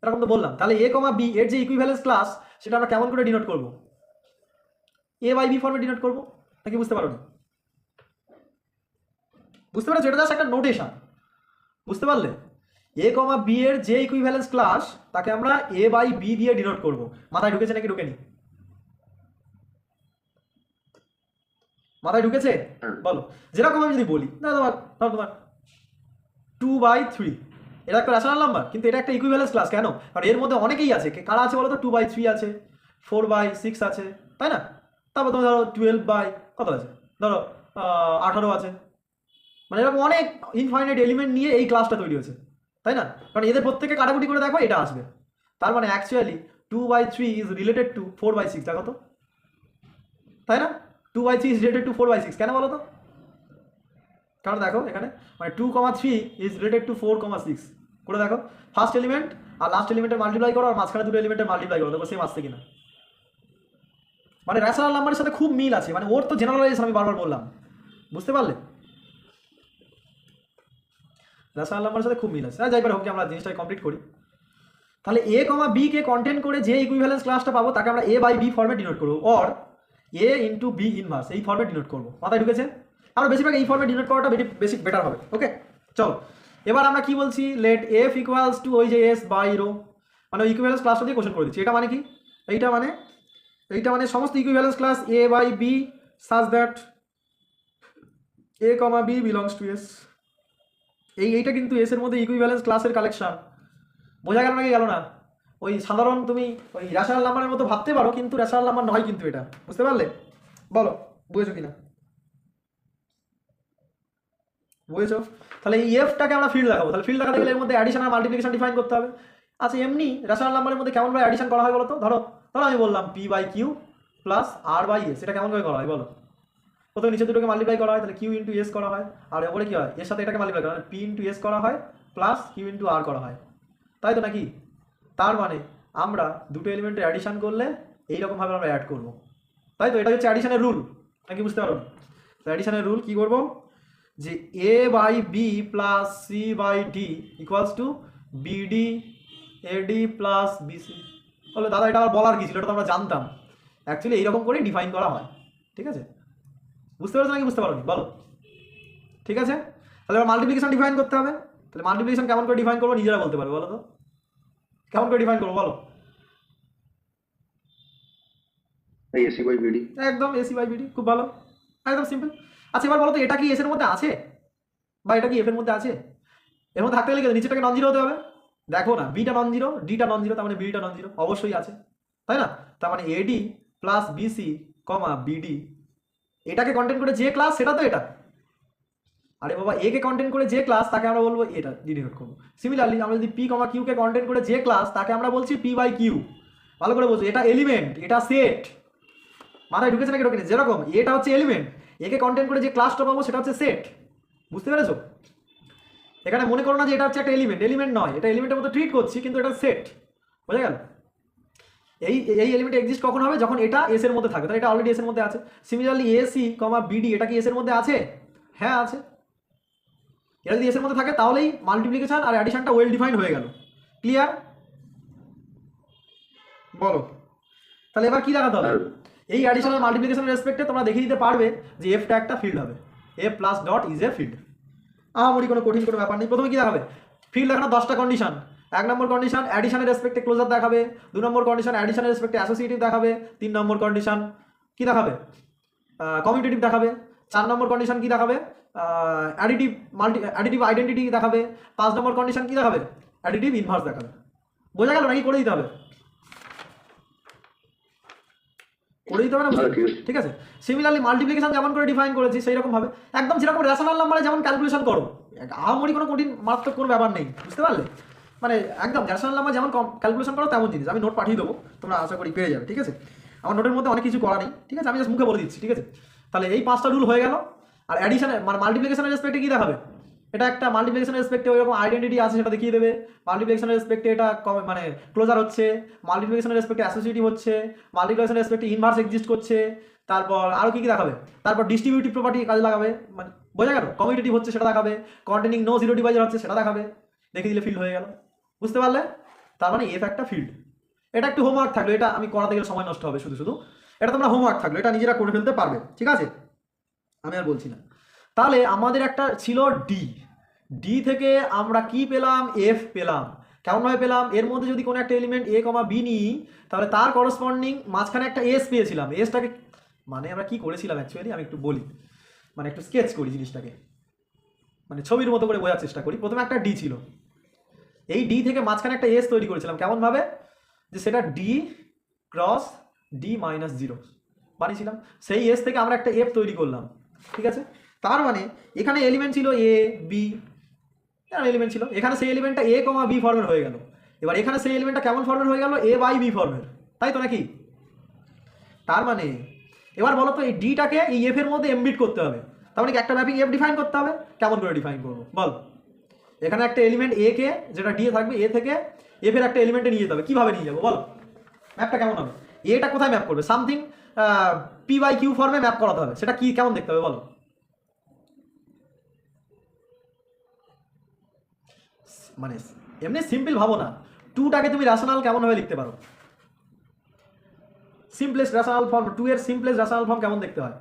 এরকম তো বললাম। তাহলে এ কমা বি এর যে ইকুইভ্যালেন্স ক্লাস সেটা আমরা কেমন করে ডিনোট করব? এ বাই বি ফর্মে ডিনোট করবো, নাকি বুঝতে পারো না? বুঝতে পেরেছো? এটা জাস্ট একটা নোটেশন, বুঝতে পারলে? এ কমা বি এর যে ইকুইভ্যালেন্স ক্লাস তাকে আমরা এ বাই বি দিয়ে ডিনোট করব। মাথায় ঢুকেছে নাকি ঢুকেনি? মাথায় ঢুকেছে? হ্যাঁ। বলো। যেরকম আমি যদি বলি না তোমার 2/3, এটা একটা রেশনাল নাম্বার, কিন্তু এটা একটা ইকুইভ্যালেন্স ক্লাস। কেন? কারণ এর মধ্যে অনেকেই আছে। কারা আছে বলো তো? 2/3 আছে, 4/6 আছে, তাই না? তারপর তোমার ধরো 12 কত আছে, ধরো 18 আছে। মানে এরকম অনেক ইনফাইনাইট এলিমেন্ট নিয়ে এই ক্লাসটা তৈরি হয়েছে, তাই না? কারণ এদের প্রত্যেকে কাটাকুটি করে দেখো এটা আসবে। তার মানে অ্যাকচুয়ালি 2/3 ইজ রিলেটেড টু 4/6, দেখো তো, তাই না? 2/3 ইজ রিলেটেড টু 4/6, কেন বলো তো? কারণ দেখো এখানে মানে 2,3 ইজ রিলেটেড টু 4,6 করে দেখো। ফার্স্ট এলিমেন্ট আর লাস্ট এলিমেন্টের মাল্টিপ্লাই করো, আর মাঝখানে দুটো এলিমেন্টের মাল্টিপ্লাই করো, দেখো সেম আসছে কিনা। মানে রেশনাল নাম্বারের সাথে খুব মিল আছে, মানে ওর তো জেনারেলাইজেশন আমি বারবার বললাম, বুঝতে পারলে? রেশনাল নাম্বারের সাথে খুব মিল আছে। যাই হোক, আমরা জিনিসটা কমপ্লিট করি। তাহলে A comma B K content করে যে ইকুইভ্যালেন্স ক্লাসটা পাবো তাকে আমরা এ বাই বি ফর্মে ডিনোট করবো, or A into B inverse, এই ফর্মে ডিনোট করবো। মাথায় ঢুকেছে? আমরা বেশিরভাগ এই ফর্মে ডিনোট করাটা বেশি বেটার হবে। ওকে, চলো এবার আমরা কি বলছি, লেট এফ ইকুয়ালস টু ওই যে এস বাই রো, মানে ওই ইকুইভ্যালেন্স ক্লাসটা দিয়ে কোশ্চেন করে দিচ্ছি। এটা মানে কি? এইটা মানে সমস্ত equivalence class A by B such that A comma B belongs to S. এইটা কিন্তু এস এর মধ্যে ইকুইভ্যালেন্স ক্লাসের কালেকশন। বোঝা গেল নাকি গেল না? ওই সাধারণ তুমি ওই রেশনাল নাম্বারের মতো ভাবতে পারো, কিন্তু রেশনাল নাম্বার নয় কিন্তু এটা, বুঝতে পারলে? বলো বুঝেছো কিনা? বুঝেছো? তাহলে এই এফটাকে আমরা ফিল্ড দেখাবো। তাহলে ফিল্ড দেখাতে গেলে এর মধ্যে অ্যাডিশন আর মাল্টিপ্লিকেশন ডিফাইন করতে হবে। আচ্ছা, এমনি রেশনাল নাম্বারের মধ্যে কেমন ভাবে অ্যাডিশন করা হয় বলো তো? ধরো আমি বললাম P by Q plus R by S, এটা কেমন করে করা হয় বলো? প্রথমে নিচে দুটোকে মাল্টিপ্লাই করা হয়, তাহলে কিউ ইন্টু এস করা হয়, আর ওপরে কি হয়, এর সাথে এটাকে মাল্টিপ্লাই করা হয়, পি ইন্টু এস করা হয় প্লাস কিউ ইন্টু আর করা হয়, তাই তো নাকি? তার মানে আমরা দুটো এলিমেন্টের অ্যাডিশন করলে এইরকমভাবে আমরা অ্যাড করবো, তাই তো? এটা হচ্ছে অ্যাডিশনের রুল, নাকি বুঝতে পারো? অ্যাডিশনের রুল কী করবো, যে A by B plus C by D equals to BD AD plus BC. বলে দাদা এটা আবার বলার কি ছিল, এটা তো আমরা জানতাম। অ্যাকচুয়ালি এইরকম করেই ডিফাইন করা হয়, ঠিক আছে? বুঝতে পেরেছো নাকি বুঝতে পারো নি বলো? ঠিক আছে, তাহলে এবার মাল্টিপ্লিকেশন ডিফাইন করতে হবে। তাহলে মাল্টিপ্লিকেশন কেমন করে ডিফাইন করবো নিজেরা বলতে পারবে, বলো তো কেমন করে ডিফাইন করবো বলো? AC by BD. একদম এসি বাই বিডি, খুব ভালো, একদম সিম্পল। আচ্ছা এবার বলো তো, এটা কি এস এর মধ্যে আছে বা এটা কি এফ এর মধ্যে আছে? এর মধ্যে থাকতে গেলে নিচেটাকে নন জিরো হতে হবে। দেখো না, বিটা নন জিরো, ডিটা নন জিরো, তার মানে বিডিটা নন জিরো অবশ্যই আছে, তাই না? তার মানে এডি প্লাস বিসি কমা বিডি, এটাকে কন্টেন্ট করে যে ক্লাস সেটা তো এটা। আরে বাবা, এ কে কন্টেন্ট করে যে ক্লাস তাকে আমরা বলবো এটা ডিনোট করবো। সিমিলারলি আমরা যদি পি কমা কিউ কে কন্টেন্ট করে যে ক্লাস তাকে আমরা বলছি পি বাই কিউ। ভালো করে বলছো, এটা এলিমেন্ট, এটা সেট। মাথায় ঢুকেছে নাকি ঢোকেনি? যেরকম এটা হচ্ছে এলিমেন্ট, একে কন্টেন্ট করে যে ক্লাসটা পাবো সেটা হচ্ছে সেট, বুঝতে পেরেছো? এখানে মনে করো না যে এটা হচ্ছে একটা এলিমেন্ট নয়, এটা এলিমেন্টের মতো ট্রিট করছি, কিন্তু এটা সেট, বোঝা গেল? এই এলিমেন্ট এক্সিস্ট কখন হবে, যখন এটা এস এর মধ্যে থাকে, তাহলে এটা অলরেডি এস এর মধ্যে আছে। সিমিলারলি এসি কমা বিডি, এটা কি এস এর মধ্যে আছে? হ্যাঁ আছে। এটা যদি এস এর মধ্যে থাকে তাহলেই মাল্টিপ্লিকেশন আর অ্যাডিশনটা ওয়েল ডিফাইন্ড হয়ে গেল। ক্লিয়ার? বলো তাহলে এবার কি দেখাতে হবে? এই অ্যাডিশনাল মাল্টিপ্লিকেশনের রেসপেক্টে তোমরা দেখিয়ে দিতে পারবে যে এফটা একটা ফিল্ড হবে, F plus dot is a field. আহামরি কোনো কঠিন কোনো ব্যাপার নেই। প্রথমে কি দেখাবে? ফিল্ড দেখানো 10টা কন্ডিশন। 1 নম্বর কন্ডিশন অ্যাডিশনের রেসপেক্টে ক্লোজার দেখাবে। 2 নম্বর কন্ডিশন অ্যাডিশনের রেসপেক্টে অ্যাসোসিয়েটিভ দেখাবে। 3 নম্বর কন্ডিশন কি দেখাবে? কমিউটেটিভ দেখাবে। 4 নম্বর কন্ডিশন কি দেখাবে? অ্যাডিটিভ আইডেন্টিটি দেখাবে। 5 নম্বর কন্ডিশন কি দেখাবে? অ্যাডিটিভ ইনভার্স দেখাবে। বোঝা গেল নাকি? করে দিতে হবে, করে দিতে হবে না? ঠিক আছে। সিমিলারলি মাল্টিপ্লিকেশন যেমন করে ডিফাইন করেছি সেই রকম ভাবে, একদম যেরকম রেশনাল নাম্বারে যেমন ক্যালকুলেশন করো, আহামরি কোনো কঠিন মারাত্মক কোনো ব্যাপার নেই, বুঝতে পারলে? মানে একদম রেশনাল নাম্বার যেমন ক্যালকুলেশন করো তেমন জিনিস। আমি নোট পাঠিয়ে দেবো, তোমরা আশা করি পেয়ে যাবে, ঠিক আছে? আমার নোটের মধ্যে অনেক কিছু করা নেই, ঠিক আছে? আমি জাস্ট মুখে বলে দিচ্ছি, ঠিক আছে? তাহলে এই 5টা রুল হয়ে গেল। আর অ্যাডিশনের মানে মাল্টিপ্লিকেশনের রেসপেক্টে কি দেখাবে? এটা একটা মাল্টিপ্লিকেশনের রেসপেক্টে ওইরকম আইডেন্টিটি আছে সেটা দেখিয়ে দেবে। মাল্টিপ্লিকেশনের রেসপেক্টে এটা মানে ক্লোজার হচ্ছে, মাল্টিপ্লিকেশনের রেসপেক্টে অ্যাসোসিয়েটিভ হচ্ছে, মাল্টিপ্লিকেশনের রেসপেক্টে ইনভার্স এক্সিস্ট করছে। তারপর আরও কি দেখাবে? তারপর ডিস্ট্রিবিউটিভ প্রপার্টি কাজে লাগাবে, মানে বোঝা গেল? কমিউটেটিভ হচ্ছে সেটা দেখাবে, কন্টেনিং নো জিরো ডিভাইজার হচ্ছে সেটা দেখাবে। দেখিয়ে দিলে ফিল্ড হয়ে গেল, বুঝতে পারলে? তার মানে এফ একটা ফিল্ড। এটা একটু হোমওয়ার্ক থাকলো, এটা আমি করাতে গেলে সময় নষ্ট হবে শুধু শুধু। এটা তোমরা হোমওয়ার্ক থাকলো, এটা নিজেরা করে ফেলতে পারবে, ঠিক আছে? আমি আর বলছি না। তাহলে আমাদের একটা ছিল ডি, ডি থেকে আমরা কি পেলাম, এফ পেলাম। কেমনভাবে পেলাম, এর মধ্যে যদি কোনো একটা এলিমেন্ট এ কমা বি নিই তাহলে তার করসপন্ডিং মাঝখানে একটা এস পেয়েছিলাম। এসটাকে মানে আমরা কি করেছিলাম অ্যাকচুয়ালি আমি একটু বলি, মানে একটু স্কেচ করি জিনিসটাকে, মানে ছবির মতো করে বোঝার চেষ্টা করি। প্রথমে একটা ডি ছিল, এই ডি থেকে মাঝখানে একটা এস তৈরি করেছিলাম। কেমনভাবে, যে সেটা D cross D minus zero বানিয়েছিলাম। সেই এস থেকে আমরা একটা এফ তৈরি করলাম, ঠিক আছে। তার মানে এখানে এলিমেন্ট ছিল এ বি, এলিমেন্ট ছিল এখানে, সেই এলিমেন্টটা এ কমা বি ফর্মের হয়ে গেল। এবার এখানে সেই এলিমেন্টটা কেমন ফর্মের হয়ে গেল, এ বাই বি ফর্মের, তাই তো নাকি? তার মানে এবার বলো তো এই ডিটাকে এই এফ এর মধ্যে এমবিট করতে হবে, তার মানে কি একটা ম্যাপিং এফ ডিফাইন করতে হবে। কেমন করে ডিফাইন করবো বল? এখানে একটা এলিমেন্ট এ কে, যেটা ডি এ থাকবে, এ থেকে এফ এর একটা এলিমেন্টে নিয়ে যেতে হবে। কিভাবে নিয়ে যাবো বল? ম্যাপটা কেমন হবে? এটা কোথায় ম্যাপ করবে? সামথিং পি বাই কিউ ফর্মে ম্যাপ করাতে হবে। সেটা কি কেমন দেখতে হবে বলো? মানে এমনি সিম্পল ভাবো না, টুটাকে তুমি রেশনাল কেমনভাবে লিখতে পারো? সিম্পলেস্ট রেশনাল ফর্ম, টু এর সিম্পলেস্ট রেশনাল ফর্ম কেমন দেখতে হয়?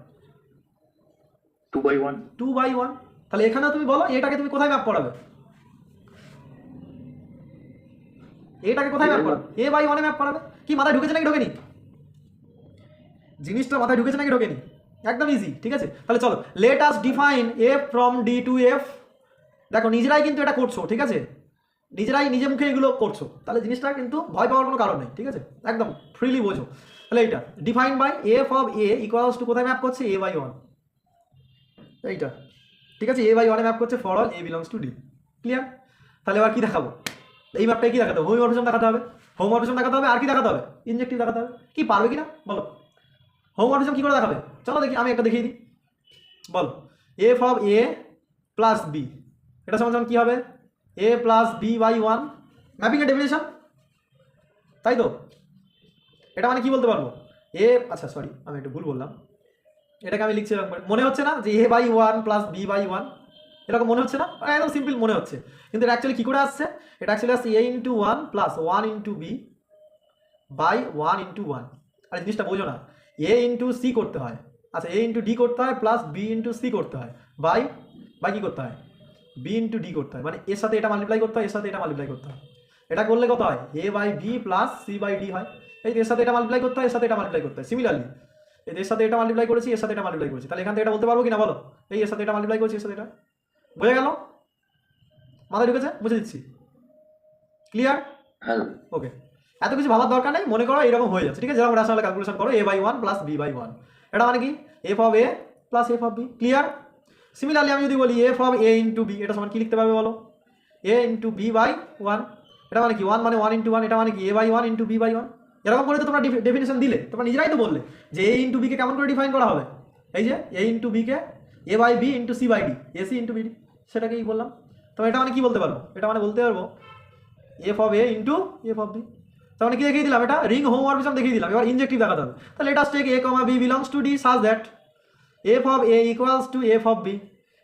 2/1. 2/1। তাহলে এখানেও তুমি বলো এটাকে তুমি কোথায় ম্যাপ করাবে? এটাকে কোথায় ম্যাপ করাবে? এ বাই ওয়ানে ম্যাপ করাবে। কি মাথায় ঢুকেছে নাকি ঢোকেনি? জিনিসটা মাথায় ঢুকেছে নাকি ঢোকেনি? একদম ইজি, ঠিক আছে। তাহলে চলো, let us define F from D to F. দেখো নিজেরাই কিন্তু এটা করছো, ঠিক আছে, নিজেরাই নিজে মুখে এগুলো করছো, তাহলে জিনিসটা কিন্তু ভয় পাওয়ার কোনো কারণ নেই, ঠিক আছে, একদম ফ্রিলি বোঝো। তাহলে এইটা define by f of A equals to কোথায় ম্যাপ করছে? এ বাই ওয়ান, এইটা ঠিক আছে, এ বাই ওয়ানে ম্যাপ করছে for all a belongs to D. Clear? তাহলে এবার কি দেখাবো? এই ম্যাপটাই কি দেখাতে হবে? হোমোমরফিজম দেখাতে হবে, হোমোমরফিজম দেখাতে হবে, আর কি দেখাতে হবে? ইনজেক্টিভ দেখাতে হবে। কি পারবে কি না বলো? হোমোমরফিজম কি করে দেখাবে? চলো দেখি, আমি একটা দেখিয়ে দিই। বলো, F of A plus B, এটা সমান সমান কি হবে? A plus B by one. ম্যাপিংয়ের ডেফিনেশন, তাই তো? এটা মানে কি বলতে পারবো? এ, আচ্ছা সরি আমি একটু ভুল বললাম, এটাকে আমি লিখছি এরকম করে। মনে হচ্ছে না যে A by one plus B by one? এরকম মনে হচ্ছে না? একদম সিম্পল মনে হচ্ছে, কিন্তু এটা অ্যাকচুয়ালি কী করে আসছে? এটা অ্যাকচুয়ালি আসছে A into one plus one into B by one into one. আর জিনিসটা বোঝো না, এ ইন্টু সি করতে হয়, আচ্ছা এ ইন্টু ডি করতে হয়, প্লাস বি ইন্টু সি করতে হয়, বাই বাই কী করতে হয়? বি ইন্টু ডি করতে হয়, মানে এর সাথে এটা মাল্টিপ্লাই করতে হয়, এর সাথে এটা মাল্টিপ্লাই করতে হয়। এটা করলে কত হয়? A by B plus C by D হয়। এই এর সাথে এটা মাল্টিপ্লাই করতে হয়, এর সাথে এটা মাল্টিপ্লাই করতে হয়। সিমিলারলি এর সাথে এটা মাল্টিপ্লাই করেছি, এর সাথে এটা মাল্টিপ্লাই করেছি, তাহলে এখান থেকে এটা বলতে পারবো কি না বলো? এই এর সাথে এটা মাল্টিপ্লাই করছি, এর সাথে এটা। বোঝা গেল? মাথায় ঢুকেছে? বুঝে দিচ্ছি। ক্লিয়ার? হ্যাঁ। ওকে, এত কিছু ভাবার দরকার নেই, মনে করো এরকম হয়ে যাচ্ছে, ঠিক আছে। যেরকম রেশনাল ক্যালকুলেশন করো, A by one plus B by one, এটা মানে কি? F of A plus F of B. Clear? Similarly আমি যদি বলি F of A into B, এটা সমান কি লিখতে পারবে বলো? A into B by one. এটা মানে কি? ওয়ান মানে ওয়ান ইন্টু ওয়ান, এটা মানে কি? A by one into B by one. এরকম করে তো তোমরা ডেফিনেশন দিলে, তোমরা নিজেরাই তো বললে যে এ ইন্টু বিকে কেমন করে ডিফাইন করা হবে। এই যে এ ইন্টু বিকে A by B into C by D, A C into BD, সেটাকেই বললাম। তো এটা মানে কি বলতে পারবো? এটা মানে বলতে পারবো f of A into F of b. তার মানে কি দেখিয়ে দিলাম? এটা রিং হোমোমরফিজম দেখিয়ে দিলাম। এবার ইনজেক্টিভ দেখাতে হবে। তাহলে let us take A comma B belongs to D such that F of A equals to F of B.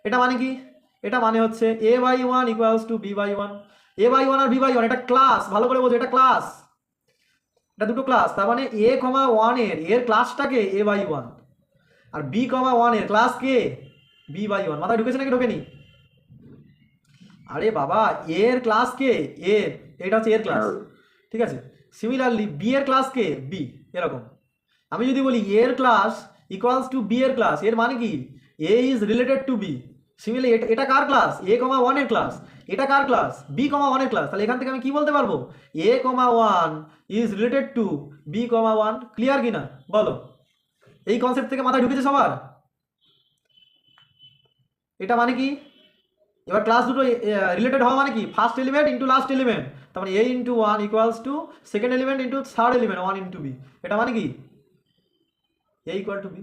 এটা মানে কি? এটা মানে হচ্ছে A by one equals to B by one. A by one আর বি বাই ওয়ান এটা class, ভালো করে বোঝো, এটা ক্লাস, এটা দুটো ক্লাস। তার মানে এ কমা ওয়ান এর ক্লাসটাকে এ বাই ওয়ান, আর বি কমা ওয়ান এর ক্লাস কে? B by one. মাথায় ঢুকেছে নাকি ঢোকেনি? আরে বাবা, এর ক্লাস কে? এ, এটা হচ্ছে এর ক্লাস, ঠিক আছে। সিমিলারলি বি এর ক্লাস কে? বি। এরকম আমি যদি বলি এর ক্লাস ইকুয়ালস টু বি এর ক্লাস, এর মানে কি? A is related to B. Similarly এটা কার ক্লাস? এ কমা ওয়ান এর ক্লাস। এটা কার ক্লাস? বি কমা ওয়ান এর ক্লাস। তাহলে এখান থেকে আমি কি বলতে পারবো? A comma one is related to B comma one. Clear কিনা বলো? এই কনসেপ্ট থেকে মাথায় ঢুকেছে সবার? এটা মানে কি? এবার ক্লাস দুটো রিলেটেড হওয়া মানে কি? First element into last element, তার মানে A into one equals to second element into third element, one into B. এটা মানে কি? A equal to B.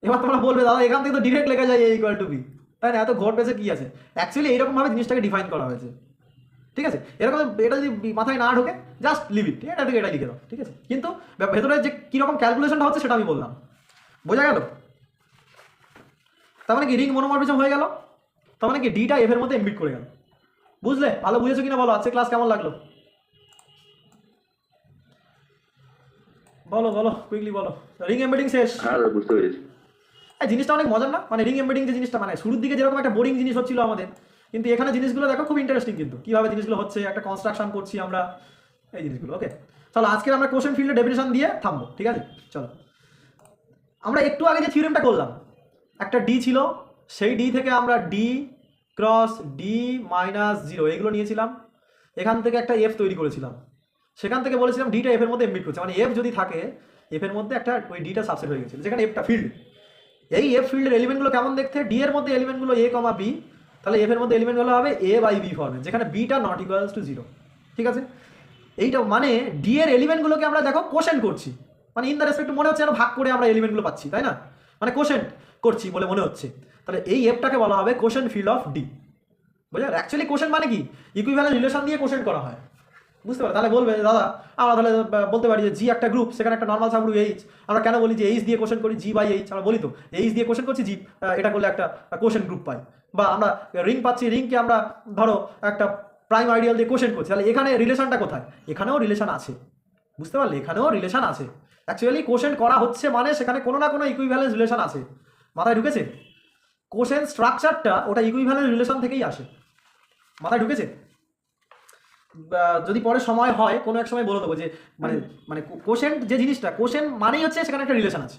এবার তোমরা বলবে দাদা এখান থেকে তো ডিরেক্ট লেখা যায় এ ইকুয়াল টু বি, তাই না? এত ঘট পেয়েছে কি আছে? অ্যাকচুয়ালি এইরকমভাবে জিনিসটাকে ডিফাইন করা হয়েছে, ঠিক আছে। এরকম এটা যদি মাথায় না ঢোকে জাস্ট লিভ ইট, এটা থেকে এটা লিখে দাও, ঠিক আছে। কিন্তু ভেতরে যে কীরকম ক্যালকুলেশনটা হচ্ছে সেটা আমি বললাম। বোঝা গেল? তার মানে কি রিং মনোমরফিজম হয়ে গেল, তার মানে কি ডিটা এফ এর মধ্যে এমবিট করে গেল। বুঝলে? ভালো বুঝেছো কিনা বলো? আজকে ক্লাস কেমন লাগলো বলো বলো, কুইকলি বলো। রিং এমবেডিং শেষ? হ্যাঁ বুঝতে পেরেছি। এই জিনিসটা অনেক মজার না, মানে রিং এমবেডিং যে জিনিসটা, মানে শুরুর দিকে যেরকম একটা বোরিং জিনিস হচ্ছিল আমাদের, কিন্তু এখানে জিনিসগুলো দেখো খুব ইন্টারেস্টিং, কিন্তু কিভাবে জিনিসগুলো হচ্ছে, একটা কনস্ট্রাকশন করছি আমরা, এই জিনিসগুলো। ওকে, চলো আজকের আমরা কোশ্চেন ফিল্ডের ডেফিনেশন দিয়ে থামবো, ঠিক আছে? চলো, আমরা একটু আগে যে থিওরেমটা করলাম, একটা ডি ছিল, সেই ডি থেকে আমরা D cross D minus zero এগুলো নিয়েছিলাম, এখান থেকে একটা এফ তৈরি করেছিলাম, সেখান থেকে বলেছিলাম ডিটা এফ এর মধ্যে এমবিট করছে, মানে এফ যদি থাকে এফ এর মধ্যে একটা ওই ডিটা সাবসেট হয়ে গেছিল, যেখানে এফটা ফিল্ড। এই এফ ফিল্ডের এলিমেন্টগুলো কেমন দেখতে, ডি এর মধ্যে এলিমেন্টগুলো এ কমা বি, তাহলে এফ এর মধ্যে এলিমেন্টগুলো হবে এ বাই বি ফর্মে, যেখানে beta not equals to zero, ঠিক আছে? এইটা মানে ডি এর এলিমেন্টগুলোকে আমরা দেখো কোশেন্ট করছি, মানে ইন দ্য রেসপেক্ট মনে হচ্ছে যেন ভাগ করে আমরা এলিমেন্টগুলো পাচ্ছি, তাই না? মানে কোশেন্ট করছি বলে মনে হচ্ছে, তাহলে এই এফটাকে বলা হবে কোশেন্ট ফিল্ড অফ ডি। বুঝলেন? অ্যাকচুয়ালি কোশেন্ট মানে কি, ইকুইভ্যালেন্ট রিলেশন দিয়ে কোশেন্ট করা হয়, বুঝতে পারো? তাহলে বলবে দাদা আমরা তাহলে বলতে পারি যে জি একটা গ্রুপ, সেখানে একটা নর্মাল সাবগ্রুপ এইচ, আমরা কেন বলি যে এইচ দিয়ে কোশেন্ট করি জি বাই এইচ, আমরা বলি তো এইচ দিয়ে কোশেন্ট করছি জি, এটা করলে একটা কোশেন্ট গ্রুপ পাই, বা আমরা রিং পাচ্ছি, রিংকে আমরা ধরো একটা প্রাইম আইডিয়াল দিয়ে কোশেন্ট করছি, তাহলে এখানে রিলেশনটা কোথায়, এখানেও রিলেশন আছে, বুঝতে পারলে? এখানেও রিলেশন আছে, অ্যাকচুয়ালি কোশেন্ট করা হচ্ছে মানে সেখানে কোনো না কোনো ইকুইভ্যালেন্স রিলেশন আছে, মাথায় ঢুকেছে? কোশেন্ট স্ট্রাকচারটা ওটা ইকুইভ্যালেন্স রিলেশন থেকেই আসে, মাথায় ঢুকেছে? যদি পরে সময় হয় কোনো এক সময় বলে দেবো যে মানে মানে কোশেন্ট যে জিনিসটা, কোশেন্ট মানেই হচ্ছে সেখানে একটা রিলেশন আছে,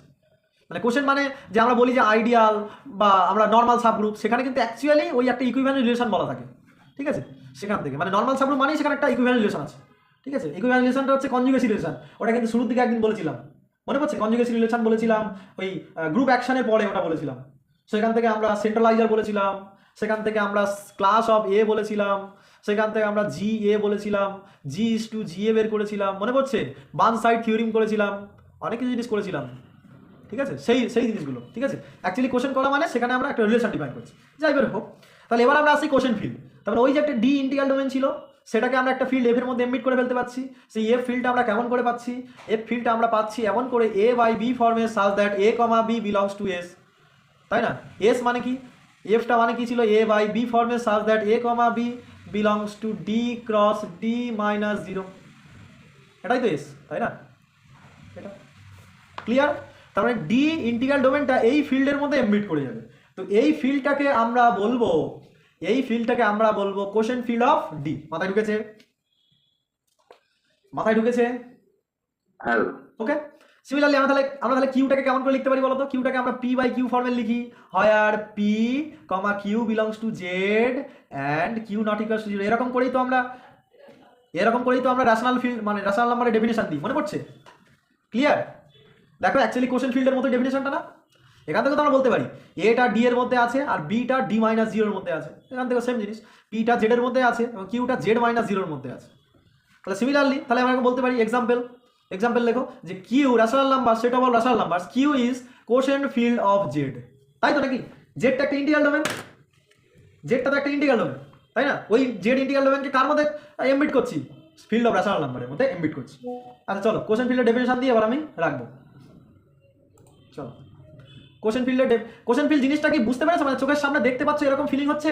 মানে কোশেন্ট মানে যে আমরা বলি যে আইডিয়াল বা আমরা নর্মাল সাবগ্রুপ, সেখানে কিন্তু অ্যাকচুয়ালি ওই একটা ইকুইভ্যালেন্ট রিলেশন বলা থাকে, ঠিক আছে? সেখান থেকে মানে নর্মাল সাবগ্রুপ মানেই সেখানে একটা ইকুইভ্যালেন্ট রিলেশন আছে, ঠিক আছে? ইকুইভ্যালেন্ট রিলেশনটা হচ্ছে কনজুগেসি রিলেশন, ওটা কিন্তু শুরুর দিকে একদিন বলেছিলাম, মনে পড়ছে? কনজুগেসি রিলেশন বলেছিলাম ওই গ্রুপ অ্যাকশনের পরে, ওটা বলেছিলাম। সেখান থেকে আমরা সেন্ট্রালাইজার বলেছিলাম, সেখান থেকে আমরা ক্লাস অফ এ বলেছিলাম, সেখান থেকে আমরা জি এ বলেছিলাম, জি ইস টু জি এ বের করেছিলাম, মনে পড়ছে? বার্ন সাইড থিওরিম করেছিলাম, অনেক কিছু জিনিস করেছিলাম, ঠিক আছে? সেই সেই জিনিসগুলো, ঠিক আছে? অ্যাকচুয়ালি কোশ্চেন করা মানে সেখানে আমরা একটা রিলেশন ডিফাইন করছি, যাই বের হোক। তাহলে এবার আমরা আসি কোশ্চেন ফিল্ড, তারপরে ওই যে একটা ডি ইন্টিগ্রাল ডোমেন ছিল, সেটাকে আমরা একটা ফিল্ড এফ এর মধ্যে এমবিট করে ফেলতে পারছি, সেই এফ ফিল্ডটা আমরা কেমন করে পাচ্ছি, এফ ফিল্ডটা আমরা পাচ্ছি এমন করে এ বাই বি ফর্মে such that A comma B belongs to S, তাই না? এস মানে কি, এফটা মানে কি ছিল, এ বাই বি ফর্মে such that A comma B belongs to D cross D minus zero, এটাই তো এস, তাই না? এটা ক্লিয়ার? তার মানে ডি ইন্টিগ্রাল ডোমেনটা এই ফিল্ডের মধ্যে এমবিট করে যাবে, তো এই ফিল্ডটাকে আমরা বলবো, এই ফিল্ডটাকে আমরা বলবো কোশ্চেন ফিল্ড অফ ডি। মাথায় ঢুকেছে? মাথায় ঢুকেছে? হ্যাঁ ওকে। সিমিলারলি আমরা তাহলে কিউটাকে কেমন করে লিখতে পারি বলো তো? কিউটাকে আমরা পি বাই কিউ ফর্মে লিখি, where P comma Q belongs to Z and Q not equals to zero, এরকম করেই তো আমরা রেশনাল ফিল্ড মানে রেশনাল নাম্বারের ডেফিনেশন দিই, মনে পড়ছে? ক্লিয়ার? দেখো অ্যাকচুয়ালি কোশ্চেন ফিল্ডের মতো ডেফিনেশনটা না, এখান থেকে তো আমরা বলতে পারি এটা ডি এর মধ্যে আছে আর বিটা ডি মাইনাস জিরোর মধ্যে আছে, এখান থেকে সেম জিনিস, পিটা জেড এর মধ্যে আছে এবং কিউটা জেড মাইনাস জিরোর মধ্যে আছে। তাহলে সিমিলারলি তাহলে আমরা বলতে পারি এক্সাম্পল লেখো যে Q rational number, set of all rational number, Q is quotient field of Z, তাই তো নাকি? জেডটা একটা ইন্টিগ্রাল ডোমেন, জেডটা তো একটা ইন্টিগ্রাল ডোমেন, তাই না? ওই জেড ইন্টিগ্রাল ডোমেনকে কার মধ্যে এমবিট করছি, ফিল্ড অফ রেশনাল নাম্বারের মধ্যে এমবিট করছি। আচ্ছা চলো কোশ্চেন ফিল্ডের ডেফিনেশন দিয়ে এবার আমি রাখবো। চলো কোশ্চেন ফিল্ড জিনিসটা কি বুঝতে পেরেছো? মানে চোখের সামনে দেখতে পাচ্ছ, এরকম ফিলিং হচ্ছে,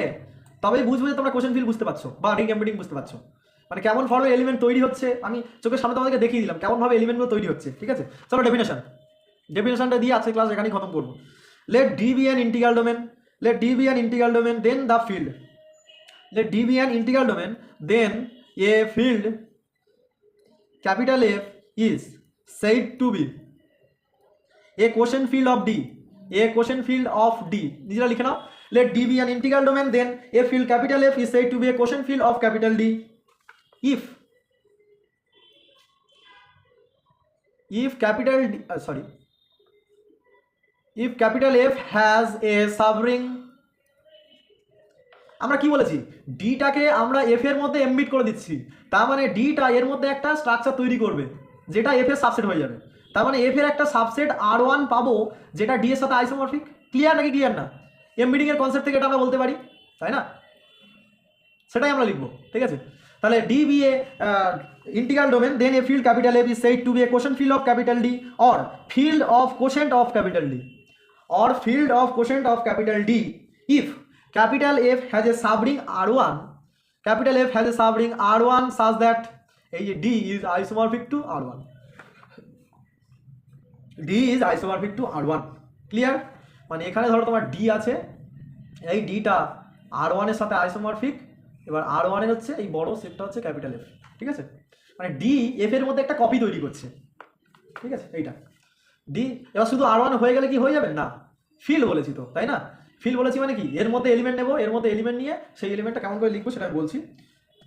তবেই বুঝবো যে তোমরা কোশ্চেন ফিল্ড বুঝতে পারছো বা রিং এমবিডিং বুঝতে পারছো, মানে কেমন ফর্মের এলিমেন্ট তৈরি হচ্ছে আমি চোখের সামনে তোমাদেরকে দেখিয়ে দিলাম কেমন ভাবে এলিমেন্টগুলো তৈরি হচ্ছে, ঠিক আছে? চলো ডেফিনেশনটা দিয়ে আজকে ক্লাস এখানেই খতম করবো। Let D be an integral domain then the field, let D be an integral domain then a field capital F is said to be a quotient field of D, নিজেরা লিখে নাও। let D be an integral domain then a field capital F is said to be a quotient field of capital D if capital F has a subring, আমরা কি বলেছি, ডিটাকে আমরা F এর মধ্যে এমবিট করে দিচ্ছি, তার মানে ডিটা এর মধ্যে একটা স্ট্রাকচার তৈরি করবে যেটা এফ এর সাবসেট হয়ে যাবে, তার মানে এফ এর একটা সাবসেট আর1 পাবো যেটা ডি এর সাথে আইসোমরফিক। ক্লিয়ার নাকি ক্লিয়ার না? এমবিডিং এর কনসেপ্ট থেকে এটা আমরা বলতে পারি, তাই না? সেটাই আমরা লিখবো, ঠিক আছে? তাহলে D be a integral domain then a field capital F is said to be a question field of capital D or field of quotient of capital D if capital F has a subring R1 such that D is isomorphic to R1. Clear? মানে এখানে ধরো তোমার D আছে, এই ডিটা R1 এর সাথে isomorphic, এবার R1 এর হচ্ছে এই বড় সেটটা হচ্ছে ক্যাপিটাল এফ, ঠিক আছে? মানে ডি এফ এর মধ্যে একটা কপি তৈরি করছে, ঠিক আছে? এইটা ডি। এবার শুধু R1 হয়ে গেলে কি হয়ে যাবে? না, ফিল বলেছি তো, তাই না? ফিল বলেছি মানে কি, এর মধ্যে এলিমেন্ট নেবো, এর মধ্যে এলিমেন্ট নিয়ে সেই এলিমেন্টটা কেমন করে লিখবো সেটা আমি বলছি।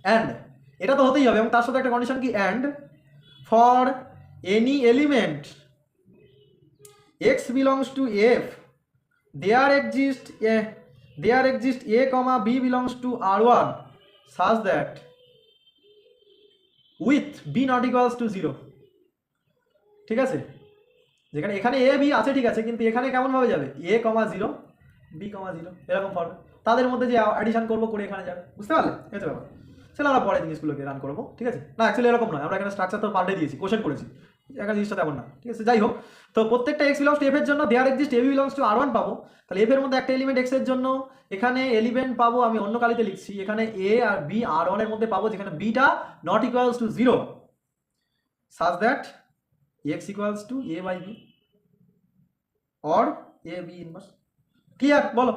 অ্যান্ড এটা তো হতেই হবে, এবং তার সাথে একটা কন্ডিশন কি, and for any element x belongs to f there exists a comma b belongs to R1 such that with b not equals to 0, ঠিক আছে? যেখানে এখানে a b আছে, ঠিক আছে, কিন্তু এখানে কেমন ভাবে যাবে, a comma 0 b comma 0 এরকম ফর্মে, তাদের মধ্যে যে অ্যাডিশন করবো করে এখানে যাবে, বুঝতে পারলে? এটা ব্যাপার, সেটা আমরা পরে জিনিসগুলোকে রান করবো, ঠিক আছে? না অ্যাকচুয়ালি এরকম নয়, আমরা এখানে স্ট্রাকচার তো পাল্টে দিয়েছি, কোশ্চেন করেছি, এখানে জিনিসটা তেমন না, ঠিক আছে? যাই হোক, তো প্রত্যেকটা x বিলংস টু f এর জন্য there exist a b belongs to R1 পাবো, তাহলে f এর মধ্যে একটা এলিমেন্ট x এর জন্য এখানে এলিমেন্ট পাবো, আমি অন্য কালিতে লিখছি, এখানে a আর b R1 এর মধ্যে পাবো, যেখানে b টা not equals to 0 such that x equals to a by b or a b inverse। Clear? বলো।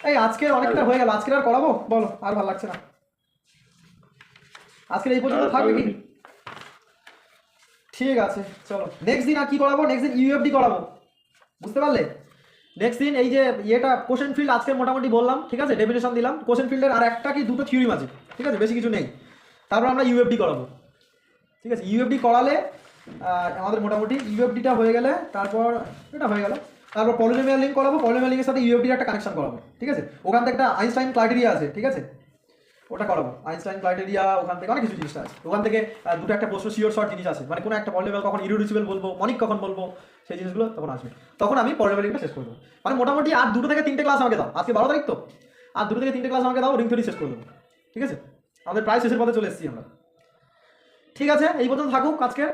এই আজকের অনেকটা হয়ে গেল, আজকের আর করাবো? বলো, আর ভালো লাগছে না, আজকের এই পর্যন্ত থাকবে কি? ঠিক আছে, চলো নেক্সট দিন আর কি করাবো, নেক্সট দিন ইউএফডি করাবো, বুঝতে পারলে? নেক্সট দিন এই যে ইয়েটা কোশ্চেন ফিল্ড আজকে মোটামুটি বললাম, ঠিক আছে, ডেফিনেশন দিলাম, কোশ্চেন ফিল্ডের আর একটা কি দুটো থিওরিম আছে, ঠিক আছে, বেশি কিছু নেই। তারপর আমরা ইউএফডি করাবো, ঠিক আছে? ইউএফডি করালে আমাদের মোটামুটি ইউএফডিটা হয়ে গেলে তারপর এটা হয়ে গেল, তারপর পলিনোমিয়াল লিঙ্ক করাবো, পলিনোমিয়াল লিঙ্কের সাথে ইউএফডির একটা কানেকশন করাবো, ঠিক আছে? ওখান থেকে একটা আইনস্টাইন ক্রাইটেরিয়া আছে, ঠিক আছে, ওটা করাবো, আইনস্টাইন ক্রাইটেরিয়া, ওখান থেকে অনেক কিছু জিনিসটা আছে, ওখান থেকে দুটো একটা প্রশ্ন শিওর শর্ট জিনিস আছে, মানে কোনো একটা পলিনোমিয়াল কখন ইররিডিউসিবল বলবো, মনিক কখন বলবো, সেই জিনিসগুলো তখন আসবে, তখন আমি পলিনোমিয়াল লিঙ্কটা শেষ করে দেবো। মানে মোটামুটি আর 2 থেকে 3টে ক্লাস আমাকে দাও, আজকে 12 তারিখ তো, আর 2 থেকে 3টে ক্লাস আমাকে দাও, রিং থিওরি শেষ করে দেবো, ঠিক আছে? আমাদের প্রায় শেষের পথে চলে এসেছি আমরা, ঠিক আছে? এই পর্যন্ত থাকুক আজকে।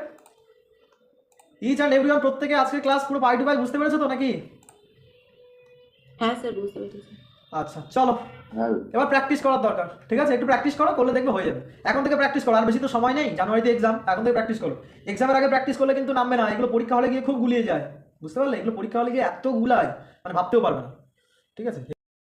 ইচ অ্যান্ড এভরিওয়ান প্রত্যেকে আজকের ক্লাস পুরো পাই টু পাই বুঝতে পেরেছো তো নাকি? হ্যাঁ স্যার, বুঝতে পেরেছি। আচ্ছা চলো, হ্যাঁ এবার প্র্যাকটিস করার দরকার, ঠিক আছে? একটু প্র্যাকটিস করো, করলে দেখবে হয়ে যাবে। এখন থেকে প্র্যাকটিস করো, আর বেশি তো সময় নেই, জানুয়ারিতে এক্সাম, এখন থেকে প্র্যাকটিস করো। এক্সামের আগে প্র্যাকটিস করলে কিন্তু নামবে না, এগুলো পরীক্ষা হলে গিয়ে খুব গুলিয়ে যায়, বুঝতে পারলে? এগুলো পরীক্ষা হলে গিয়ে এত গুলায়, মানে ভাবতেও পারবে না, ঠিক আছে?